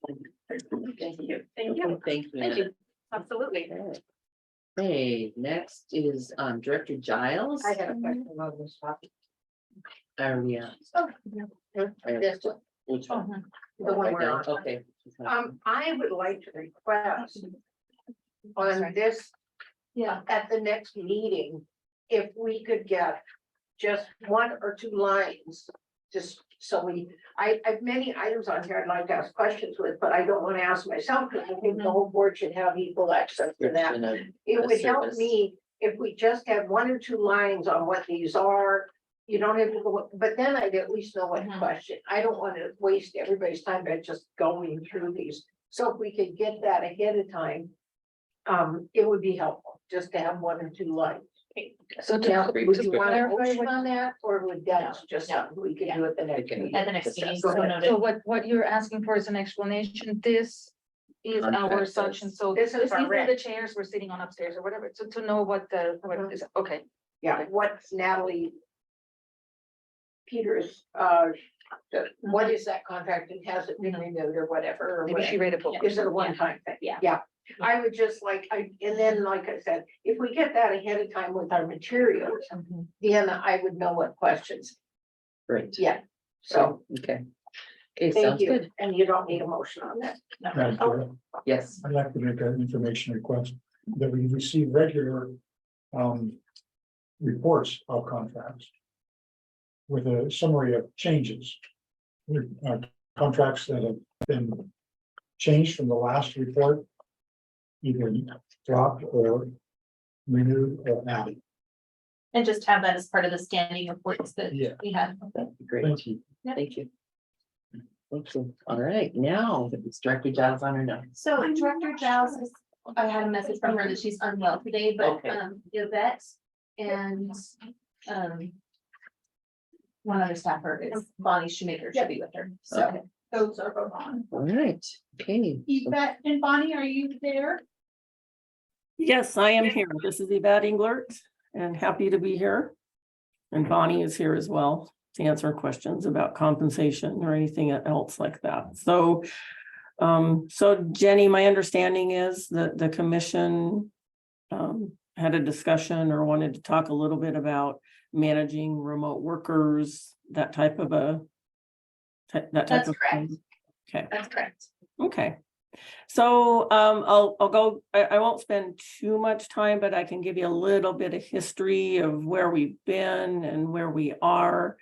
Thank you. Thank you. Thank you. Thank you. Absolutely. Okay, next is Director Giles. I had a question on this topic. Yeah. This one, Which one? the one we're on. Okay. I would like to request on this, at the next meeting, if we could get just 1 or 2 lines, just so I have many items on here I'd like to ask questions with, but I don't want to ask myself, because I think the whole board should have equal access to that. It would help me if we just have 1 or 2 lines on what these are. You don't have to go, but then I'd at least know what question. I don't want to waste everybody's time by just going through these. So if we could get that ahead of time, it would be helpful just to have 1 or 2 lines. So Now, would you want to clarify motion what- on that, or would that just something we could do at the next meeting? At the next meeting. Go so ahead. noted. So what you're asking for is an explanation. This is our Contract assumption. So This these is our are rec. the chairs we're sitting on upstairs or whatever. So to know what what is, okay. Yeah, what Natalie Peters, what is that contract, and has it been renewed or whatever? Or Maybe she read a book. or Is it a something. one-time thing? Yeah. Yeah, I would just like, and then, like I said, if we get that ahead of time with our materials, then I would know what questions. Great. Yeah, so, Okay. Okay, thank sounds you, good. and you don't need a motion on that. Madam Chair, Yes. I'd like to make an information request that we receive regular reports of contracts with a summary of changes. Contracts that have been changed from the last report, either dropped or renewed or added. And just have that as part of the scanning reports that Yeah. we had. That'd be great. Thank you. Thank you. Thank you. All right, now it's Director Giles on her notes. So Director Giles, I had a message from her that she's unwell today, but Okay. Yvette and one other staffer is Bonnie Shoemaker should be with her. So Okay. Those are both on. All right, okay. Yvette and Bonnie, are you there? Yes, I am here. This is Yvette Englert and happy to be here. And Bonnie is here as well to answer questions about compensation or anything else like that. So, so Jenny, my understanding is that the commission had a discussion or wanted to talk a little bit about managing remote workers, that type of That's correct. thing. Okay. That's correct. Okay. So I'll go, I won't spend too much time, but I can give you a little bit of history of where we've been and where we are.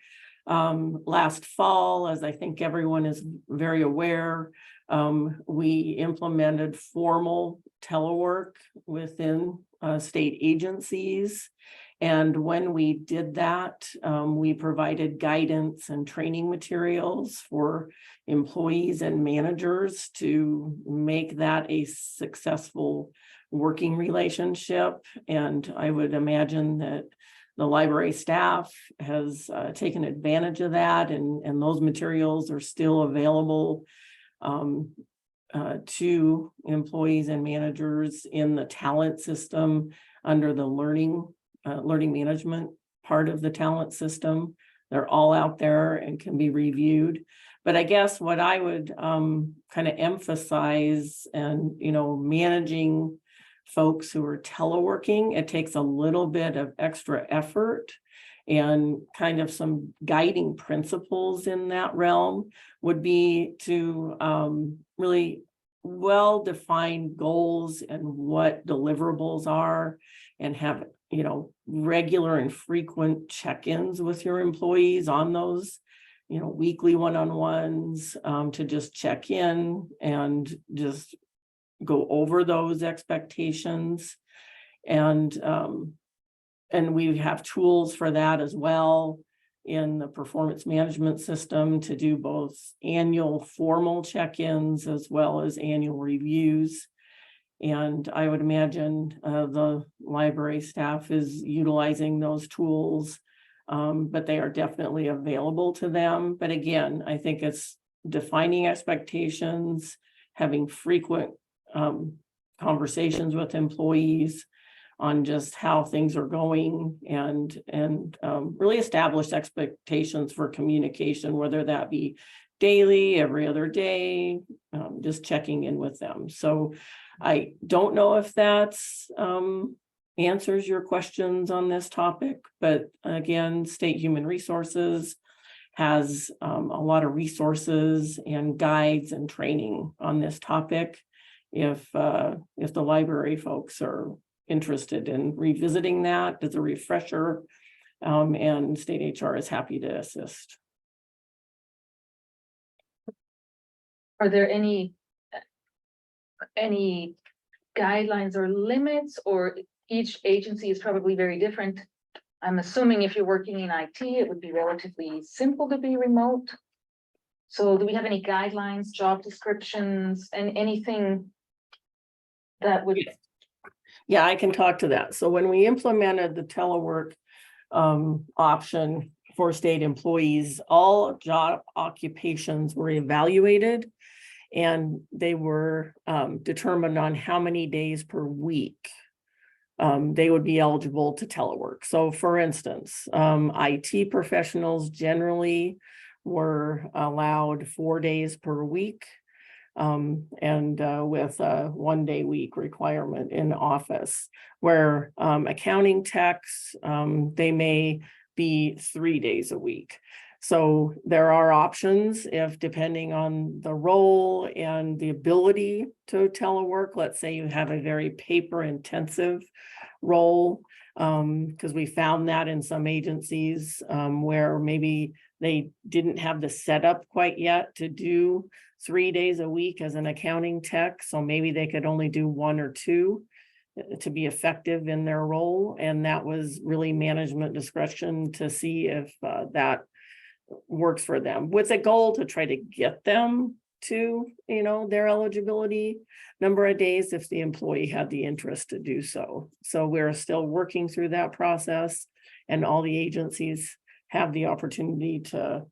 Last fall, as I think everyone is very aware, We implemented formal telework within state agencies. And when we did that, we provided guidance and training materials for employees and managers to make that a successful working relationship. And I would imagine that the library staff has taken advantage of that, and those materials are still available to employees and managers in the talent system under the learning management part of the talent system. They're all out there and can be reviewed. But I guess what I would kind of emphasize, and managing folks who are teleworking, it takes a little bit of extra effort, and kind of some guiding principles in that realm would be to really well-defined goals and what deliverables are, and have regular and frequent check-ins with your employees on those weekly one-on-ones, to just check in and just go over those expectations. And we have tools for that as well in the performance management system to do both annual formal check-ins as well as annual reviews. And I would imagine the library staff is utilizing those tools, but they are definitely available to them. But again, I think it's defining expectations, having frequent conversations with employees on just how things are going, and really establish expectations for communication, whether that be daily, every other day, just checking in with them. So I don't know if that's answers your questions on this topic, but again, State Human Resources has a lot of resources and guides and training on this topic. If the library folks are interested in revisiting that as a refresher, and State HR is happy to assist. Are there any guidelines or limits, or each agency is probably very different? I'm assuming if you're working in IT, it would be relatively simple to be remote. So do we have any guidelines, job descriptions, and anything that would? Yeah, I can talk to that. So when we implemented the telework option for state employees, all job occupations were evaluated, and they were determined on how many days per week they would be eligible to telework. So for instance, IT professionals generally were allowed 4 days per week, and with a 1 day week requirement in office, where accounting techs, they may be 3 days a week. So there are options if, depending on the role and the ability to telework, let's say you have a very paper intensive role, because we found that in some agencies where maybe they didn't have the setup quite yet to do 3 days a week as an accounting tech. So maybe they could only do 1 or 2 to be effective in their role. And that was really management discretion to see if that works for them, with a goal to try to get them to, their eligibility number of days if the employee had the interest to do so. So we're still working through that process, and all the agencies have the opportunity to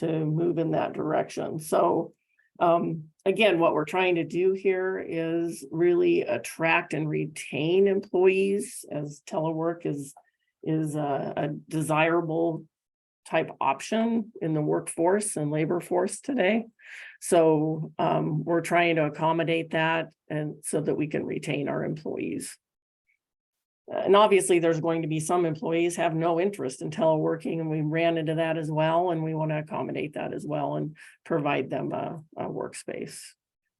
move in that direction. So again, what we're trying to do here is really attract and retain employees, as telework is a desirable type option in the workforce and labor force today. So we're trying to accommodate that, and so that we can retain our employees. And obviously there's going to be some employees have no interest in teleworking, and we ran into that as well. And we want to accommodate that as well and provide them a workspace.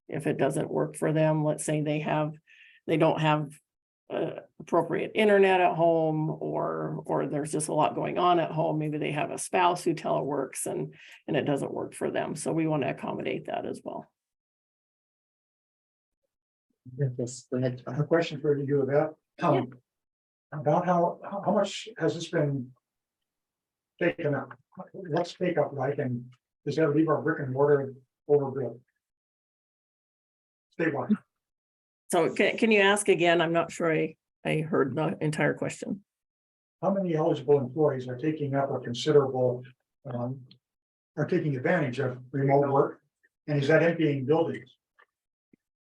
If it doesn't work for them, let's say they don't have appropriate internet at home, or there's just a lot going on at home. Maybe they have a spouse who teleworks and it doesn't work for them. So we want to accommodate that as well. Yes, go ahead. I have a question for you about, about how much has this been taken up? What's take up like, and does that leave our brick and mortar overbuilt? Statewide. So can you ask again? I'm not sure I heard the entire question. How many eligible employees are taking up a considerable, are taking advantage of remote work? And is that emptying buildings?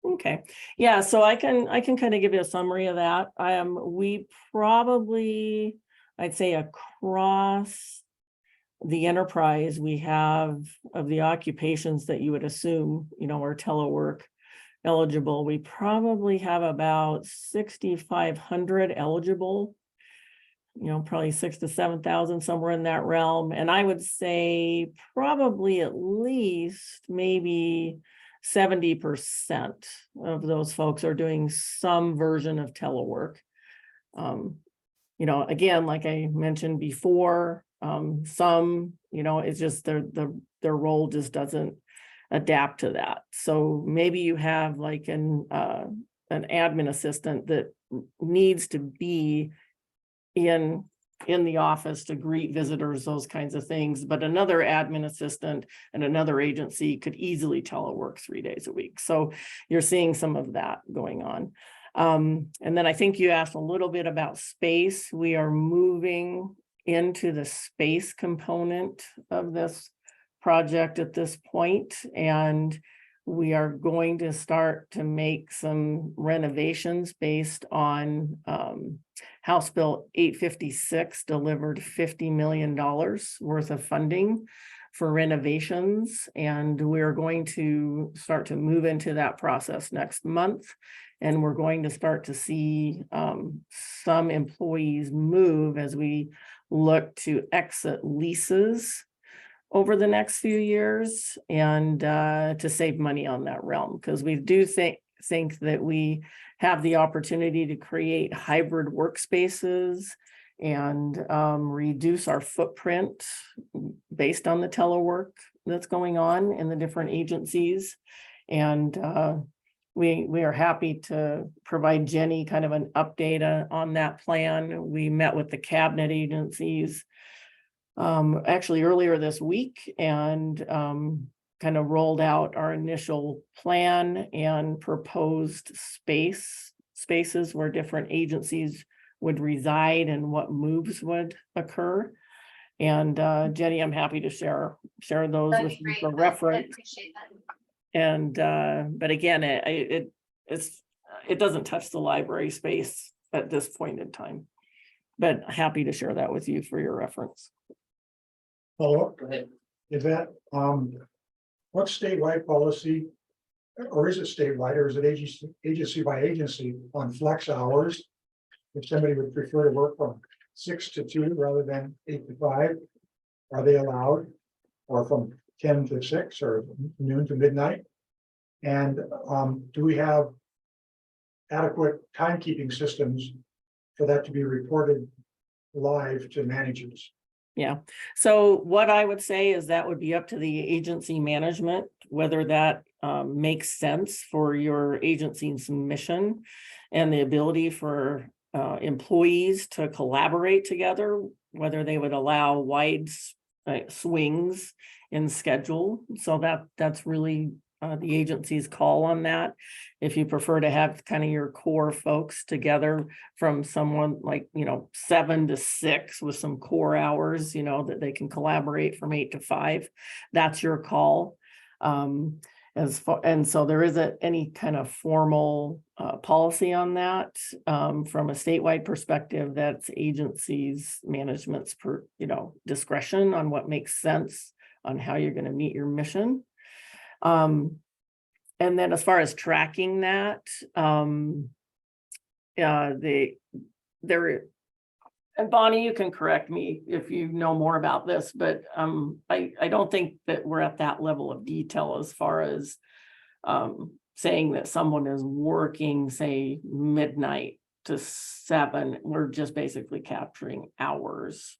Okay, yeah, so I can kind of give you a summary of that. We probably, I'd say across the enterprise, we have of the occupations that you would assume, you know, are telework eligible, we probably have about 6,500 eligible. You know, probably 6,000 to 7,000, somewhere in that realm. And I would say probably at least maybe 70% of those folks are doing some version of telework. You know, again, like I mentioned before, some, you know, it's just their role just doesn't adapt to that. So maybe you have like an admin assistant that needs to be in the office to greet visitors, those kinds of things. But another admin assistant and another agency could easily telework 3 days a week. So you're seeing some of that going on. And then I think you asked a little bit about space. We are moving into the space component of this project at this point, and we are going to start to make some renovations based on House Bill 856 delivered $50 million worth of funding for renovations. And we're going to start to move into that process next month. And we're going to start to see some employees move as we look to exit leases over the next few years and to save money on that realm, because we do think that we have the opportunity to create hybrid workspaces and reduce our footprint based on the telework that's going on in the different agencies. And we are happy to provide Jenny kind of an update on that plan. We met with the cabinet agencies actually earlier this week and kind of rolled out our initial plan and proposed spaces where different agencies would reside and what moves would occur. And Jenny, I'm happy to share those with you for reference. And but again, it doesn't touch the library space at this point in time, but happy to share that with you for your reference. Follow up, Go ahead. is that, what statewide policy, or is it statewide, or is it agency by agency on flex hours? If somebody would prefer to work from 6 to 2 rather than 8 to 5, are they allowed? Or from 10 to 6 or noon to midnight? And do we have adequate timekeeping systems for that to be reported live to managers? Yeah, so what I would say is that would be up to the agency management, whether that makes sense for your agency's mission and the ability for employees to collaborate together, whether they would allow wide swings in schedule. So that's really the agency's call on that. If you prefer to have kind of your core folks together from someone like, 7 to 6 with some core hours, that they can collaborate from 8 to 5, that's your call. And so there isn't any kind of formal policy on that from a statewide perspective. That's agencies management's discretion on what makes sense on how you're going to meet your mission. And then as far as tracking that, and Bonnie, you can correct me if you know more about this, but I don't think that we're at that level of detail as far as saying that someone is working, say, midnight to 7. We're just basically capturing hours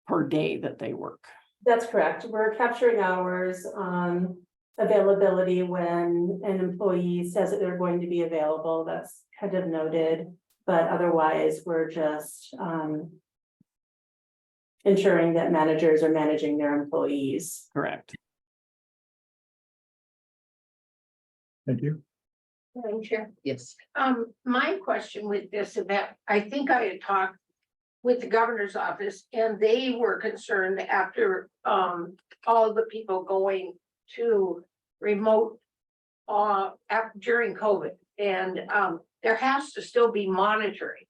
per day that they work. That's correct. We're capturing hours. availability when an employee says that they're going to be available, that's kind of noted. But otherwise, we're just ensuring that managers are managing their employees. Correct. Thank you. Madam Chair. Yes. My question with this event, I think I had talked with the governor's office and they were concerned after, all the people going to remote, during COVID. And, there has to still be monitoring.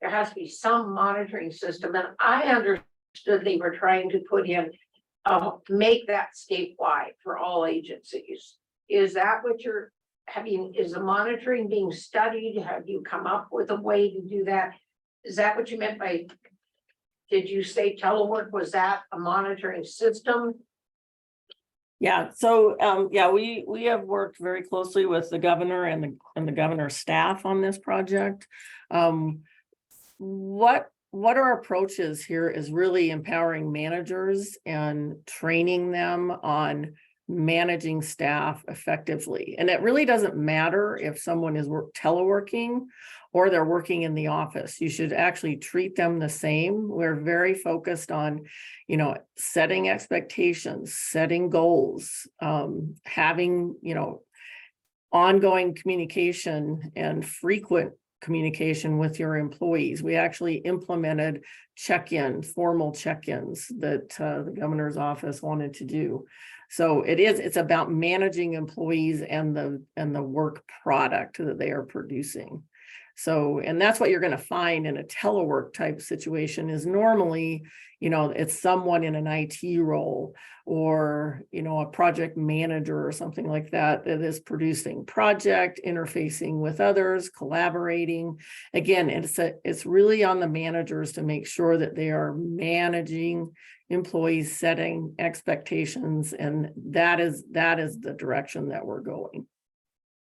There has to be some monitoring system. And I understood they were trying to put in, make that statewide for all agencies. Is that what you're having? Is the monitoring being studied? Have you come up with a way to do that? Is that what you meant by, did you say telework? Was that a monitoring system? Yeah, so yeah, we have worked very closely with the governor and the governor's staff on this project. What our approach is here is really empowering managers and training them on managing staff effectively. And it really doesn't matter if someone is teleworking or they're working in the office. You should actually treat them the same. We're very focused on, setting expectations, setting goals, having, ongoing communication and frequent communication with your employees. We actually implemented formal check-ins that the governor's office wanted to do. So it's about managing employees and the work product that they are producing. So, and that's what you're going to find in a telework type situation is normally, it's someone in an IT role or, a project manager or something like that is producing project, interfacing with others, collaborating. Again, it's really on the managers to make sure that they are managing employees, setting expectations, and that is the direction that we're going.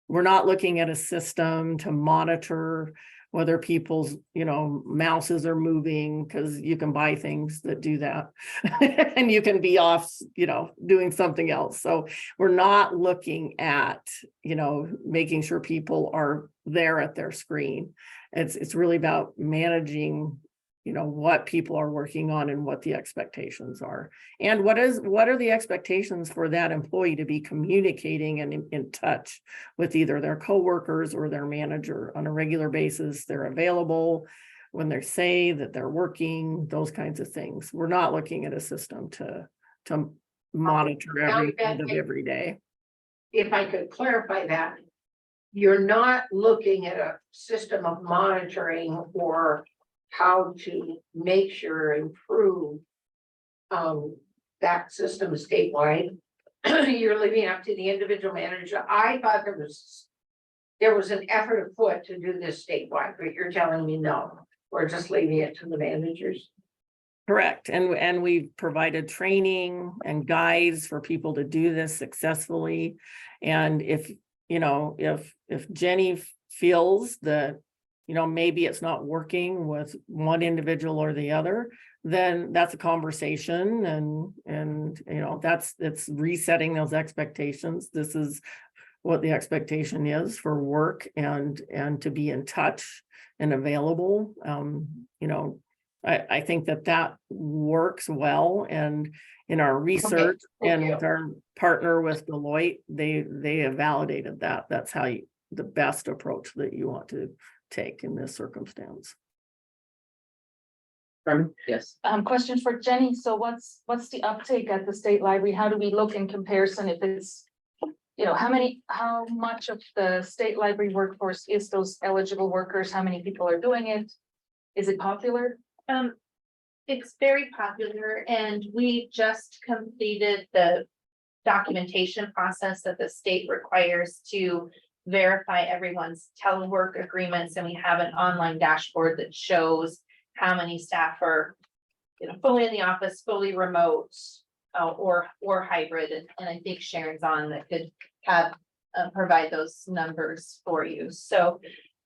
We're not looking at a system to monitor whether people's, mouses are moving, because you can buy things that do that and you can be off, doing something else. So we're not looking at, making sure people are there at their screen. It's really about managing, what people are working on and what the expectations are. And what are the expectations for that employee to be communicating and in touch with either their coworkers or their manager on a regular basis. They're available when they say that they're working, those kinds of things. We're not looking at a system to monitor every day. If I could clarify that, you're not looking at a system of monitoring or how to make sure improve that system statewide. You're leaving up to the individual manager. I thought there was an effort afoot to do this statewide, but you're telling me no, we're just leaving it to the managers. Correct. And we've provided training and guides for people to do this successfully. And if Jenny feels that maybe it's not working with one individual or the other, then that's a conversation and it's resetting those expectations. This is what the expectation is for work and to be in touch and available. I think that works well. And in our research and with our partner with Deloitte, they have validated that. That's the best approach that you want to take in this circumstance. Yes. Question for Jenny. So what's the uptake at the state library? How do we look in comparison if it's, how much of the state library workforce is those eligible workers? How many people are doing it? Is it popular? It's very popular and we just completed the documentation process that the state requires to verify everyone's telework agreements, and we have an online dashboard that shows how many staff are, fully in the office, fully remote, or hybrid. And I think Sharon's on that could have provide those numbers for you. So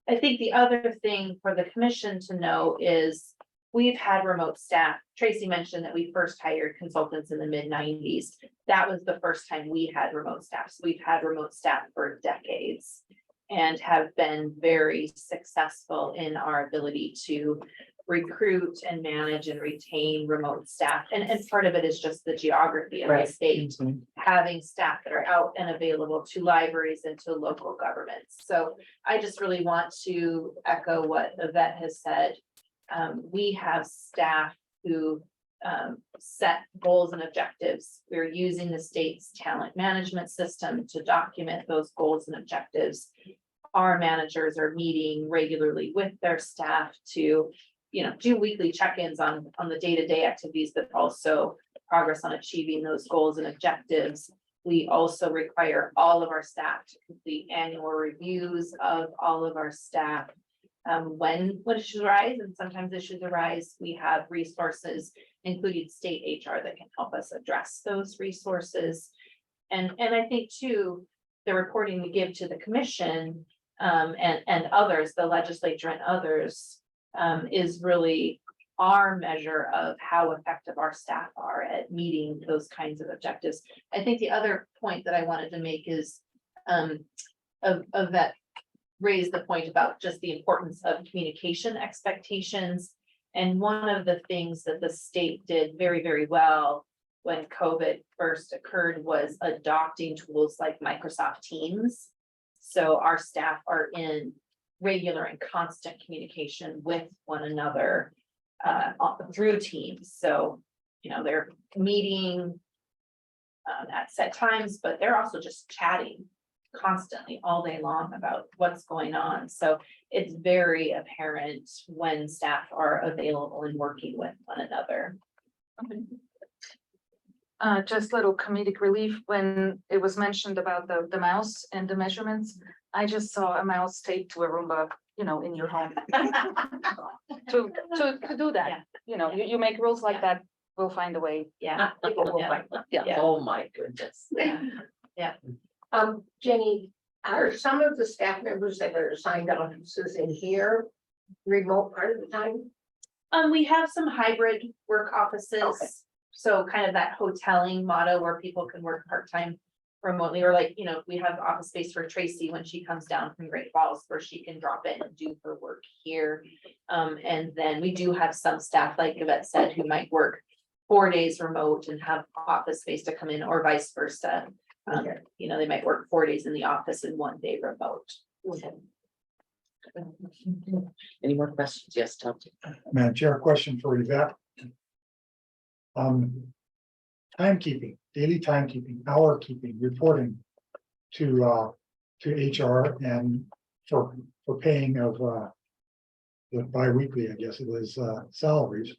I think the other thing for the commission to know is we've had remote staff. Tracy mentioned that we first hired consultants in the mid-90s. that was the first time we had remote staff. So we've had remote staff for decades and have been very successful in our ability to recruit and manage and retain remote staff. And part of it is just the geography of the state, having staff that are out and available to libraries and to local governments. So I just really want to echo what Yvette has said. We have staff who set goals and objectives. We're using the state's talent management system to document those goals and objectives. Our managers are meeting regularly with their staff to, do weekly check-ins on the day-to-day activities, but also progress on achieving those goals and objectives. We also require all of our staff to complete annual reviews of all of our staff. When issues arise, and sometimes issues arise, we have resources, including state HR, that can help us address those resources. And I think too, the reporting we give to the commission and others, the legislature and others, is really our measure of how effective our staff are at meeting those kinds of objectives. I think the other point that I wanted to make is of that raised the point about just the importance of communication expectations. And one of the things that the state did very, very well when COVID first occurred was adopting tools like Microsoft Teams. So our staff are in regular and constant communication with one another through Teams. So, they're meeting at set times, but they're also just chatting constantly all day long about what's going on. So it's very apparent when staff are available and working with one another. Just little comedic relief when it was mentioned about the mouse and the measurements. I just saw a mouse taped to a Roomba, in your home. To do that, you make rules like that, we'll find a way. Yeah. People will find- Yeah, oh my goodness. Yeah. Jenny, are some of the staff members that are assigned offices in here remote part of the time? We have some hybrid work offices. Okay. So kind of that hoteling motto where people can work part-time remotely, or like, we have office space for Tracy when she comes down from Great Falls where she can drop in and do her work here. And then we do have some staff, like Yvette said, who might work 4 days remote and have office space to come in, or vice versa. They might work 4 days in the office and 1 day remote. Any more questions? Yes, Tom. Madam Chair, question for Yvette. Timekeeping, daily timekeeping, hour keeping, reporting to HR and for paying of the bi-weekly, I guess it was, salaries.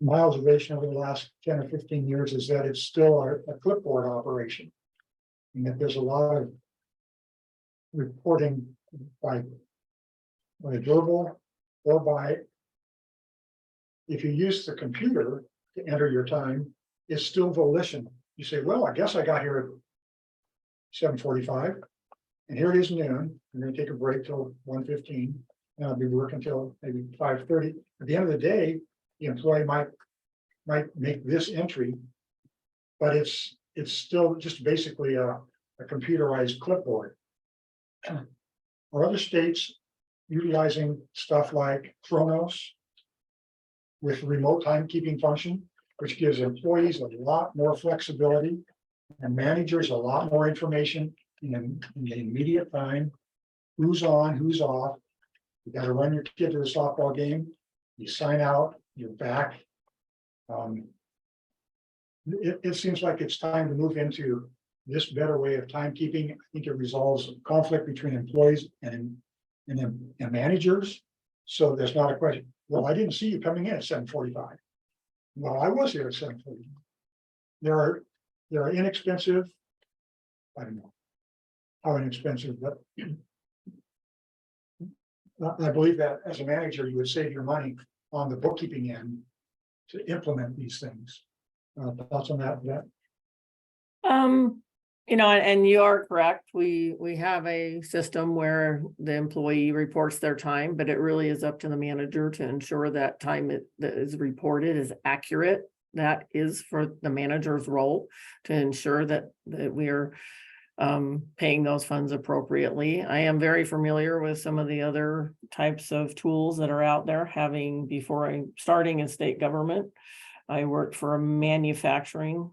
My observation over the last 10 or 15 years is that it's still a clipboard operation. And that there's a lot of reporting by verbal or by, if you use the computer to enter your time, it's still volitional. You say, well, I guess I got here at 7:45 and here it is noon. I'm gonna take a break till 1:15 and I'll be working till maybe 5:30. At the end of the day, the employee might make this entry, but it's still just basically a computerized clipboard. Are other states utilizing stuff like Chronos with remote timekeeping function, which gives employees a lot more flexibility and managers a lot more information in the immediate time? Who's on, who's off? You got to run your kid to the softball game. You sign out, you're back. It seems like it's time to move into this better way of timekeeping. I think it resolves conflict between employees and managers. So there's not a question. Well, I didn't see you coming in at 7:45. Well, I was here at 7:40. There are inexpensive. I don't know how inexpensive, but I believe that as a manager, you would save your money on the bookkeeping end to implement these things. Thoughts on that? And you are correct. We have a system where the employee reports their time, but it really is up to the manager to ensure that time that is reported is accurate that is for the manager's role to ensure that we're paying those funds appropriately. I am very familiar with some of the other types of tools that are out there. Before starting in state government, I worked for a manufacturing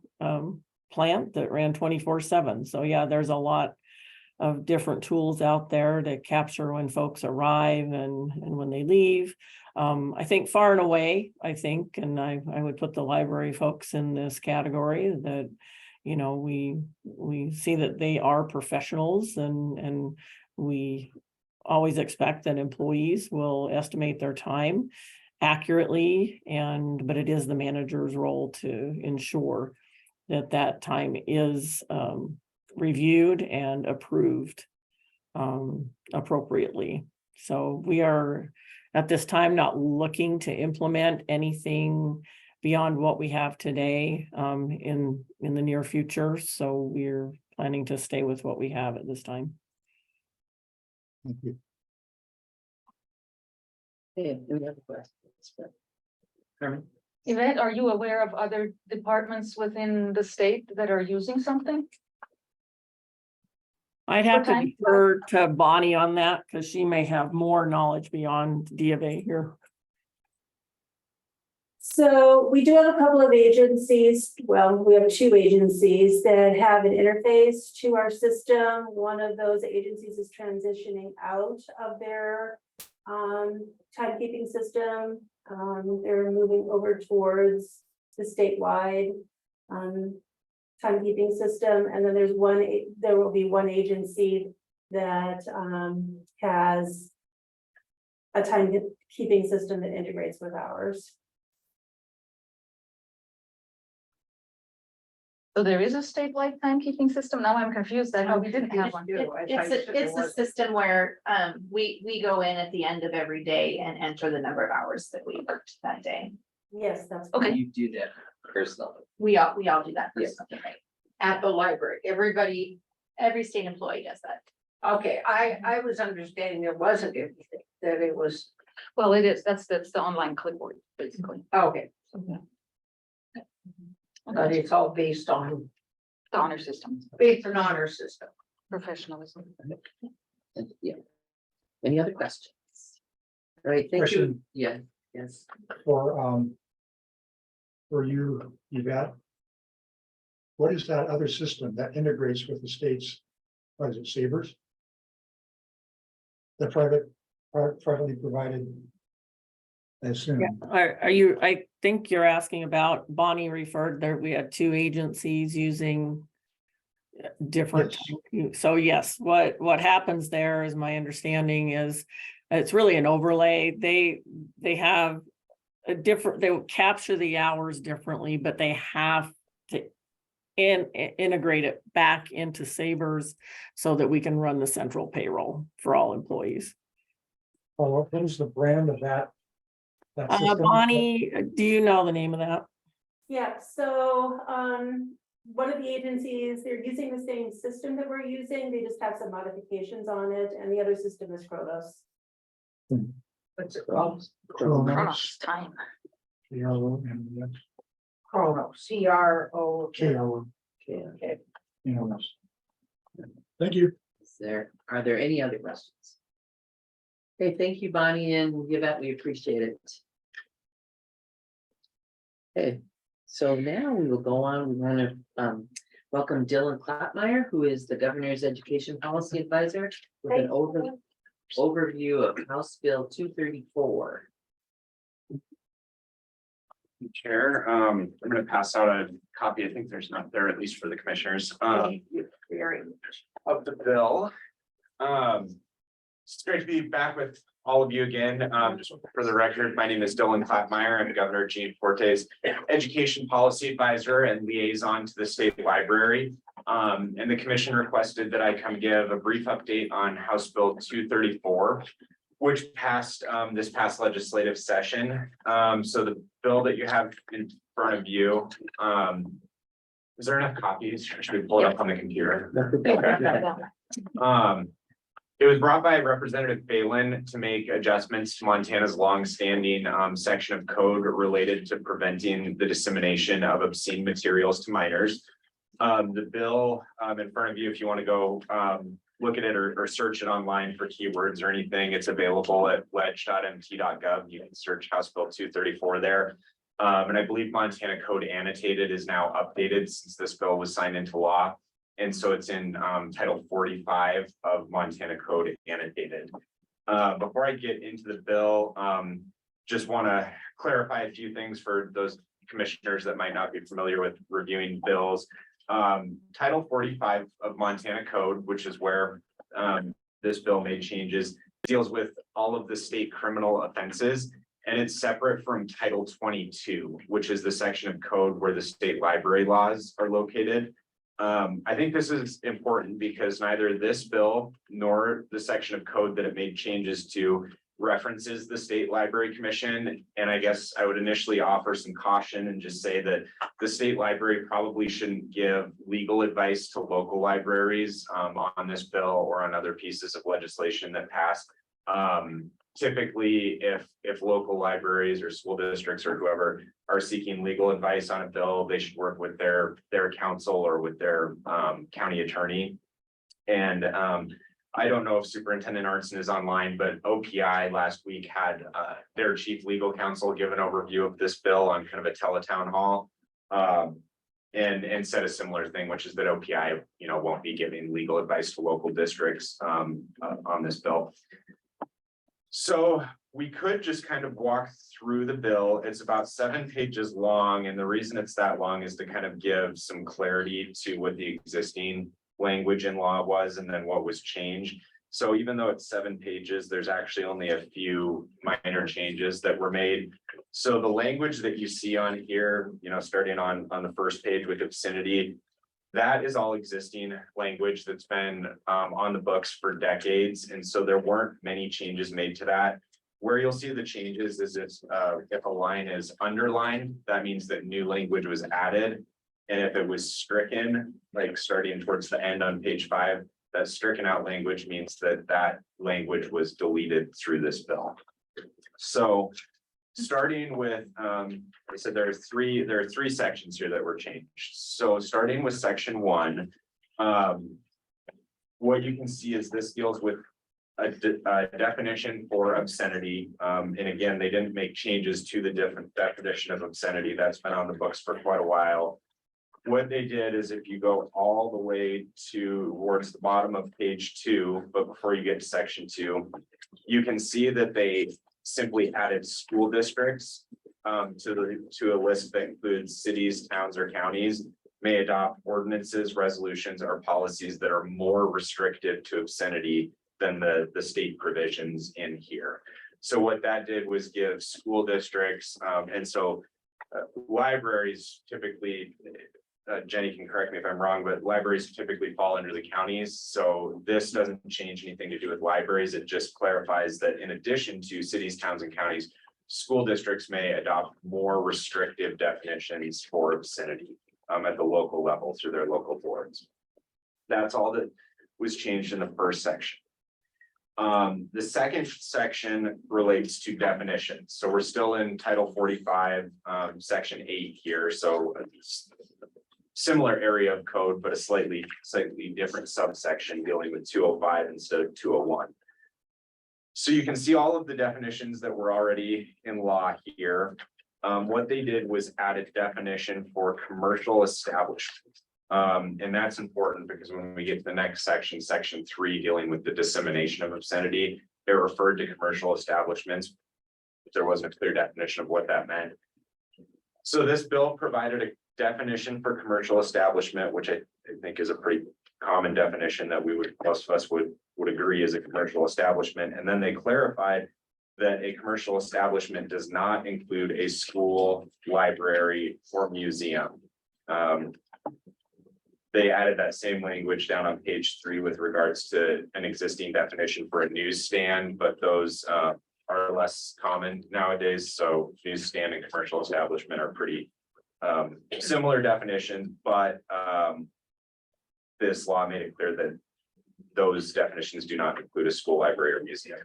plant that ran 24/7. So yeah, there's a lot of different tools out there to capture when folks arrive and when they leave. I think far and away, and I would put the library folks in this category that, you know, we see that they are professionals and we always expect that employees will estimate their time accurately, but it is the manager's role to ensure that that time is reviewed and approved appropriately. So we are at this time not looking to implement anything beyond what we have today in the near future. So we're planning to stay with what we have at this time. Thank you. Okay, any other questions? Carmen? Yvette, are you aware of other departments within the state that are using something? I'd have to time? defer to Bonnie on that because she may have more knowledge beyond D of A here. So we do have a couple of agencies, well, we have 2 agencies that have an interface to our system. One of those agencies is transitioning out of their timekeeping system. They're moving over towards the statewide timekeeping system. And then there will be one agency that has a timekeeping system that integrates with ours. So there is a statewide timekeeping system? Now I'm confused. I know we didn't have one. It's a system where we go in at the end of every day and enter the number of hours that we worked that day. Yes, that's. Okay. You do that personally. We all do that Yes. personally, right? At the library, everybody, Every state employee does that. okay, I was understanding there wasn't anything, that it was, Well, it is. That's the online clipboard, basically. okay. But it's all based on The honor system, honor system. professionalism. Yeah. Any other questions? All right, thank you. Question. Yeah, yes. For you, Yvette. What is that other system that integrates with the state's, what is it, Sabres? The privately provided. I assume. I think you're asking about, Bonnie referred there, we had 2 agencies using different. So yes, what happens there is my understanding is it's really an overlay. They have a different, they will capture the hours differently, but they have to integrate it back into Sabres so that we can run the central payroll for all employees. Oh, what is the brand of that? System? Bonnie, do you know the name of that? Yeah, so one of the agencies, they're using the same system that we're using, they just have some modifications on it, and the other system is Kronos. What's it called? Chronos time. KRO and Chrono, CRO. KRO. Okay. Thank you. Are there any other questions? Okay, thank you, Bonnie and Yvette, we appreciate it. Okay, so now we will go on, we want to welcome Dylan Klopmeyer, who is the Governor's Education Policy Advisor, with an overview of House Bill 234. Chair, I'm going to pass out a copy. I think there's not there, at least for the commissioners, of the bill. It's great to be back with all of you again. Just for the record, my name is Dylan Klopmeyer. I'm Governor Gianforte's Education Policy Advisor and liaison to the State Library. And the commission requested that I come give a brief update on House Bill 234, which passed this past legislative session. So the bill that you have in front of you, is there enough copies? Or should we pull it up on the computer? Okay. It was brought by Representative Phelan to make adjustments to Montana's longstanding section of code related to preventing the dissemination of obscene materials to minors. The bill in front of you, if you want to go look at it or search it online for keywords or anything, it's available at ledge.mt.gov. You can search House Bill 234 there. And I believe Montana Code Annotated is now updated since this bill was signed into law. And so it's in Title 45 of Montana Code Annotated. Before I get into the bill, just want to clarify a few things for those commissioners that might not be familiar with reviewing bills. Title 45 of Montana Code, which is where this bill made changes, deals with all of the state criminal offenses. And it's separate from Title 22, which is the section of code where the state library laws are located. I think this is important because neither this bill nor the section of code that it made changes to references the State Library Commission. And I guess I would initially offer some caution and just say that the state library probably shouldn't give legal advice to local libraries on this bill or on other pieces of legislation that passed. Typically, if local libraries or school districts or whoever are seeking legal advice on a bill, they should work with their counsel or with their county attorney. And I don't know if Superintendent Arntzen is online, but OPI last week had their chief legal counsel give an overview of this bill on kind of a teletown hall. And said a similar thing, which is that OPI, won't be giving legal advice to local districts on this bill. So we could just kind of walk through the bill. It's about 7 pages long. And the reason it's that long is to kind of give some clarity to what the existing language in law was and then what was changed. So even though it's 7 pages, there's actually only a few minor changes that were made. So the language that you see on here, starting on the first page with obscenity, that is all existing language that's been on the books for decades. And so there weren't many changes made to that. Where you'll see the changes is if a line is underlined, that means that new language was added. And if it was stricken, like starting towards the end on page 5, that stricken out language means that language was deleted through this bill. So starting with, I said there are three sections here that were changed. So starting with section 1, what you can see is this deals with a definition for obscenity. And again, they didn't make changes to the different definition of obscenity. That's been on the books for quite a while. What they did is if you go all the way towards the bottom of page 2, but before you get to section 2, you can see that they simply added school districts to a list that includes cities, towns, or counties may adopt ordinances, resolutions, or policies that are more restrictive to obscenity than the state provisions in here. So what that did was give school districts, and so libraries typically, Jenny can correct me if I'm wrong, but libraries typically fall under the counties. So this doesn't change anything to do with libraries. It just clarifies that in addition to cities, towns, and counties, school districts may adopt more restrictive definitions for obscenity at the local level through their local boards. That's all that was changed in the first section. The second section relates to definitions. So we're still in Title 45, Section 8 here. So similar area of code, but a slightly different subsection dealing with 205 instead of 201. So you can see all of the definitions that were already in law here. What they did was add a definition for commercial establishment. And that's important because when we get to the next section, section 3, dealing with the dissemination of obscenity, it referred to commercial establishments. There wasn't a clear definition of what that meant. So this bill provided a definition for commercial establishment, which I think is a pretty common definition that most of us would agree is a commercial establishment. And then they clarified that a commercial establishment does not include a school, library, or museum. They added that same language down on page 3 with regards to an existing definition for a newsstand, but those are less common nowadays. So newsstand and commercial establishment are pretty similar definitions, but this law made it clear that those definitions do not include a school library or museum.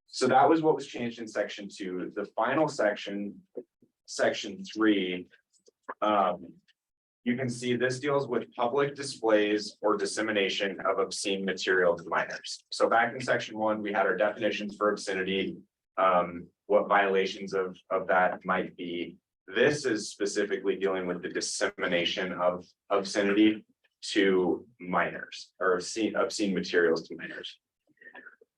So that was what was changed in section 2. The final section, section 3. You can see this deals with public displays or dissemination of obscene material to minors. So back in section 1, we had our definitions for obscenity, what violations of that might be. This is specifically dealing with the dissemination of obscenity to minors or obscene materials to minors.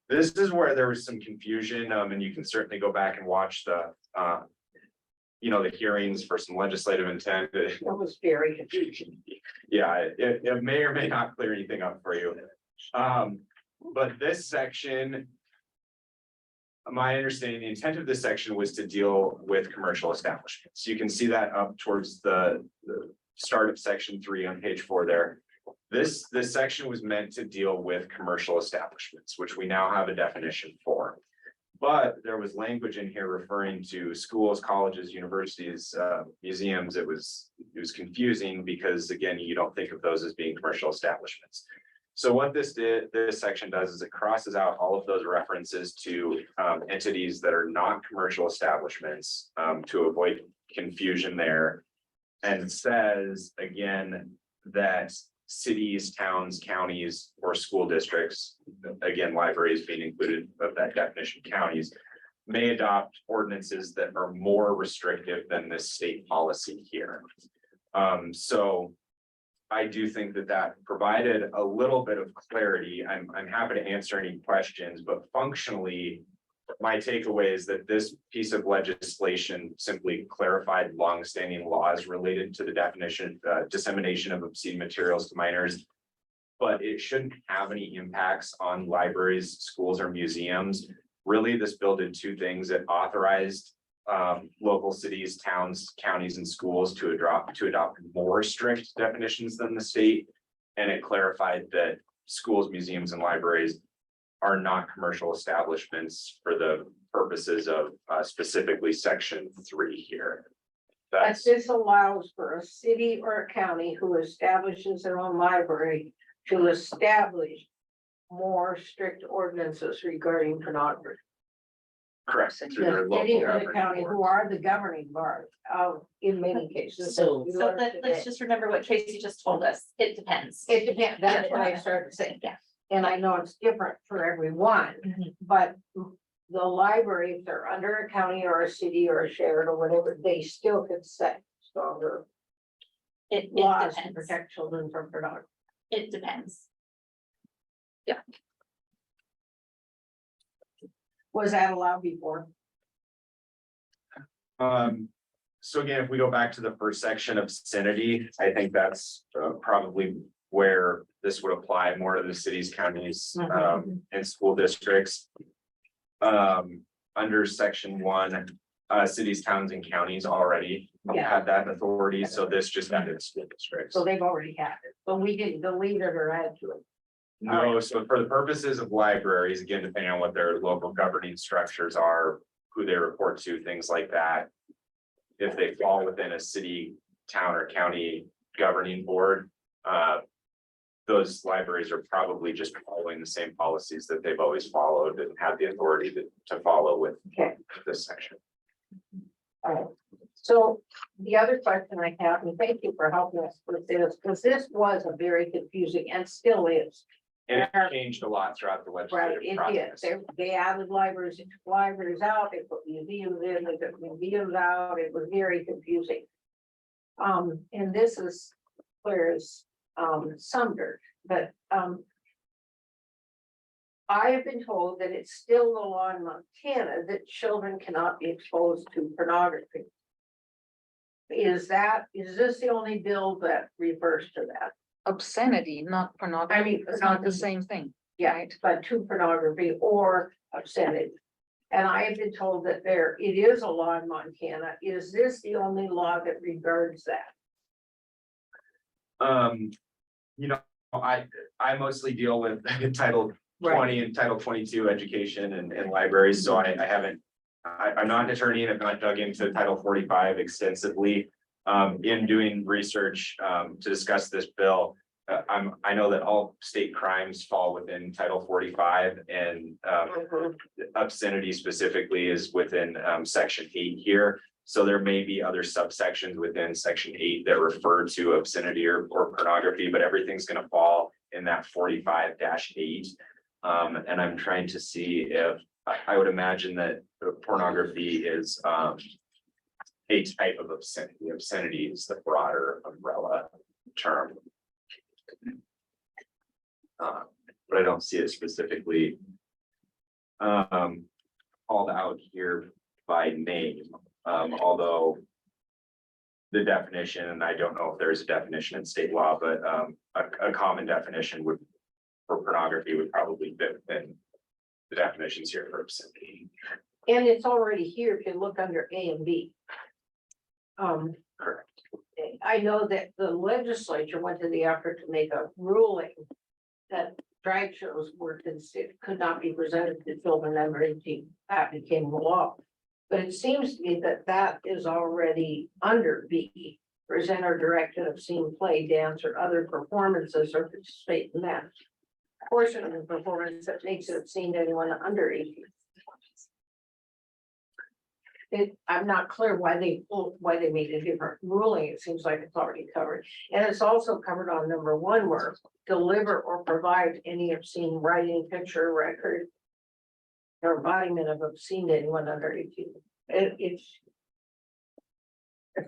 This is where there was some confusion, and you can certainly go back and watch the the hearings for some legislative intent. It was very confusing. Yeah, it may or may not clear anything up for you. But this section, my understanding, the intent of this section was to deal with commercial establishments. You can see that up towards the start of section 3 on page 4 there. This section was meant to deal with commercial establishments, which we now have a definition for. But there was language in here referring to schools, colleges, universities, museums. It was confusing because, again, you don't think of those as being commercial establishments. So what this section does is it crosses out all of those references to entities that are not commercial establishments to avoid confusion there. And says, again, that cities, towns, counties, or school districts, again, libraries being included of that definition, counties, may adopt ordinances that are more restrictive than this state policy here. So I do think that provided a little bit of clarity. I'm happy to answer any questions, but functionally, my takeaway is that this piece of legislation simply clarified longstanding laws related to the definition, dissemination of obscene materials to minors. But it shouldn't have any impacts on libraries, schools, or museums. Really, this bill did two things. It authorized local cities, towns, counties, and schools to adopt more strict definitions than the state. And it clarified that schools, museums, and libraries are not commercial establishments for the purposes of specifically section 3 here. But this allows for a city or a county who establishes their own library to establish more strict ordinances regarding pornography. Correct. The Through their city local or the governing county board. who are the governing board in many cases. So- We So learned let's today. just remember what Tracy just told us. It depends. It depends, that's what I started saying. Yeah. And I know it's different for everyone, but the library, if they're under a county or a city or a shared or whatever, they still could set stronger It laws to depends. protect children from pornography. It depends. Was that allowed before? So again, if we go back to the first section, obscenity, I think that's probably where this would apply more to the cities, counties, and school districts. Under section 1, cities, towns, and counties already have that authority, so this just added school districts. So they've already had it, but we didn't delete it or add to it. No, so for the purposes of libraries, again, depending on what their local governing structures are, who they report to, things like that. If they fall within a city, town, or county governing board, those libraries are probably just following the same policies that they've always followed and have the authority to follow with this section. All right, so the other question I have, and thank you for helping us with this, because this was a very confusing and still is. And it changed a lot throughout the Right, legislative it did. process. They added libraries, they took libraries out, they put museums in, they took museums out. It was very confusing. And this is where is Sumner, but I have been told that it's still the law in Montana that children cannot be exposed to pornography. Is this the only bill that refers to that? Obscenity, not pornography. I mean, It's not the same thing. Yeah, but to pornography or obscenity. And I have been told that it is a law in Montana. Is this the only law that regards that? I mostly deal with Title 20 and Title 22 education and libraries, so I haven't. I'm not an attorney and have not dug into Title 45 extensively. In doing research to discuss this bill, I know that all state crimes fall within Title 45 and obscenity specifically is within Section 8 here. So there may be other subsections within Section 8 that refer to obscenity or pornography, but everything's going to fall in that 45-8. And I'm trying to see if I would imagine that pornography is a type of obscenity. Obscenity is the broader umbrella term. But I don't see it specifically called out here by name, although the definition, and I don't know if there's a definition in state law, but a common definition would for pornography would probably fit within the definitions here for obscenity. And it's already here if you look under A and B. Correct. I know that the legislature went to the effort to make a ruling that drag shows were considered, could not be presented to children under 18. That became law. But it seems to me that that is already under B, present or direct an obscene play, dance, or other performances or participate in that portion of the performance that makes it obscene to anyone under 18. I'm not clear why they made a different ruling. It seems like it's already covered. And it's also covered on number 1 where deliver or provide any obscene writing, picture, record, or embodiment of obscene to anyone under 18. It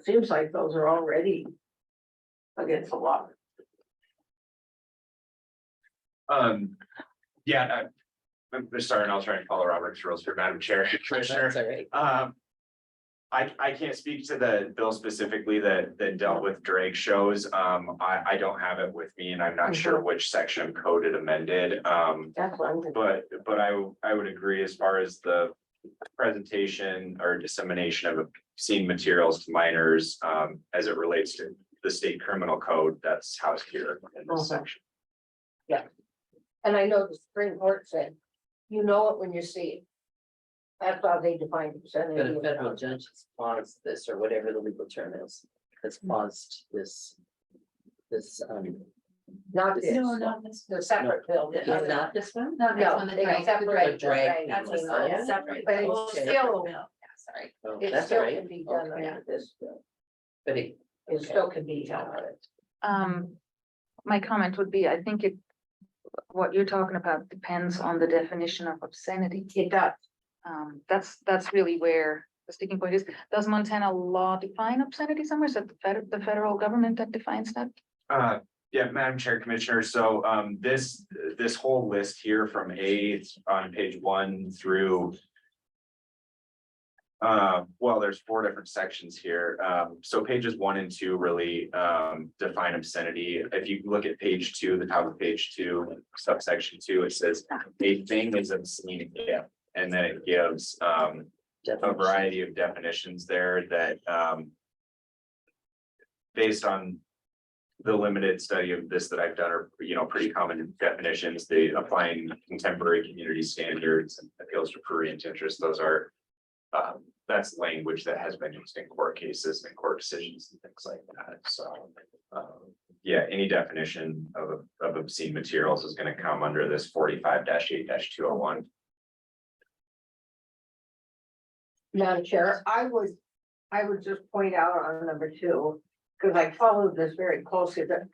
seems like those are already against the law. Yeah, I'm sorry, and I'll try and follow Robert's rules for Madam Chair, Commissioner. That's all right. I can't speak to the bill specifically that dealt with drag shows. I don't have it with me and I'm not sure which section of code it amended. That's what I'm thinking. But I would agree as far as the presentation or dissemination of obscene materials to minors as it relates to the state criminal code, that's housed here in this section. Yeah. And I know the Supreme Court said, you know it when you see it. That's how they define obscenity. But a federal judge has paused this, or whatever the legal term is, has paused this. Not this. No, not this. The separate bill. Is not this one? Not this one, the they drag. separate. The drag Right, that's was what not. it's separate, but it's Okay. still, Sorry. Oh, it that's still all right. can be done Okay. under this bill. But it, It still can be done on it. My comment would be, I think what you're talking about depends on the definition of obscenity. It does. That's really where the sticking point is. Does Montana law define obscenity somewhere? Is it the federal government that defines that? Yeah, Madam Chair, Commissioner, so this whole list here from A on page 1 through. Well, there's 4 different sections here. So pages 1 and 2 really define obscenity. If you look at page 2, the top of page 2, subsection 2, it says a thing is obscene if, and then it gives a variety of definitions there that based on the limited study of this that I've done are, pretty common definitions. They applying contemporary community standards and appeals to prurient interest. Those are that's language that has been used in court cases and court decisions and things like that. So yeah, any definition of obscene materials is going to come under this 45-8-201. Madam Chair, I would just point out on number 2, because I followed this very closely, that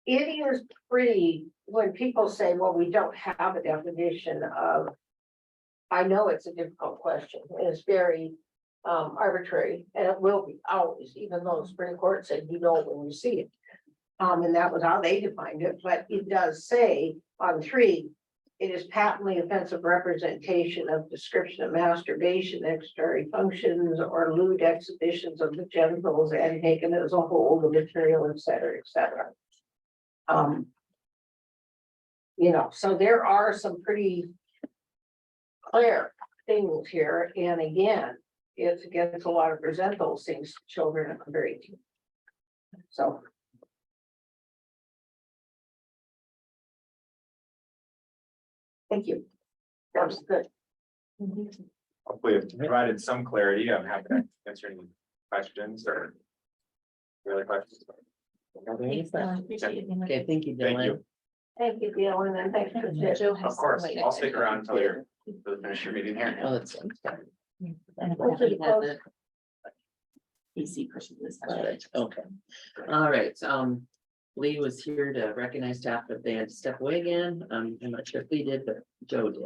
it is pretty, when people say, well, we don't have a definition of, I know it's a difficult question, and it's very arbitrary, and it will be always, even though the Supreme Court said, you know, when you see it. And that was how they defined it, but it does say on 3, it is patently offensive representation of description of masturbation, extraordinary functions, or lewd exhibitions of the genitals and taken as a whole, the material, et cetera, et cetera. So there are some pretty clear things here, and again, it's against a lot of present those things to children under 18. So. Thank you. That was good. Hopefully I've provided some clarity. I'm happy to answer any questions or. Any other questions? Are there any questions? Appreciate you being with Okay, thank you, Thank Dylan. you. Thank you, Gail, and then thanks for the. Joe has Of course, some I'll stick around until you're, to finish your meeting here. Oh, that's. And if Hopefully we have close. the PC person this. All right, okay. All right, Lee was here to recognize staff, but they had to step away again. I'm not sure if Lee did, but Joe did.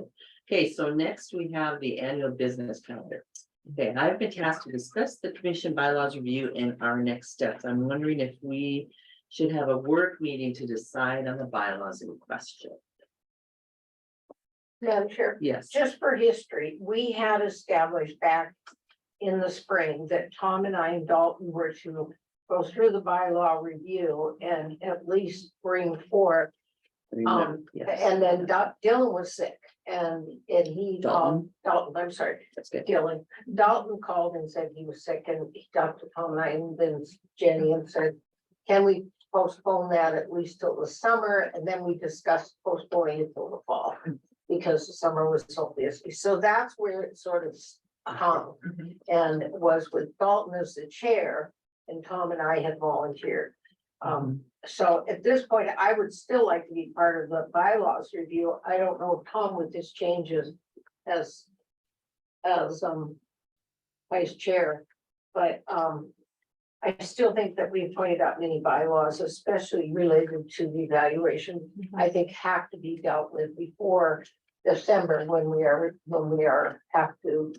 Okay, so next we have the annual business calendar. Okay, I've been tasked to discuss the commission bylaws review and our next steps. I'm wondering if we should have a work meeting to decide on the bylaws in question. Madam Chair. Yes. Just for history, we had established back in the spring that Tom and I and Dalton were to go through the bylaw review and at least bring forth. Yes. And then Dylan was sick and he called, Dalton, I'm sorry, That's good. Dylan. Dalton called and said he was sick and he talked to Tom and I and then Jenny and said, can we postpone that at least till the summer? And then we discussed postponing it till the fall because the summer was so busy. So that's where it sort of hung. And it was with Dalton as the chair and Tom and I had volunteered. So at this point, I would still like to be part of the bylaws review. I don't know if Tom with this changes as vice chair, but I still think that we've pointed out many bylaws, especially related to the evaluation, I think have to be dealt with before December when we are have to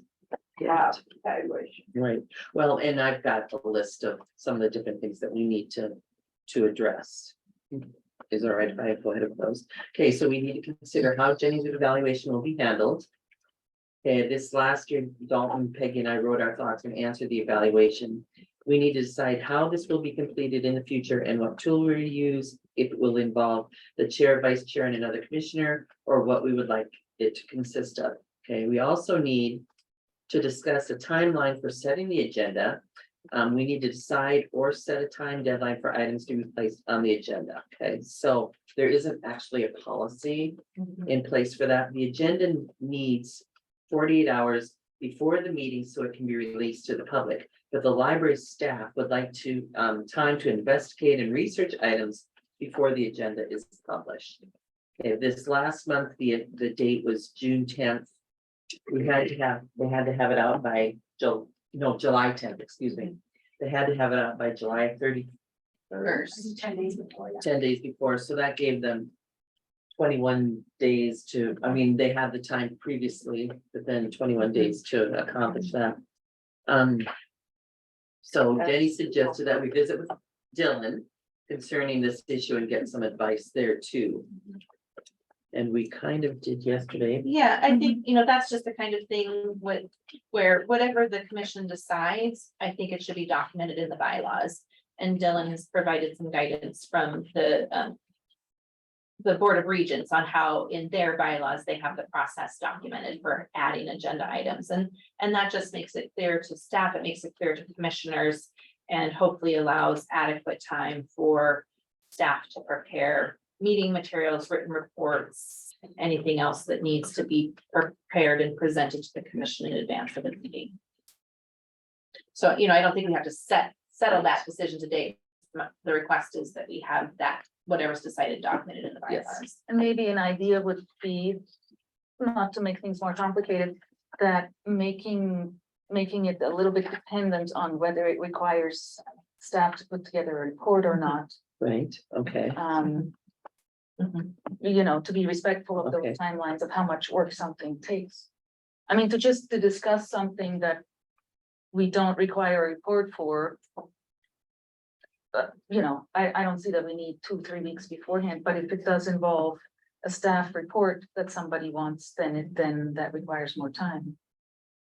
have evaluation. Right, well, and I've got a list of some of the different things that we need to address. Is it all right if I go ahead of those? Okay, so we need to consider how Jenny's evaluation will be handled. Okay, this last year, Dalton, Peggy, and I wrote our thoughts and answered the evaluation. We need to decide how this will be completed in the future and what tool we use, if it will involve the chair, vice chair, and another commissioner, or what we would like it to consist of. Okay, we also need to discuss a timeline for setting the agenda. We need to decide or set a time deadline for items to be placed on the agenda. Okay, so there isn't actually a policy in place for that. The agenda needs 48 hours before the meeting so it can be released to the public. But the library staff would like to time to investigate and research items before the agenda is published. Okay, this last month, the date was June 10th. They had to have it out by July 10th, excuse me. They had to have it out by July 31st. 10 days before. 10 days before, so that gave them 21 days to, I mean, they had the time previously, but then 21 days to accomplish that. So Jenny suggested that we visit with Dylan concerning this issue and get some advice there too. And we kind of did yesterday. Yeah, I think, that's just the kind of thing where whatever the commission decides, I think it should be documented in the bylaws. And Dylan has provided some guidance from the Board of Regents on how in their bylaws, they have the process documented for adding agenda items. And that just makes it clear to staff, it makes it clear to commissioners, and hopefully allows adequate time for staff to prepare meeting materials, written reports, anything else that needs to be prepared and presented to the commission in advance of the meeting. So, I don't think we have to settle that decision today. The request is that we have that, whatever's decided documented in the bylaws. And maybe an idea would be, not to make things more complicated, that making it a little bit dependent on whether it requires staff to put together a report or not. Right, okay. To be respectful of those timelines of how much work something takes. I mean, to discuss something that we don't require a report for. I don't see that we need 2-3 weeks beforehand, but if it does involve a staff report that somebody wants, then that requires more time.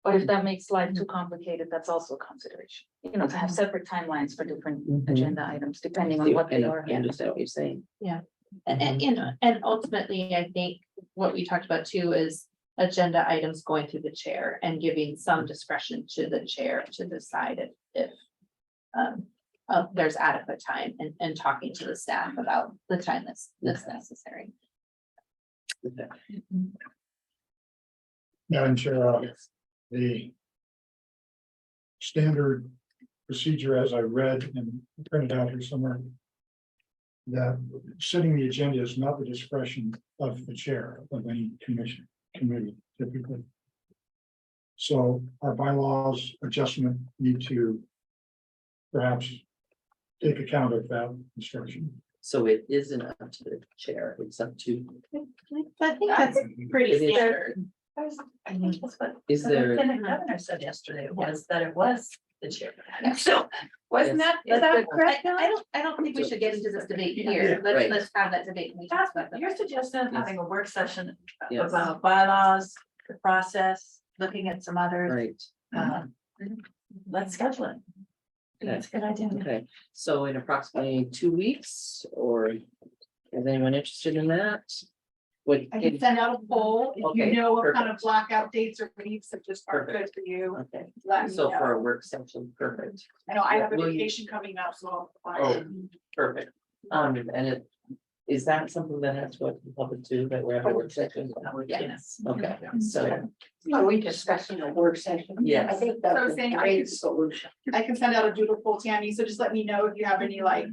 But if that makes life too complicated, that's also a consideration, to have separate timelines for different agenda items, depending on what they are. I understand what you're saying. Yeah, and ultimately, I think what we talked about too is agenda items going through the chair and giving some discretion to the chair to decide if there's adequate time and talking to the staff about the time that's necessary. Madam Chair, the standard procedure as I read and printed out here somewhere that setting the agenda is not the discretion of the chair of any committee typically. So our bylaws adjustment need to perhaps take account of that instruction. So it isn't up to the chair, it's up to, I think that's pretty It is. standard. I think that's what. is the there, lieutenant governor said yesterday was that it was the chair. So, wasn't Yes. that, is that I correct? I don't think we should get into this debate Yeah, here. right. Let's have that debate. when we talk about that. You're suggesting having a work session Yes. about bylaws, the process, looking at some others. right, Um, Let's schedule it. That's a good idea. okay, so in approximately 2 weeks, or is anyone interested in that? What, I can send out a poll, if Okay, you know what kind of perfect. blackout dates or weeks that just are good Perfect. for you. okay, Let me so for know. a work session, perfect. I know I have a Will you- vacation coming up, so. Oh, perfect. And it, is that something that has to go to the public too, that we're having a work session? Yes. Okay, so, Are we discussing a work session? Yes. I think So I that's was a saying I great could- solution. I can send out a doodle poll, Tammy, so just let me know if you have any like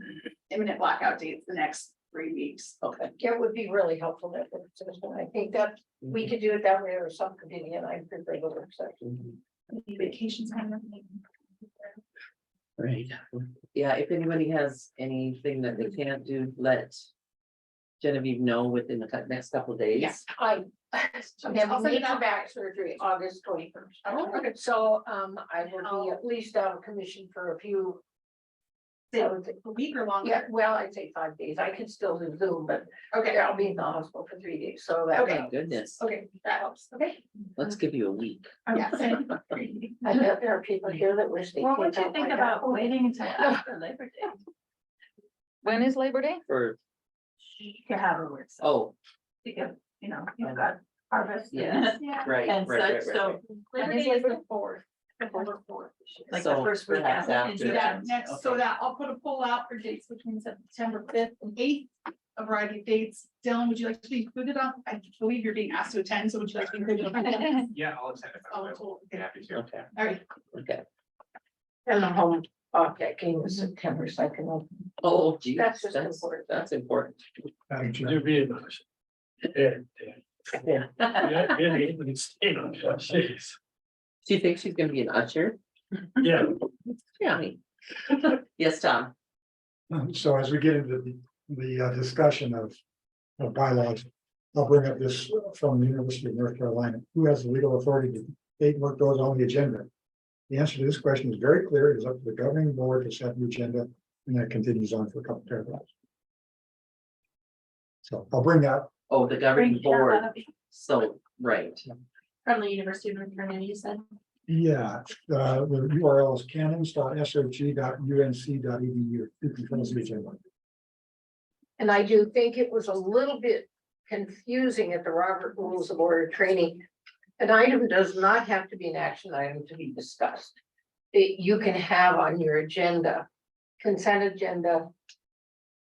imminent blackout dates the next 3 weeks. okay. It would be really helpful that work session. I think that we could do it that way or subcommittee, and I prefer the work session. Mhm. Vacations. Right, yeah, if anybody has anything that they can't do, let Genevieve know within the next couple of days. Yes, I'm send having it major out. back surgery August 21st. Oh, okay. So, I will be at least out of commission for a few. I would think- A week or longer. Yeah, well, I'd say 5 days. I can still do Zoom, but Okay, I'll be in the hospital for 3 days, so that. Oh, goodness, okay, that helps. Okay. let's give you a week. Yeah. same. I bet there are people here that wish they. Well, could what do you have think like about that. waiting until after Labor Day When is Labor Day? For, to have a work session? oh, Because, you know, you've got harvest. yes, Yeah. right, And right, right, such, right, so. right. Labor When is Day is Labor the fourth. Like the So first week perhaps after. Do that next, so Okay. that I'll put a poll out for dates between September 5th and 8th. A variety of dates. Dylan, would you like to be included on? I believe you're being asked to attend, so would you like to be included on? that? Yeah, I'll attend. If Oh, I'm cool. Okay. happy to. Okay, All right. okay. And the home object came in September 2nd. Oh, geez, That's just that's, important. that's important. Madam Chair. Yeah. Do you think she's gonna be an usher? Yeah. Yeah. Yes, Tom. So as we get into the discussion of bylaws, I'll bring up this from the University of North Carolina. Who has the legal authority to state what goes on the agenda? The answer to this question is very clear. It is up to the governing board to set the agenda, and that continues on for a couple paragraphs. So I'll bring that. Oh, the governing board, so, right, From the University of North Carolina, you said? Yeah, the URL is canons.sog.unc.edu. It controls the agenda. And I do think it was a little bit confusing at the Robert Rules of Order training. An item does not have to be an action item to be discussed. You can have on your agenda, consent agenda,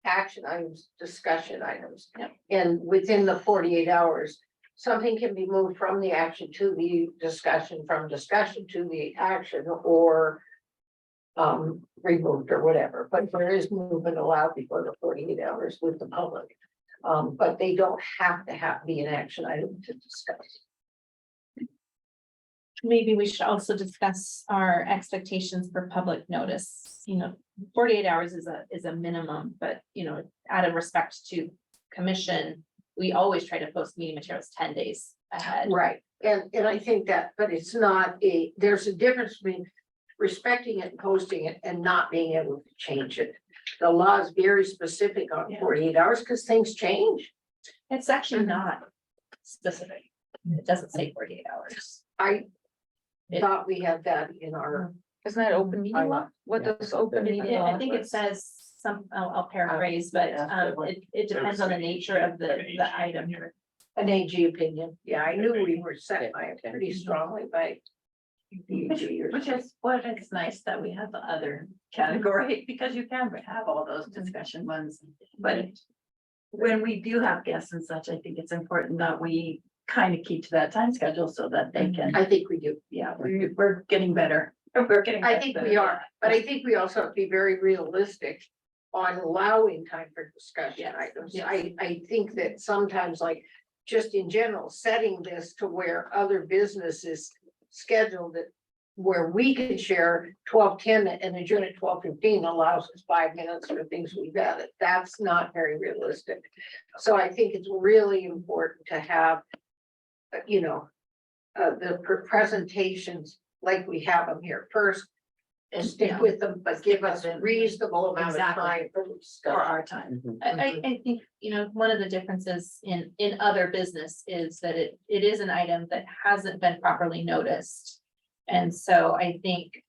action items, discussion items. And within the 48 hours, something can be moved from the action to the discussion, from discussion to the action, or removed or whatever, but there is movement allowed before the 48 hours with the public. But they don't have to be an action item to discuss. Maybe we should also discuss our expectations for public notice, 48 hours is a minimum, but out of respect to commission. We always try to post meeting materials 10 days ahead. Right, and I think that, but it's not there's a difference between respecting it, posting it, and not being able to change it. The law is very specific on 48 hours because things change. It's actually not specific. It doesn't say 48 hours. I thought we had that in our. Isn't that open meeting law? What does open meeting Yeah, law? I think it says I'll paraphrase, but it depends on the nature of the item. An AG opinion. Yeah, I knew we were set by it pretty strongly by. Which is what it's nice that we have the other category, because you can have all those discussion ones, but. When we do have guests and such, I think it's important that we kind of keep to that time schedule so that they can. I think we do. Yeah, we're getting better. We're getting. I think we are, but I think we also have to be very realistic on allowing time for discussion items. I think that sometimes, like, just in general, setting this to where other businesses scheduled it, where we can share 12:10 and adjourn at 12:15 allows us 5 minutes for things we've added. That's not very realistic. So I think it's really important to have, you know, the presentations like we have them here first, and stick with them, but give us a reasonable amount of Exactly. time for For discussion. our time. Mhm. I think, you know, one of the differences in other business is that it is an item that hasn't been properly noticed. And so I think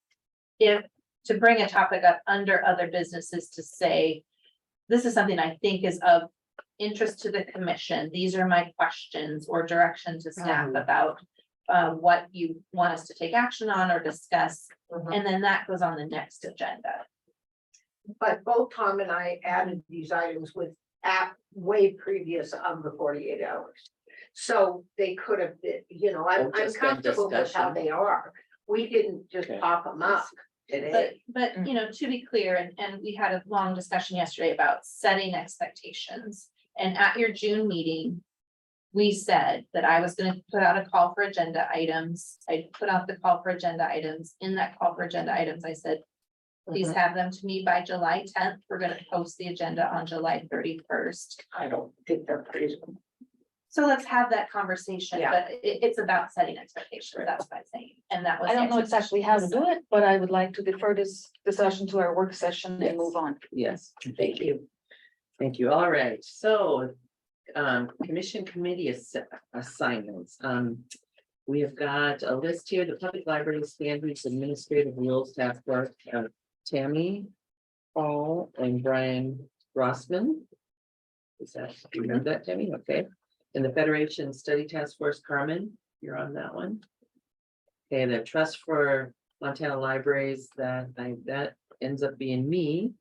if, to bring a topic up under other businesses to say, this is something I think is of interest to the commission, these are my questions or direction to staff about what you want us to take action on or discuss, and then that goes on the next agenda. But both Tom and I added these items with way previous of the 48 hours. So they could have been, you know, I'm Just been comfortable with how discussion. they are. We didn't just Okay. pop them up today. But, you know, to be clear, and we had a long discussion yesterday about setting expectations. And at your June meeting, we said that I was gonna put out a call for agenda items. I put out the call for agenda items. In that call for agenda items, I said, please have them to me by July 10th. We're gonna post the agenda on July 31st. I don't think they're reasonable. So let's have that conversation, Yeah. but it's about setting expectations. That's what I'm saying. And that was. I the don't know exactly how to do it, but I would like to defer this discussion to our work session and move on. Yes, thank you. Thank you. All right, so commission committee assignments. We have got a list here, the Public Library Standards Administrative Rules Task Force, Tammy, Paul, and Brian Rossman. Is that, do you remember that, Tammy? Okay. And the Federation Study Task Force, Carmen, you're on that one. Okay, the Trust for Montana Libraries, that ends up being me.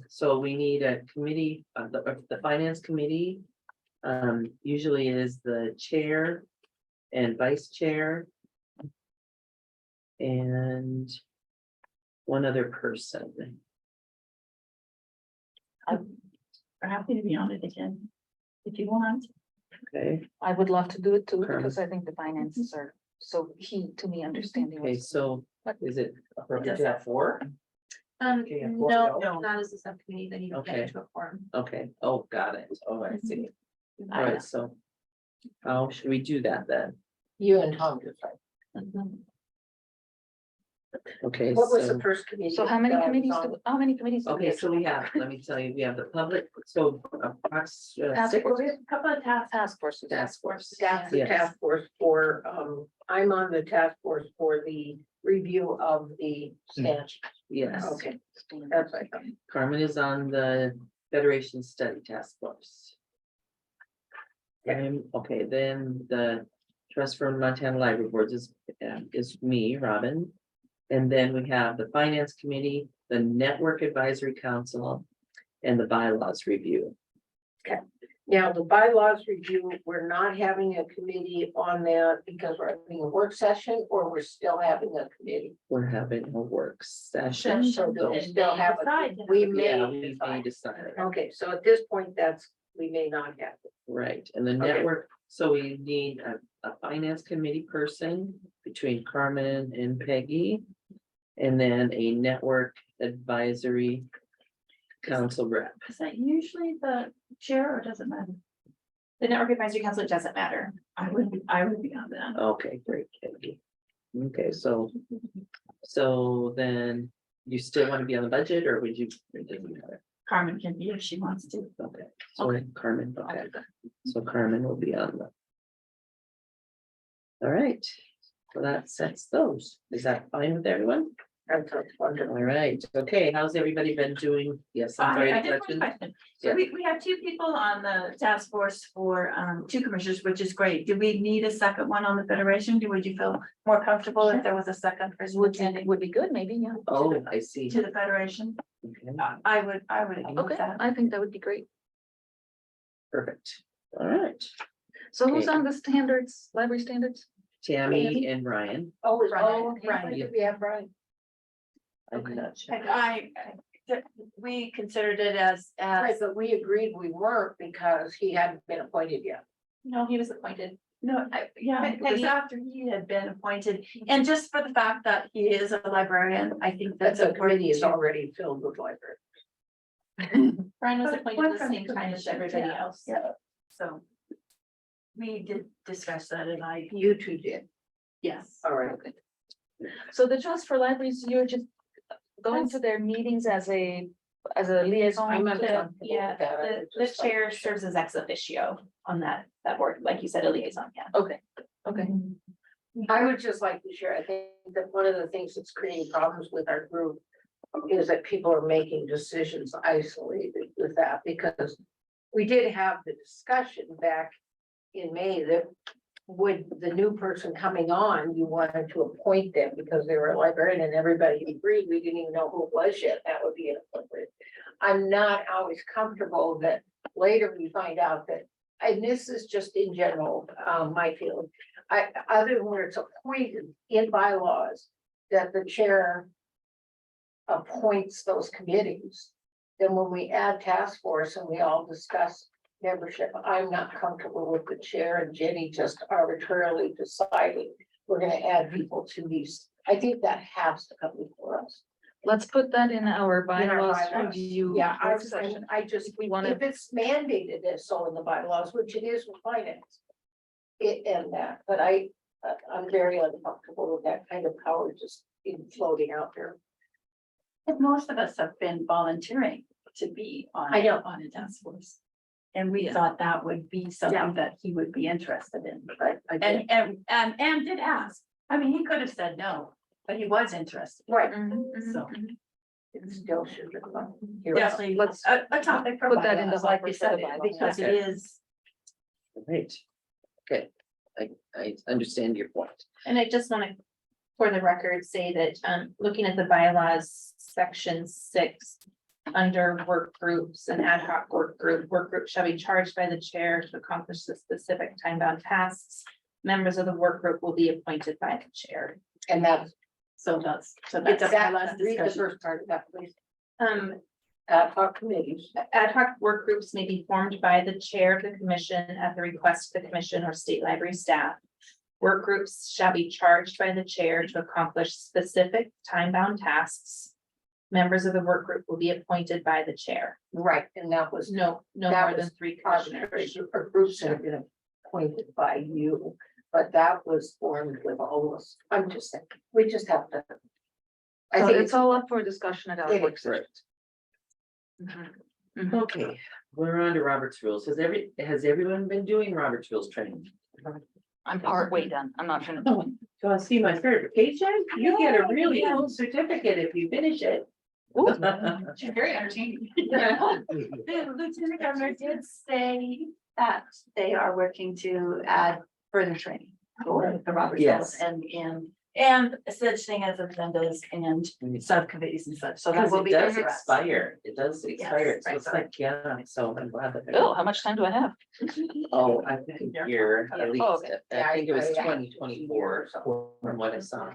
So we need a committee, the Finance Committee. Usually is the chair and vice chair. And one other person. I'm happy to be on it again, if you want. Okay, I would love to do it too, Perfect. because I think the finances are so key to me understanding. okay, what's- so is it appropriate to have 4? Okay, yeah, four No, go. not as a subcommittee, then you get Okay. into a forum. Okay, oh, got it. Oh, I see. Mhm. All right, so how should we do that then? You and Tom decide. Okay, What was so, the first committee? So how many that was committees, on? how many committees? do we okay, have? so we have, let me tell you, we have the public, so Task 6 force? Couple of tasks. Task forces. task force. That's the Yes. task force for, I'm on the task force for the review of the statute. Yes, Okay, that's like, Carmen is on the Federation Study Task Force. Okay, then the Trust for Montana Library Boards is me, Robin. And then we have the Finance Committee, the Network Advisory Council, and the Bylaws Review. now the bylaws review, we're not having a committee on that because we're having a work session, or we're still having a committee. We're having a work session. So we'll still have, we Yeah, may we may decide. decide. Okay, so at this point, we may not have it. Right, and the Okay. network, so we need a finance committee person between Carmen and Peggy. And then a network advisory council rep. Is that usually the chair or does it matter? The Network Advisory Council, it doesn't matter. I would be on that. Okay, great, Peggy. Okay, so then you still want to be on the budget or would you? It doesn't matter. Carmen can be if she wants to. Okay, so Carmen, okay, so Carmen will be on the. All right, so that sets those. Is that fine with everyone? That's wonderful. All right, okay, how's everybody been doing? Yes, I'm sorry. I any did have a questions? question. Yeah. So we have 2 people on the task force for 2 commissioners, which is great. Do we need a second one on the Federation? Would you feel more comfortable if there was a second person attending Would be good, maybe, yeah. Oh, I see. to the Federation? Okay, I would agree with Okay, that. I think that would be great. perfect. All right, So who's Okay. on the standards, library standards? Tammy and Ryan. Oh, Brian. Brian, we have Brian. I'm not sure. I we considered it as, Right, but we agreed we weren't because he hadn't been appointed yet. No, he was appointed. no, yeah, it was after he had been appointed. And just for the fact that he is a librarian, I think that's That's a committee important is too. already filled with library. Brian was But appointed one at the from same time as commission, everybody yeah, else. Yeah, so. We did discuss that and I, You two did. yes. All right. So the Trust for Libraries, you're just going to their meetings as a liaison? I'm not The- comfortable Yeah, with that. I the would just like- chair serves as ex officio on that board, like you said, a liaison, yeah. Okay, okay. I would just like to share, I think that one of the things that's creating problems with our group is that people are making decisions isolated with that, because we did have the discussion back in May that would the new person coming on, you wanted to appoint them because they were a librarian and everybody agreed, we didn't even know who it was yet, that would be inappropriate. I'm not always comfortable that later we find out that, and this is just in general, my feeling. Other than where it's appointed in bylaws, that the chair appoints those committees. Then when we add task force and we all discuss membership, I'm not comfortable with the chair and Jenny just arbitrarily deciding we're gonna add people to these. I think that has to come before us. Let's put that in our In our bylaws bylaws. review. Yeah, work session. I just, We wanna- if it's mandated as so in the bylaws, which it is with finance. It and that, but I'm very uncomfortable with that kind of power just in floating out there. But most of us have been volunteering to be on. I know. On a task force. And we Yeah. thought that would be something that he would be interested in, I did. and did ask. I mean, he could have said no, but he was interested, Right, so. it still should have come here. Definitely, Let's a topic for put that in the bylaws, like you said, bylaws. because it Okay. is. Right. Okay, I understand your point. And I just want to, for the record, say that, looking at the bylaws, section 6. Under work groups and ad hoc work group shall be charged by the chair to accomplish the specific time-bound tasks. Members of the work group will be appointed by the chair. And that's, So that's, so it's that's. that, bylaws read the discussion. first part of that, please. Ad Hoc committees. hoc work groups may be formed by the chair of the commission at the request of the commission or state library staff. Work groups shall be charged by the chair to accomplish specific time-bound tasks. Members of the work group will be appointed by the chair. Right, and that was No That more was than 3 arbitrary, commissioners. or groups that have been appointed by you, but that was formed with all of us. I'm just saying, we just have to. I So think it's all up for discussion at our it work is. session. Okay, we're on to Robert's rules. Has everyone been doing Robert's rules training? I'm part way done. I'm not trying to. Do you want to see my certification? You get a really cool certificate if you finish it. She's very entertaining. The lieutenant governor did say that they are working to add further training for the Roberts Rules Yes. and such thing as agendas and subcommittees and such, so that Because will it be. does addressed. expire. It does expire. Yes, So it's right. like, yeah, so I'm glad that. Oh, how much time do I have? Oh, I think here, at least, okay. I think it was Yeah, 2024 from what I saw.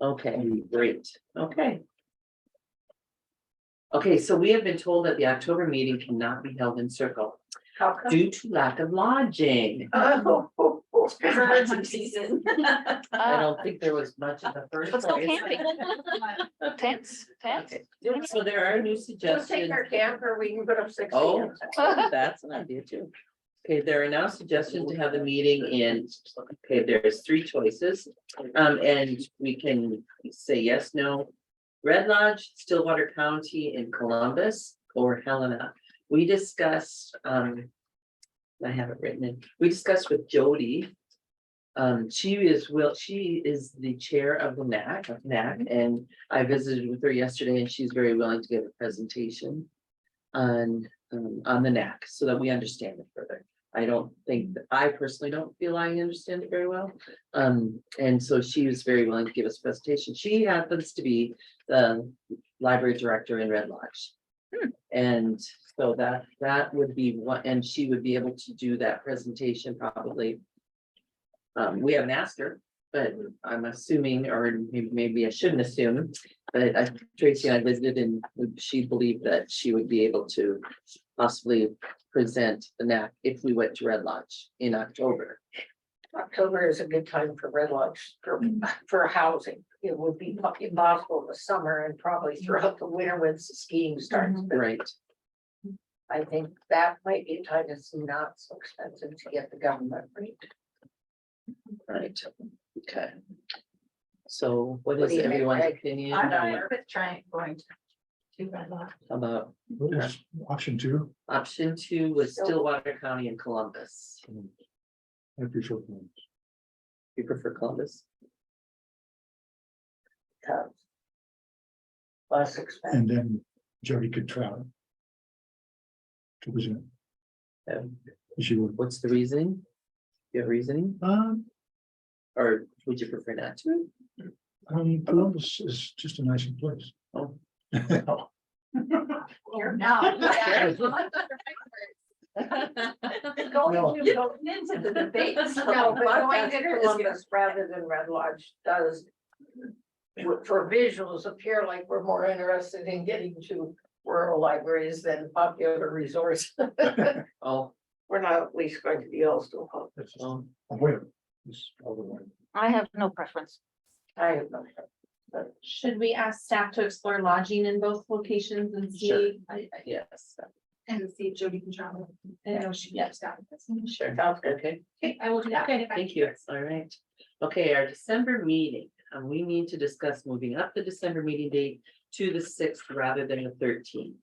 Okay, great, okay. Okay, so we have been told that the October meeting cannot be held in circle How come? due to lack of lodging. Tourism season. I don't think there was much in the first Let's go place. camping. Tents. Okay, so there are new Just take suggestions. our camper, we can put up 6 Oh, a.m. that's an idea too. Okay, there are now suggestions to have the meeting in, okay, there's 3 choices. And we can say yes, no. Red Lodge, Stillwater County in Columbus, or Helena. We discussed, I have it written in, we discussed with Jody. She is the chair of the NAC, and I visited with her yesterday and she's very willing to give a presentation on the NAC so that we understand it further. I personally don't feel I understand it very well. And so she was very willing to give us a presentation. She happens to be the library director in Red Lodge. And so that would be what, and she would be able to do that presentation probably. We haven't asked her, But I'm assuming, or maybe I shouldn't assume, but Tracy and I visited and she believed that she would be able to possibly present the NAC if we went to Red Lodge in October. October is a good time for Red Lodge for housing. It would be impossible in the summer and probably throughout the winter when skiing starts. But Right. I think that might be a time that's not so expensive to get the government rate. Right, okay. So what What is do you think, everyone's Greg? opinion? I'm not with trying, going to Red Lodge. About What was option two? option 2 was Stillwater County and Columbus? I prefer that. You prefer Columbus? Less expensive. And then Jody could travel. To present. She would. What's the reasoning? You have reasoning? Or would you prefer not to? Columbus is just a nicer place. Oh. You're now. Going into the debate. No, but going to Columbus rather than Red Lodge does. For visuals appear like we're more interested in getting to rural libraries than popular resource. Oh. We're not at least going to be Yellowstone. Where? It's all the way. I have no preference. I have no. Should we ask staff to explore lodging in both locations and Sure. see? Yes, And see if Jody can travel. I know she, yeah, staff. sure. Sounds good. Okay. Okay, I will do that. Okay. Thank you. All right. Okay, our December meeting, we need to discuss moving up the December meeting date to the 6th rather than the 13th.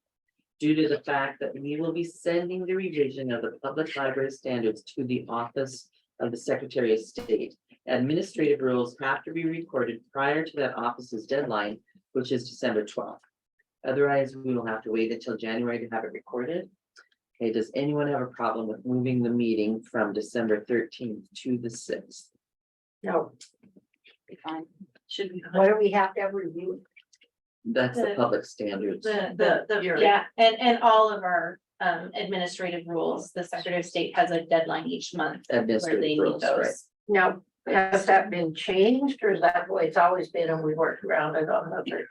Due to the fact that we will be sending the revision of the public library standards to the Office of the Secretary of State. Administrative rules have to be recorded prior to that office's deadline, which is December 12th. Otherwise, we will have to wait until January to have it recorded. Okay, does anyone have a problem with moving the meeting from December 13th to the 6th? No, Be fine. Should we? what do we have to have review? That's the The- public standards. Yeah, and all of our administrative rules, the Secretary of State has a deadline each month where they Administrative need rules, right. those. Now, has that been changed or is that the way it's always been and we worked around it on the 13th?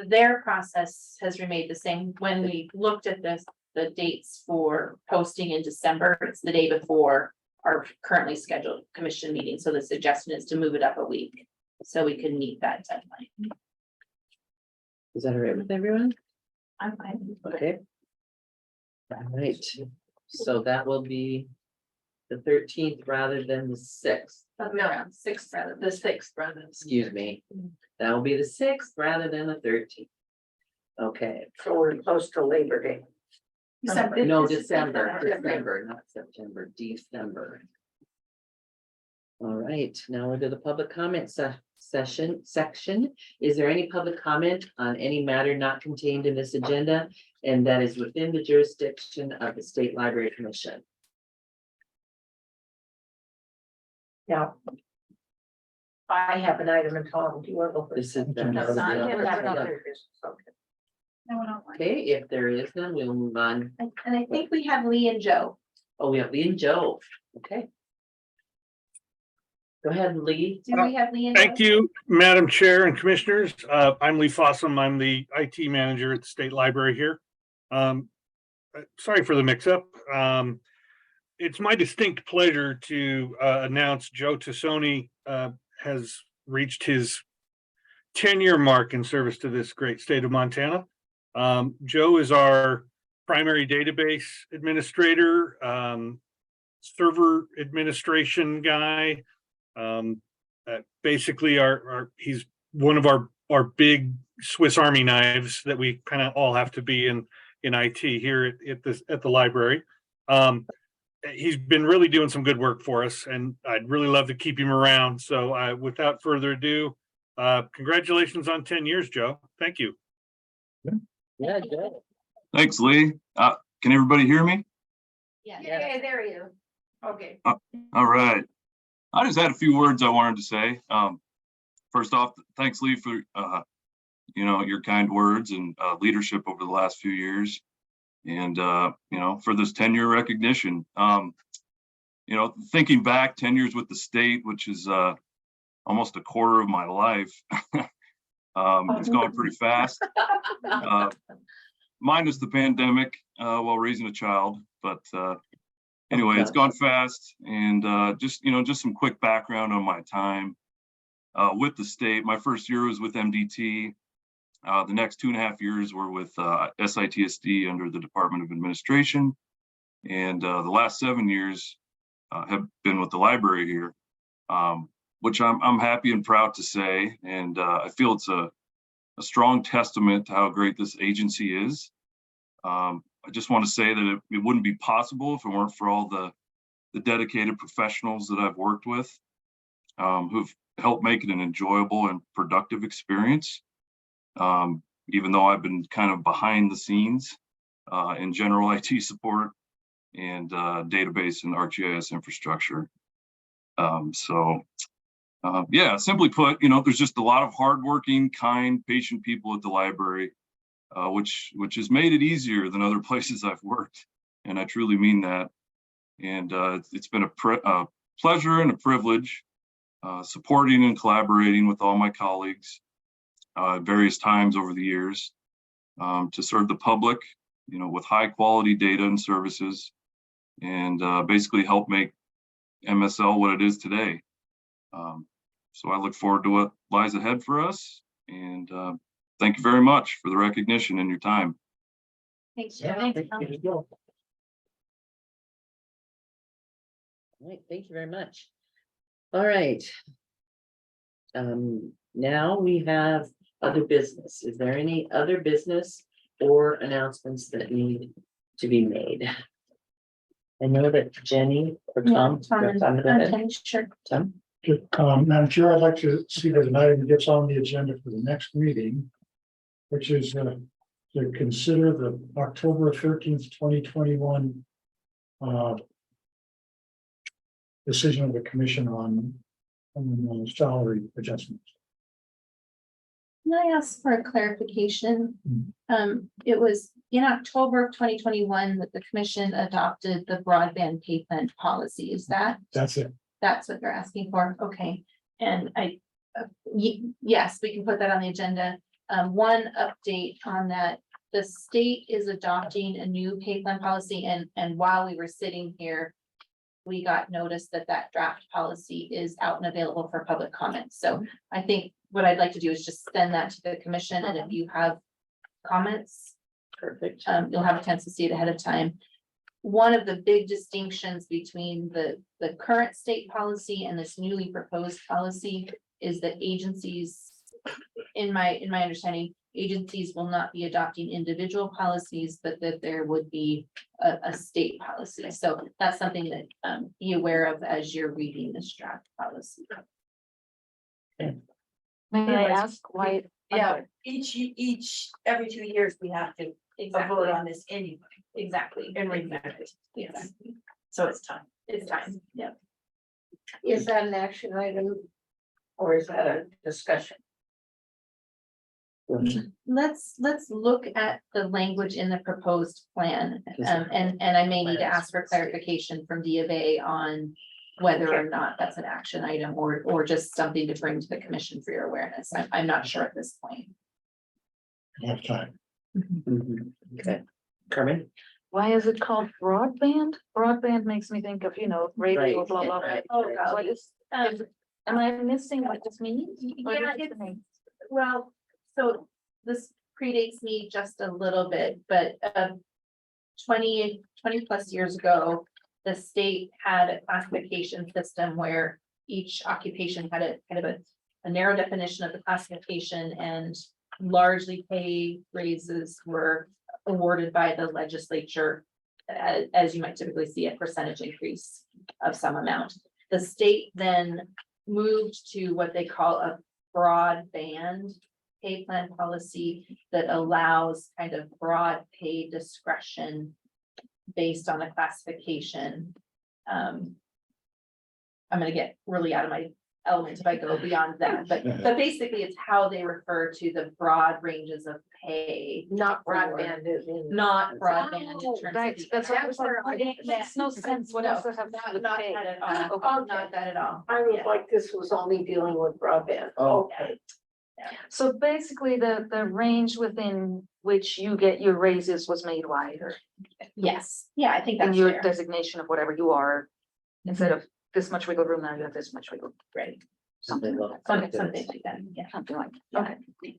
Their process has remained the same. When we looked at this, the dates for posting in December, it's the day before our currently scheduled commission meeting. So the suggestion is to move it up a week so we can meet that deadline. Is that all right with everyone? I'm fine. Okay. All right, so that will be the 13th rather than the 6th. No, sixth rather, the sixth rather. Excuse me. That will be the 6th rather than the 13th. Okay, So we're close to Labor Day. no, December, not September, December. All right, now we're to the public comment section. Is there any public comment on any matter not contained in this agenda and that is within the jurisdiction of the State Library Commission? Now. I have an item and Tom, do you want to go This first? is. That's not him, that's the- not his. Okay. Okay, if there is none, we'll move on. And I think we have Lee and Joe. Oh, we have Lee and Joe. Okay. Go ahead, Lee. Do we have Lee and Joe? Thank you, Madam Chair and Commissioners. I'm Lee Fossum. I'm the IT manager at the State Library here. Sorry for the mix-up. It's my distinct pleasure to announce Joe Tassoni has reached his 10-year mark in service to this great state of Montana. Joe is our primary database administrator, server administration guy. Basically he's one of our big Swiss Army knives that we kind of all have to be in IT here at the library. He's been really doing some good work for us and I'd really love to keep him around. So without further ado, congratulations on 10 years, Joe. Thank you. Yeah, Joe. Thanks, Lee. Can everybody hear me? Yeah, there you go. Okay. All right. I just had a few words I wanted to say. First off, thanks, Lee, for your kind words and leadership over the last few years, and for this 10-year recognition. you know, thinking back 10 years with the state, which is almost a quarter of my life, it's gone pretty fast. Minus the pandemic while raising a child, but anyway, it's gone fast. And just some quick background on my time with the state. My first year was with MDT. The next 2.5 years were with SITSD under the Department of Administration. And the last 7 years have been with the library here, which I'm happy and proud to say. And I feel it's a strong testament to how great this agency is. I just want to say that it wouldn't be possible if it weren't for all the dedicated professionals that I've worked with, who've helped make it an enjoyable and productive experience. Even though I've been kind of behind the scenes in general IT support and database and ArcGIS infrastructure. Yeah, simply put, there's just a lot of hardworking, kind, patient people at the library, which has made it easier than other places I've worked. And I truly mean that. And it's been a pleasure and a privilege supporting and collaborating with all my colleagues at various times over the years to serve the public, with high quality data and services, and basically help make MSL what it is today. So I look forward to what lies ahead for us, and thank you very much for the recognition and your time. Thanks, Yeah, Joe. thank you. All right, thank you very much. All right. Now we have other business. Is there any other business or announcements that need to be made? I know that Jenny or Tom. Sure. Tom? Madam Chair, I'd like to see that an item gets on the agenda for the next meeting, which is to consider the October 13th, 2021 decision of the commission on salary adjustments. Can I ask for a clarification? It was in October of 2021 that the commission adopted the broadband pay plan policy. Is that? That's it. That's what they're asking for. Okay. And yes, we can put that on the agenda. One update on that, the state is adopting a new pay plan policy, and while we were sitting here, we got notice that draft policy is out and available for public comment. So I think what I'd like to do is just send that to the commission, and if you have comments, perfect. You'll have a chance to see it ahead of time. One of the big distinctions between the current state policy and this newly proposed policy is that agencies, in my understanding, agencies will not be adopting individual policies, but that there would be a state policy. So that's something that be aware of as you're reading this draft policy. May I ask why? Yeah, every 2 years, we have to vote on this anyway. Exactly. And review it. Yes, So it's time. it's time. Yeah. Is that an action item? Or is that a discussion? Let's look at the language in the proposed plan. And I may need to ask for clarification from D of A on whether or not that's an action item or just something to bring to the commission for your awareness. I'm not sure at this point. I have time. Okay, Carmen? Why is it called broadband? Broadband makes me think of, radio, Right, blah, blah, blah. right, Oh, right. God. What is, am I missing what this means? Or Yeah, just the name? Well, so this predates me just a little bit, but 20 plus years ago, the state had a classification system where each occupation had a kind of a narrow definition of the classification, and largely pay raises were awarded by the legislature, as you might typically see, a percentage increase of some amount. The state then moved to what they call a broadband pay plan policy that allows kind of broad pay discretion based on a classification. I'm gonna get really out of my element if I go beyond that, but basically it's how they refer to the broad ranges of pay. Not for- broadband. Not broadband in Oh, terms of. Right, the- that's what I was like, where I it makes no sense, what else does it have to do with Not pay? that at all. Okay. Not that at all. I was like, this was only dealing with broadband. Okay. So basically, the range within which you get your raises was made wider Yes, yeah, I think in that's your fair. designation of whatever you are. Instead of this much wiggle room, now you have this much wiggle. Right. Something like Something like that, yeah. Something like, Yeah. okay.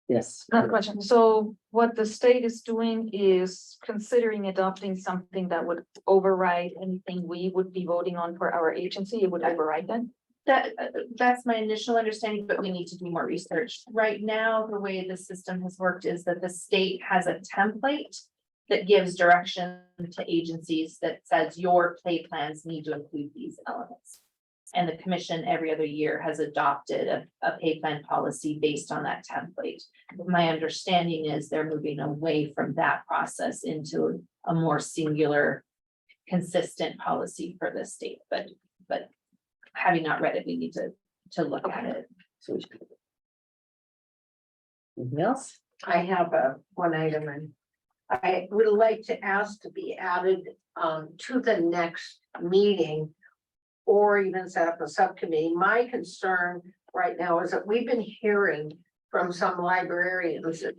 Yes. Another question. So what the state is doing is considering adopting something that would override anything we would be voting on for our agency. It would override that. That's my initial understanding, but we need to do more research. Right now, the way the system has worked is that the state has a template that gives direction to agencies that says your pay plans need to include these elements. And the commission every other year has adopted a pay plan policy based on that template. My understanding is they're moving away from that process into a more singular, consistent policy for the state, but having not read it, we need to look at it. So we should- Anything else? I have one item and I would like to ask to be added to the next meeting. Or even set up a subcommittee. My concern right now is that we've been hearing from some librarians that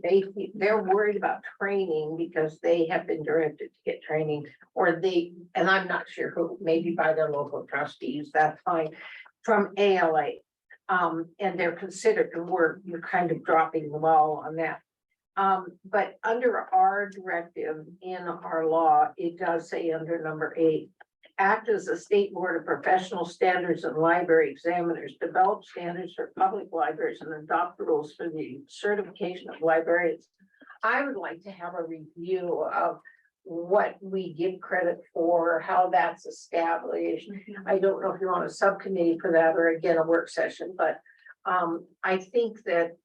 they're worried about training because they have been directed to get training. Or and I'm not sure who, maybe by their local trustees, that's fine, from ALA. And they're considered, and we're kind of dropping the ball on that. But under our directive in our law, it does say under number 8, act as a state board of professional standards and library examiners, develop standards for public libraries and adopt rules for the certification of librarians. I would like to have a review of what we give credit for, how that's established. I don't know if you want a subcommittee for that or again, a work session, but I think that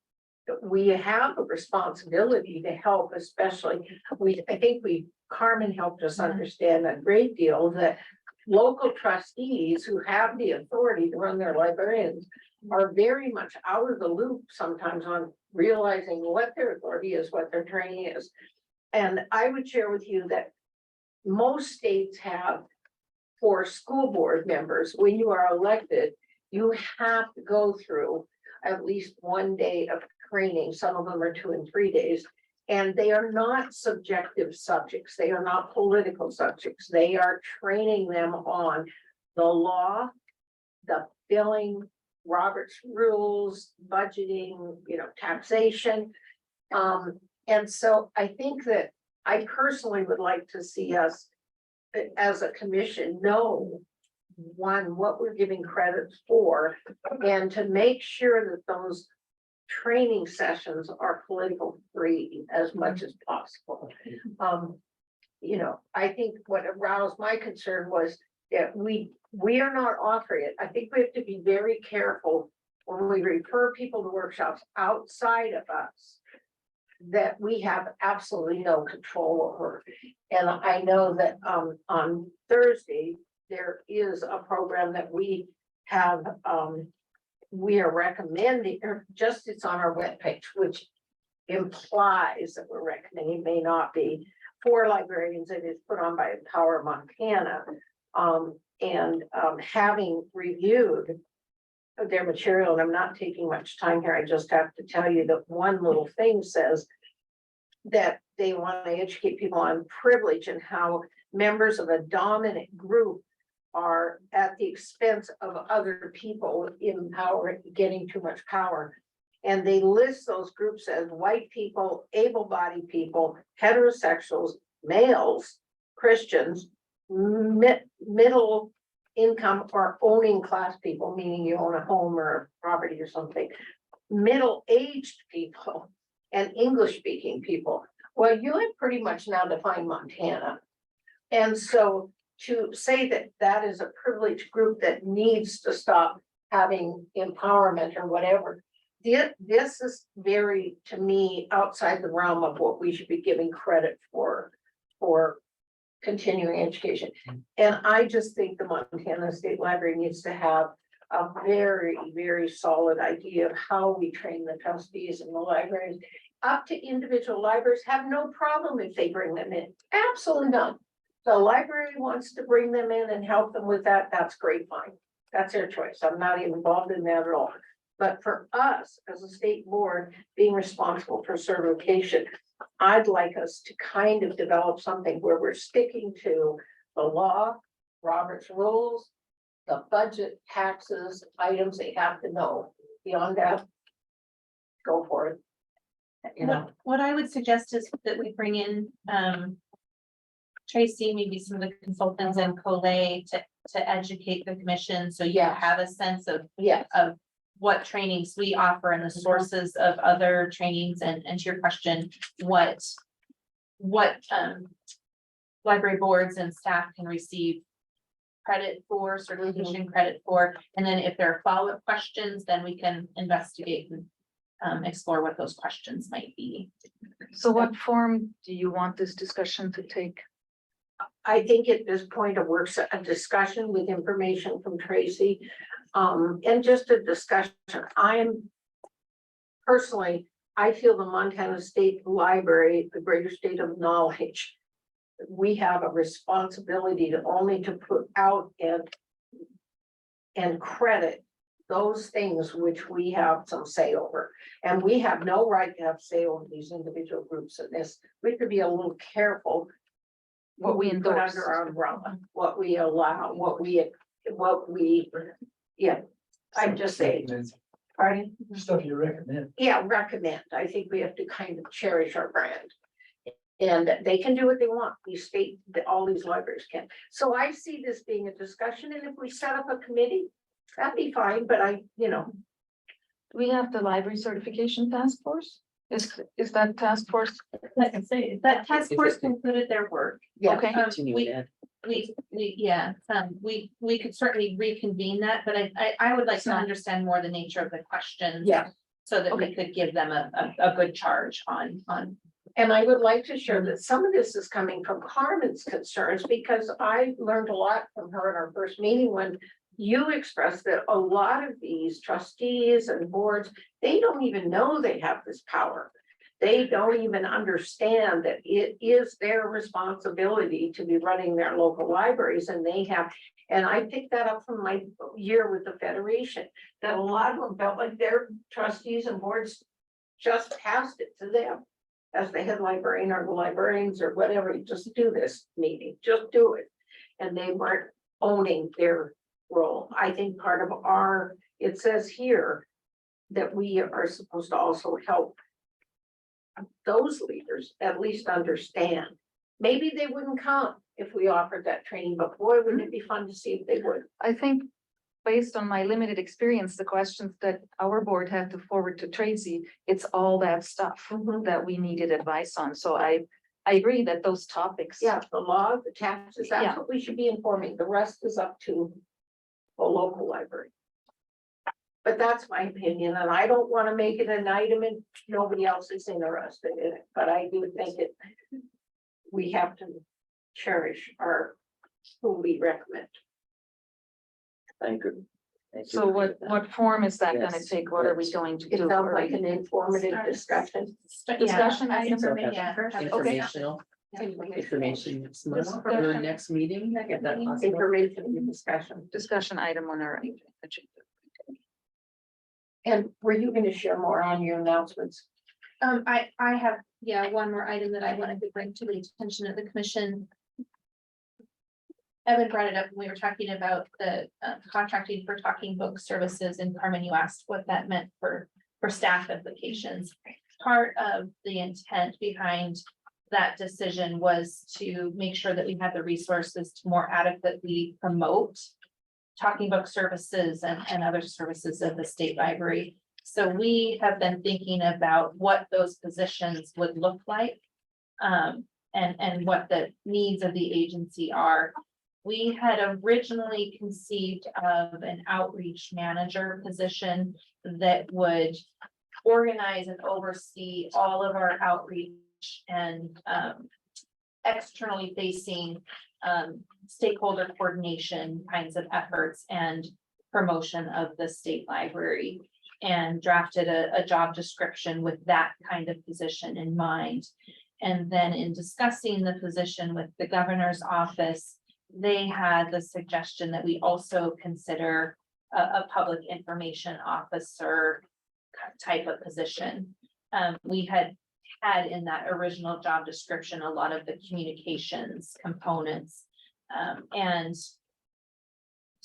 we have a responsibility to help, especially, I think Carmen helped us understand a great deal that local trustees who have the authority to run their librarians are very much out of the loop sometimes on realizing what their authority is, what their training is. And I would share with you that most states have, for school board members, when you are elected, you have to go through at least 1 day of training. Some of them are 2 and 3 days. And they are not subjective subjects. They are not political subjects. They are training them on the law, the billing, Robert's rules, budgeting, taxation. And so I think that I personally would like to see us as a commission know, one, what we're giving credits for, and to make sure that those training sessions are political free as much as possible. I think what aroused my concern was that we are not offering it. I think we have to be very careful when we refer people to workshops outside of us that we have absolutely no control over. And I know that on Thursday, there is a program that we have we are recommending, or just it's on our webpage, which implies that we're recommending, may not be, for librarians. It is put on by Empower Montana. Having reviewed their material, and I'm not taking much time here, I just have to tell you that one little thing says that they want to educate people on privilege and how members of a dominant group are at the expense of other people in power, getting too much power. And they list those groups as white people, able-bodied people, heterosexuals, males, Christians, middle income or owning class people, meaning you own a home or a property or something, middle-aged people, and English-speaking people. Well, you have pretty much now defined Montana. And so to say that that is a privileged group that needs to stop having empowerment or whatever, this is very, to me, outside the realm of what we should be giving credit for continuing education. And I just think the Montana State Library needs to have a very, very solid idea of how we train the trustees and the libraries. Up to individual libraries have no problem if they bring them in, absolutely none. The library wants to bring them in and help them with that, that's great, fine. That's their choice. I'm not even involved in that at all. But for us, as a state board, being responsible for certification, I'd like us to kind of develop something where we're sticking to the law, Robert's rules, the budget, taxes, items they have to know. Beyond that, go for it. You know, What I would suggest is that we bring in, Tracy, maybe some of the consultants and Colay to educate the commission, so you Yes. have a sense of yes, what trainings we offer and the sources of other trainings, and to your question, what library boards and staff can receive credit for, certification credit for, and then if there are follow-up questions, then we can investigate and explore what those questions might be. So what form do you want this discussion to take? I think at this point, a discussion with information from Tracy. And just a discussion, personally, I feel the Montana State Library, the greater state of knowledge. We have a responsibility to only to put out and credit those things which we have some say over. And we have no right to have say over these individual groups in this. We could be a little careful what we put endorse. under our umbrella, what we allow, what we, yeah, I'm just saying. Pardon? Stuff you recommend. Yeah, recommend. I think we have to kind of cherish our brand. And they can do what they want. All these libraries can. So I see this being a discussion, and if we set up a committee, that'd be fine, but Do we have the library certification task force? Is that task force? Like I say, that task force concluded their work. Yeah. Okay. Continue we- that. We could certainly reconvene that, but I would like to understand more the nature of the questions. Yeah. So that we could give them a good charge on. And I would like to share that some of this is coming from Carmen's concerns, because I learned a lot from her in our first meeting when you expressed that a lot of these trustees and boards, they don't even know they have this power. They don't even understand that it is their responsibility to be running their local libraries, and and I picked that up from my year with the Federation, that a lot of them felt like their trustees and boards just passed it to them as the head librarian or the librarians or whatever, you just do this meeting, just do it. And they weren't owning their role. I think part of it says here that we are supposed to also help those leaders at least understand. Maybe they wouldn't come if we offered that training, but boy, wouldn't it be fun to see if they would. I think based on my limited experience, the questions that our board had to forward to Tracy, it's all that stuff that we needed advice on. So I agree that those topics. Yeah, the law, the taxes, that's Yeah. what we should be informing. The rest is up to the local library. But that's my opinion, and I don't want to make it an item and nobody else is interested in it, but I do think we have to cherish who we recommend. Thank you. So what form is that gonna Yes. take? What are we going to It do? sounds Are like we- an informative discussion. Discussion Yeah, items? information first. Informational, information next month, or next meeting, if that possible. Information and discussion. Discussion item on our agenda. And were you going to share more on your announcements? I have, one more item that I wanted to bring to the attention of the commission. Evan brought it up when we were talking about the contracting for Talking Book services, and Carmen, you asked what that meant for staff implications. Part of the intent behind that decision was to make sure that we had the resources to more adequately promote Talking Book services and other services of the state library. So we have been thinking about what those positions would look like, and what the needs of the agency are. We had originally conceived of an outreach manager position that would organize and oversee all of our outreach and externally facing stakeholder coordination kinds of efforts and promotion of the state library. And drafted a job description with that kind of position in mind. And then in discussing the position with the governor's office, they had the suggestion that we also consider a public information officer type of position. We had in that original job description, a lot of the communications components. And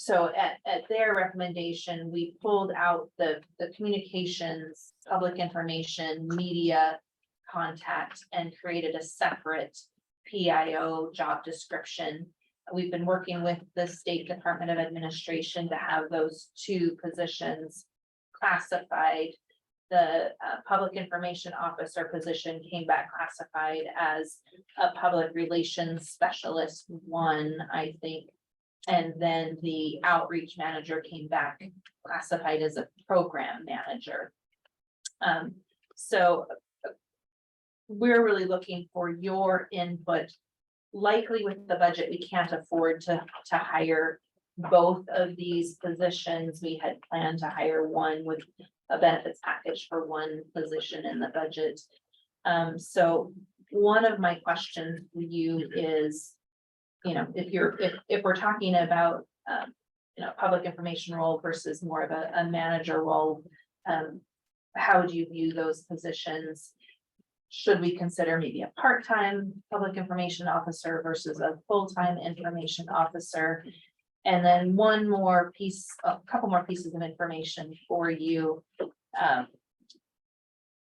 so at their recommendation, we pulled out the communications, public information, media contact, and created a separate PIO job description. We've been working with the State Department of Administration to have those two positions classified. The public information officer position came back classified as a public relations specialist 1, I think. And then the outreach manager came back classified as a program manager. So we're really looking for your input. Likely with the budget, we can't afford to hire both of these positions. We had planned to hire one with a benefits package for one position in the budget. So one of my questions for you is, if we're talking about, public information role versus more of a manager role, how do you view those positions? Should we consider maybe a part-time public information officer versus a full-time information officer? And then a couple more pieces of information for you.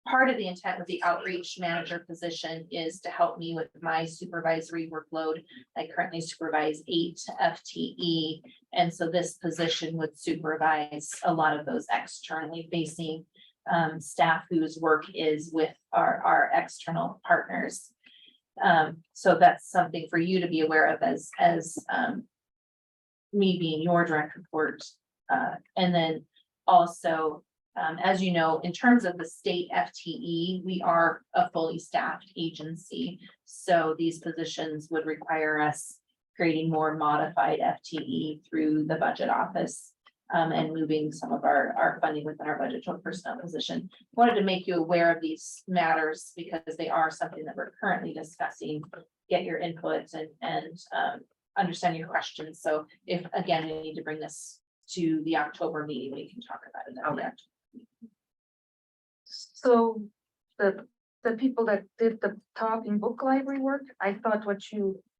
Part of the intent with the outreach manager position is to help me with my supervisory workload. I currently supervise 8 FTE. And so this position would supervise a lot of those externally facing staff whose work is with our external partners. So that's something for you to be aware of as me being your direct report. And then also, as you know, in terms of the state FTE, we are a fully staffed agency. So these positions would require us creating more modified FTE through the budget office. And moving some of our funding within our budget to a personnel position. Wanted to make you aware of these matters because they are something that we're currently discussing, get your input and understand your questions. So if, again, we need to bring this to the October meeting, we can talk about it. Okay. So the people that did the talking book library work, I thought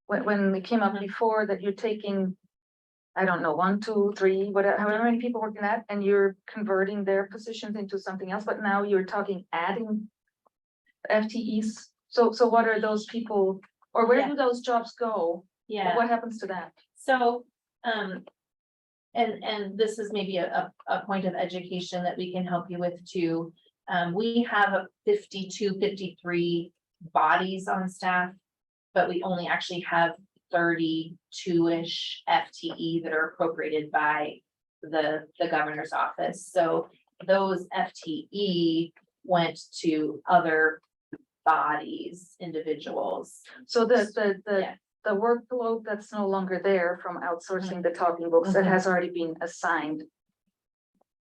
when we came up before that you're taking, I don't know, 1, 2, 3, whatever, however many people working that, and you're converting their positions into something else, but now you're talking adding FTEs. So what are those people, or where do those jobs go? Yeah. What happens to that? So, and this is maybe a point of education that we can help you with too. We have 52, 53 bodies on staff, but we only actually have 32-ish FTE that are appropriated by the governor's office. So those FTE went to other bodies, individuals. So the workload that's no longer there from outsourcing the talking books that has already been assigned.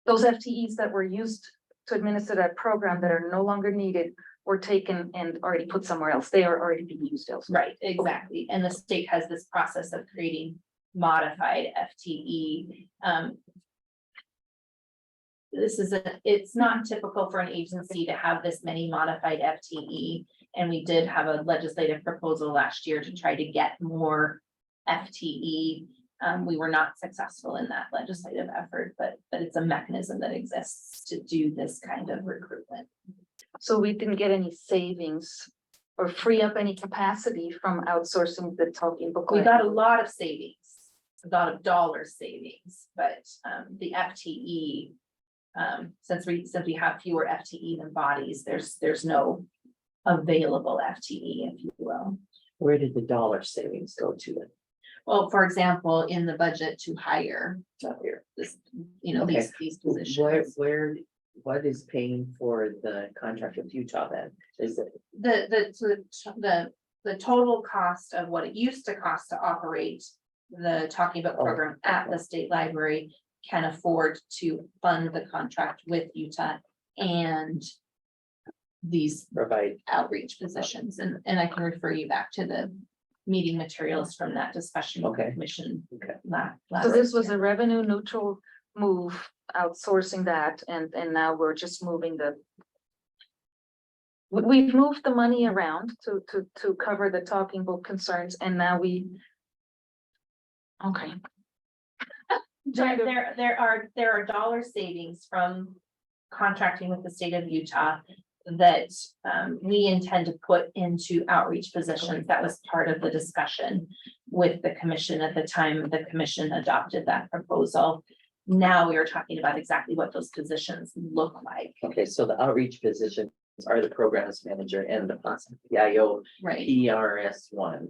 Those FTEs that were used to administer that program that are no longer needed were taken and already put somewhere else. They are already being used elsewhere. Right, exactly. And the state has this process of creating modified FTE. It's not typical for an agency to have this many modified FTE. And we did have a legislative proposal last year to try to get more FTE. We were not successful in that legislative effort, but it's a mechanism that exists to do this kind of recruitment. So we didn't get any savings or free up any capacity from outsourcing the talking book. We got a lot of savings, a lot of dollar savings, but the FTE, since we have fewer FTE than bodies, there's no available FTE, if you will. Where did the dollar savings go to then? Well, for example, in the budget to hire this, Okay. these positions. What is paying for the contract with Utah then? Is it? The the total cost of what it used to cost to operate the Talking Book program at the state library can afford to fund the contract with Utah and these Provide. outreach positions, and I can refer you back to the meeting materials from that discussion. with the Okay. Commission. Okay. So this was a revenue neutral move, outsourcing that, and now we're just moving the. We've moved the money around to cover the Talking Book concerns, and now we. Okay. There are dollar savings from contracting with the state of Utah that we intend to put into outreach positions. That was part of the discussion with the commission at the time the commission adopted that proposal. Now we are talking about exactly what those positions look like. Okay, so the outreach positions are the programs manager and the PIO Right, ERS1.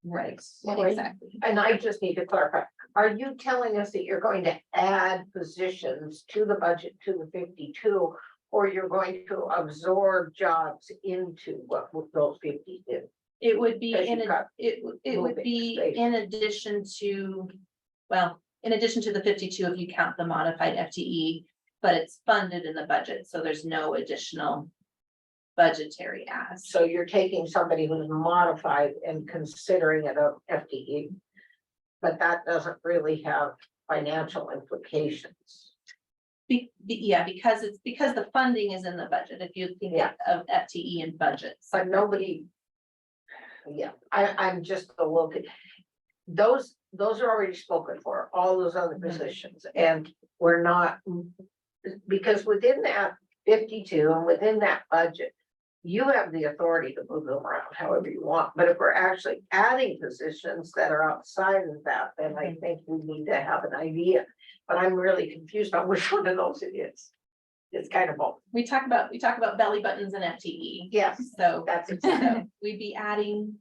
right, Right. exactly. And I just need to clarify, are you telling us that you're going to add positions to the budget to the 52? Or you're going to absorb jobs into what those 50 do? It would be Because in, you've a- got it would moving be space. in addition to, well, in addition to the 52, if you count the modified FTE, but it's funded in the budget, so there's no additional budgetary ask. So you're taking somebody who's modified and considering it a FTE. But that doesn't really have financial implications. Yeah, because the funding is in the budget, if you think Yeah. of FTE and budgets. But nobody. Yeah, I'm just a little, those are already spoken for, all those other positions, and we're not. Because within that 52 and within that budget, you have the authority to move them around however you want, but if we're actually adding positions that are outside of that, then I think we need to have an idea. But I'm really confused on which one of those it is. It's kind of both. We talk about belly buttons and FTE. Yes, So that's exactly. so we'd be adding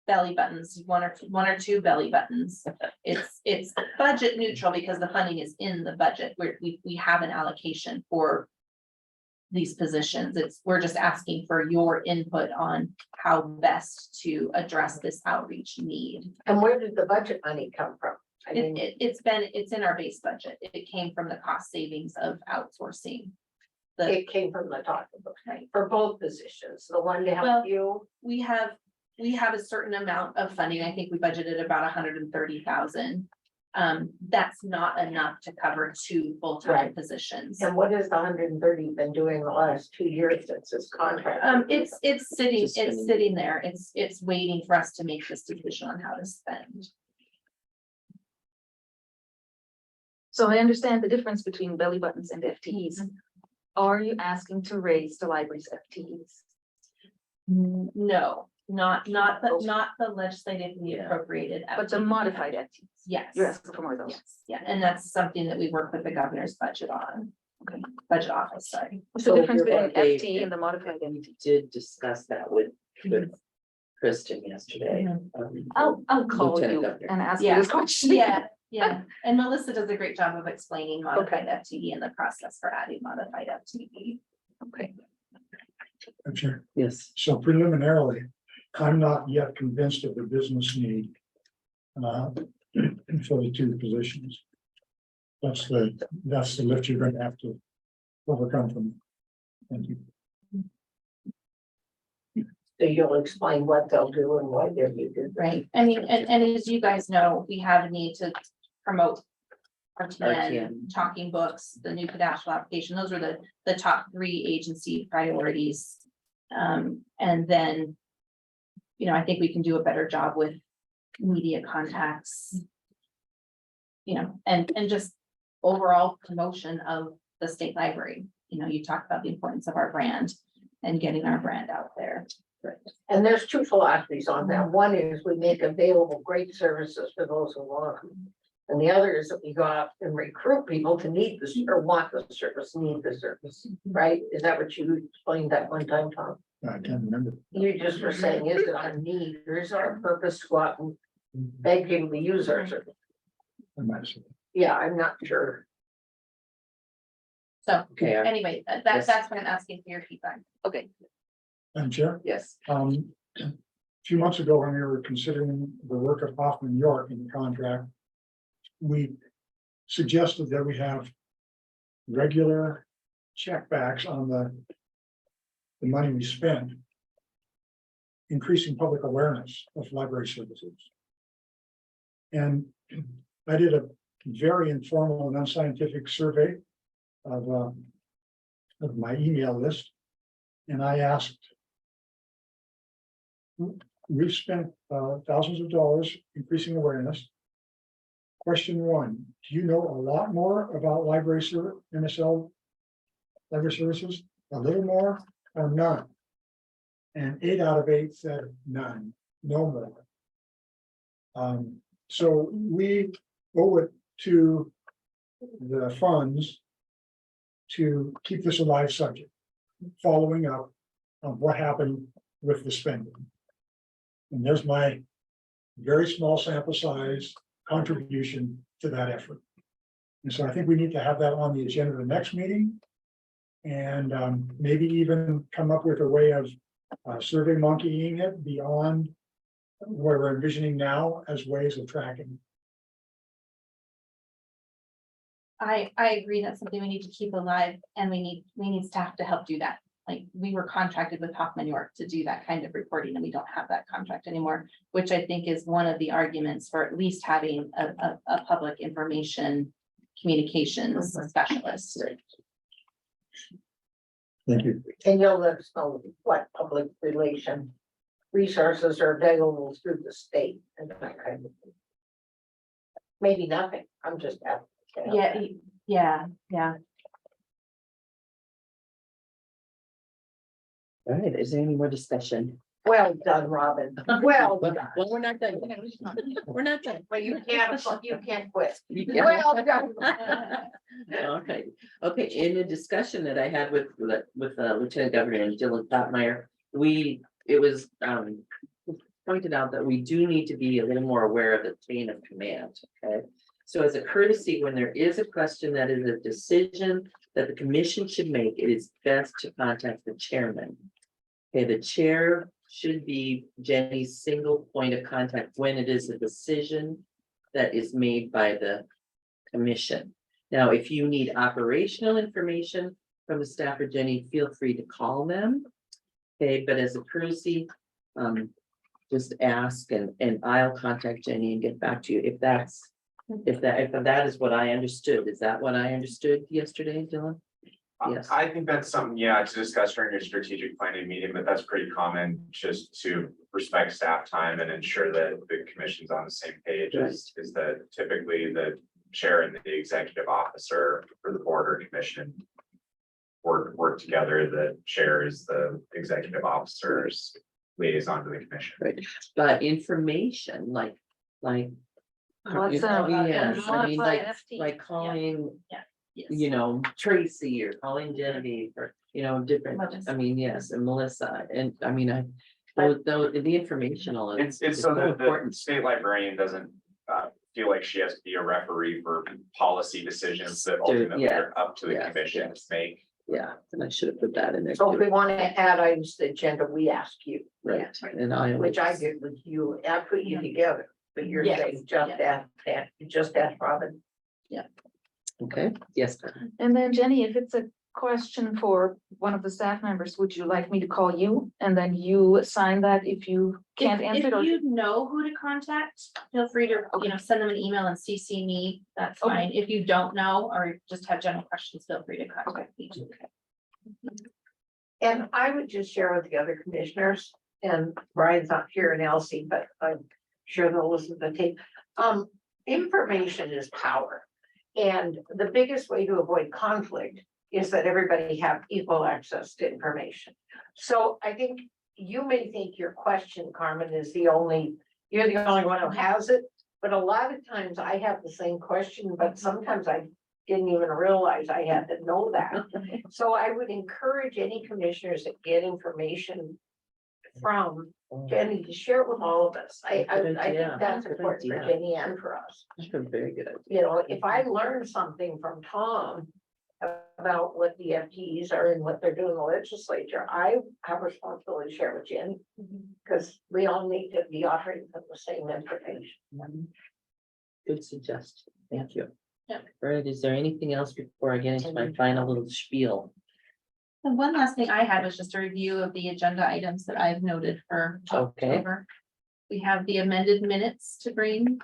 belly buttons, one or two belly buttons. It's budget neutral because the funding is in the budget, where we have an allocation for these positions. We're just asking for your input on how best to address this outreach need. And where did the budget money come from? I mean, It's in our base budget. It came from the cost savings of outsourcing. it came from the talking book, Right. for both positions, the one to Well, help you. We have a certain amount of funding. I think we budgeted about 130,000. That's not enough to cover two full-time Right. positions. And what has the 130 been doing the last 2 years since this contract? It's sitting there. It's waiting for us to make this decision on how to spend. So I understand the difference between belly buttons and FTEs. Are you asking to raise the library's FTEs? No, not the legislatively appropriated. But the modified FTEs? Yes. You're asking for more of those? Yes, yeah, and that's something that we work with the governor's budget on. Okay. Budget office, sorry. What's the difference between They- FTE and the modified We FTE? did discuss that with Kristen yesterday. I'll call Lieutenant you Governor. and ask you Yeah. this question. Yeah, and Melissa does a great job of explaining modified FTE and the process for adding modified FTE. Okay. Chair. Yes. So preliminarily, I'm not yet convinced of the business need. For the two positions. That's the lift you're gonna have to overcome from. Thank you. So you'll explain what they'll do and why they're needed. Right, I mean, and as you guys know, we have a need to promote RTN, RTN. Talking Books, the new cadastral application. Those are the top 3 agency priorities. And then, I think we can do a better job with media contacts. And just overall promotion of the state library. You talked about the importance of our brand and getting our brand out there. And there's 2 philosophies on that. One is we make available great services for those who want them. And the other is that we go out and recruit people to need this or want the service, need the service, right? Is that what you explained that one time, Tom? I can't remember. You just were saying, is it our need, or is our purpose to go out and beg people to use our service? I might have said Yeah, I'm not sure. So Okay. anyway, that's why I'm asking for your feedback. Okay. Madam Chair, Yes. few months ago, when we were considering the work of Hoffman York in the contract, we suggested that we have regular checkbacks on the money we spend, increasing public awareness of library services. And I did a very informal and unscientific survey of my email list. And I asked, we've spent thousands of dollars increasing awareness. Question one, do you know a lot more about MSL library services? A little more or none? And 8 out of 8 said none, no more. So we owe it to the funds to keep this a live subject, following up on what happened with the spending. And there's my very small sample size contribution to that effort. And so I think we need to have that on the agenda of the next meeting. And maybe even come up with a way of survey monkeying it beyond what we're envisioning now as ways of tracking. I agree, that's something we need to keep alive, and we need staff to help do that. Like, we were contracted with Hoffman York to do that kind of reporting, and we don't have that contract anymore, which I think is one of the arguments for at least having a public information communications specialist. Thank you. And you'll let us know what public relation resources are available through the state and that kind of thing. Maybe nothing, I'm just asking. Yeah. All right, is there any more discussion? Well done, Robin, well done. Well, we're not done. We're not done. But you can't quit. You can't. Well done. Okay, in the discussion that I had with Lieutenant Governor and Dylan Thotmeyer, it was pointed out that we do need to be a little more aware of the chain of command, okay? So as a courtesy, when there is a question that is a decision that the commission should make, it is best to contact the chairman. Okay, the chair should be Jenny's single point of contact when it is a decision that is made by the commission. Now, if you need operational information from the staff or Jenny, feel free to call them. Okay, but as a courtesy, just ask and I'll contact Jenny and get back to you if that is what I understood. Is that what I understood yesterday, Dylan? Yes. I think that's something, yeah, to discuss during your strategic planning meeting, but that's pretty common just to respect staff time and ensure that the commission's on the same page. Is that typically the chair and the executive officer for the board or commission work together. The chair is the executive officer's liaison to the commission. Right, but information like. What's up? Yes, I mean, Modified FT. like calling, Yes. you know, Tracy or calling Genevieve or, you know, different, I mean, yes, and Melissa, and I mean, though, the informational is. It's so that the state librarian doesn't feel like she has to be a referee for policy decisions that ultimately are up to the commission to make. Yeah, and I should have put that in there. So if too. we want to add items to the agenda, we ask you. Right, and I. Which I did with you, I put you together, but you're Yes. saying just ask Robin. Okay, yes. And then Jenny, if it's a question for one of the staff members, would you like me to call you and then you assign that if you can't answer it? If or- you know who to contact, feel free to, send them an email and CC me, that's fine. If you don't know, or just have general questions, feel free to contact me. And I would just share with the other commissioners, and Brian's not here and Elsie, but I'm sure they'll listen to the tape. Information is power. And the biggest way to avoid conflict is that everybody have equal access to information. So I think you may think your question, Carmen, is you're the only one who has it. But a lot of times I have the same question, but sometimes I didn't even realize I had to know that. So I would encourage any commissioners that get information from Jenny to share it with all of us. I think that's important for Jenny and for us. That's a very good idea. You know, if I learn something from Tom, about what the FTEs are and what they're doing in the legislature, I have responsibility to share with Jen. Because we all need to be offering them the same information. Good suggestion. Thank you. Yeah. All right, is there anything else before I get into my final little spiel? And one last thing I had was just a review of the agenda items that I've noted for Okay. October. We have the amended minutes to bring.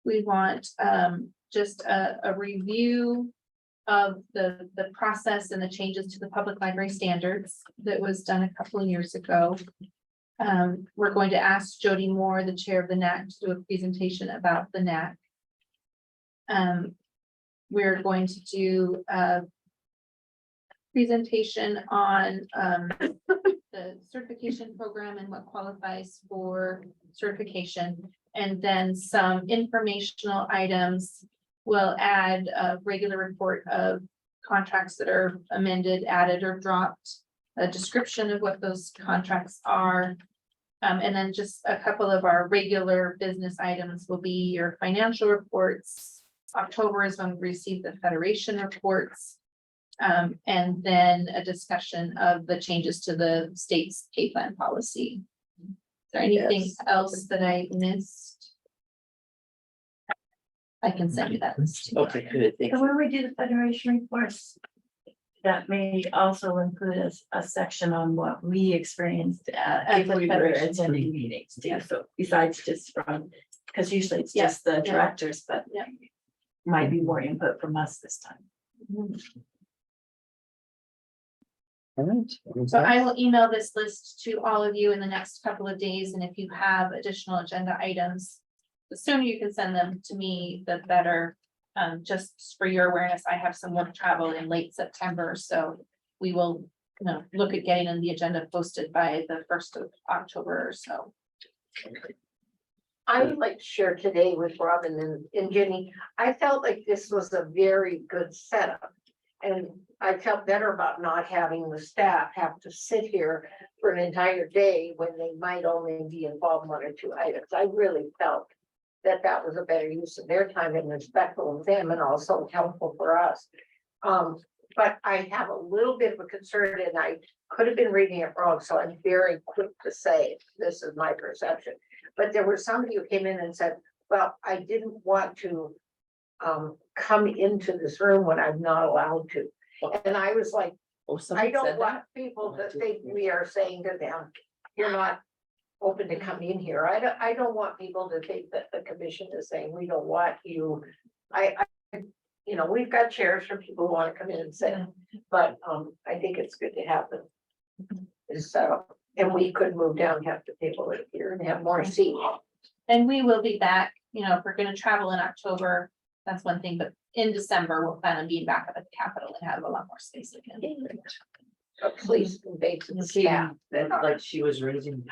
We want just a review of the process and the changes to the public library standards that was done a couple of years ago. We're going to ask Jody Moore, the chair of the NAC, to do a presentation about the NAC. We're going to do a presentation on the certification program and what qualifies for certification. And then some informational items. Will add a regular report of contracts that are amended, added, or dropped. A description of what those contracts are. And then just a couple of our regular business items will be your financial reports. October is when we receive the Federation reports. And then a discussion of the changes to the state's pay plan policy. Is there anything else that I missed? I can send you that list. Okay, good. Thank So you. when we do the Federation reports, that may also include a section on what we experienced At if the we were Federation. attending meetings too. So besides just from, because usually it's Yeah, just the yeah. directors, but Yeah. might be more input from us this time. All right. So I will email this list to all of you in the next couple of days, and if you have additional agenda items. The sooner you can send them to me, the better. Just for your awareness, I have some work travel in late September, so we will, look at getting on the agenda posted by the 1st of October or so. I would like to share today with Robin and Jenny, I felt like this was a very good setup. And I felt better about not having the staff have to sit here for an entire day when they might only be involved in 1 or 2 items. I really felt that was a better use of their time and respectful of them and also helpful for us. But I have a little bit of a concern and I could have been reading it wrong, so I'm very quick to say, this is my perception. But there was somebody who came in and said, well, I didn't want to come into this room when I'm not allowed to. And I was like, Oh, I somebody don't said want that? people to think we are saying to them, you're not open to come in here. I don't want people to think that the commission is saying, we don't want you. We've got chairs for people who want to come in and sit, but I think it's good to have them. So, and we could move down, have the table right here and have more seats. And we will be back, if we're gonna travel in October, that's one thing, but in December, we'll plan on being back up at the Capitol and have a lot more space again. But please convey to the staff. That like she was raising.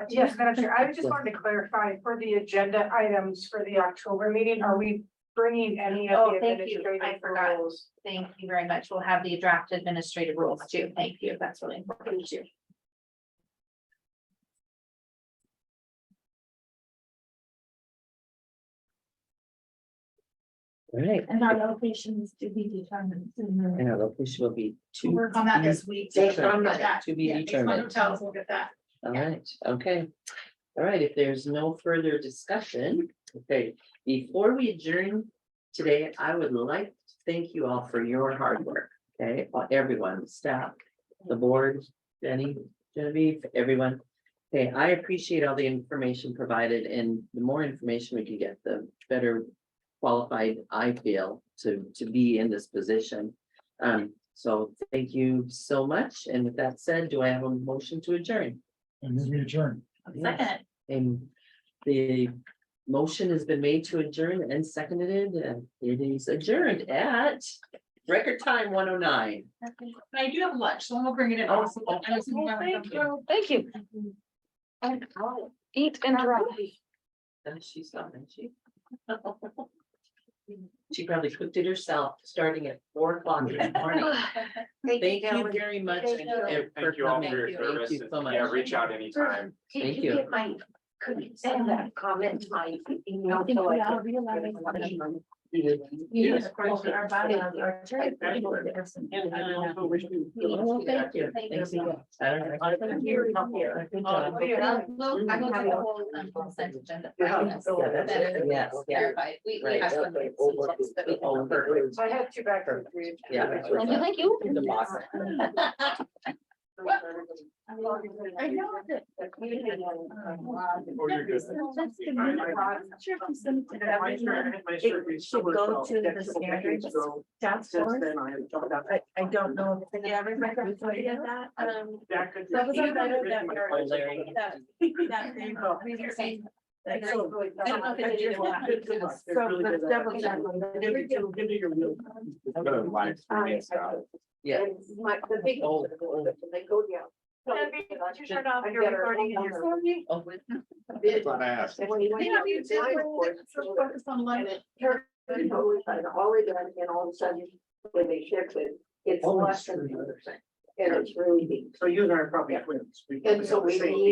Yes, Madam Chair, I just wanted to clarify for the agenda items for the October meeting, are we bringing any of Oh, the thank you. I administrative forgot. rules? Thank you very much. We'll have the draft administrative rules too. Thank you. That's really important too. All right. And our locations to be determined. And our location will be We'll work on that this week. Based on Get that. to be Yeah, based on determined. hotels, we'll get that. All right, okay. All right, if there's no further discussion, okay, before we adjourn today, I would like to thank you all for your hard work, okay? Everyone, staff, the board, Jenny, Genevieve, everyone. Okay, I appreciate all the information provided, and the more information we can get, the better qualified I feel to be in this position. So thank you so much, and with that said, do I have a motion to adjourn? And then we adjourn. Second. And the motion has been made to adjourn and seconded, and it is adjourned at record time 1:09. I do have lunch, so we'll bring it in. Oh, Thank you. Eat and drive. She's not, isn't she? She probably cooked it herself, starting at 4 o'clock in the morning. Thank you very much. Thank you. for Thank you all coming. for your Thank service. you so and, much. Yeah, reach out anytime. Did Thank you you. get my Could you send that comment to my email? I think so we I all can- realize. Yes. Of course, our bylaws are terrible. Well, thank you. Thanks again. I don't know. I'm here, I'm here. Good job. Well, I can have a whole consent agenda. process Yeah, that's that it. is Yes, yeah. Verified. We Right. have some. text that we can- So I have two back. Yeah. Thank you. The boss. I know that. Or you're good. That's the minute. I'm not sure if you sent it to everyone. It should go to the standards task force. I don't know if the average record did that. That was a better than your. Larry. That there you go. Like, so, I don't know if it did one. So the double check. Yeah. My, the big. Oh, They go down. Debbie, did you turn off your recording and your phone? Oh, That's what I asked. And when you went Yeah, down you to did. mine, of course, So focus on and lunch. it turned totally fine, all the way down, and all of a sudden, when they shift it, it's less than 100%. And it's really deep. So you and I are probably twins. And so we need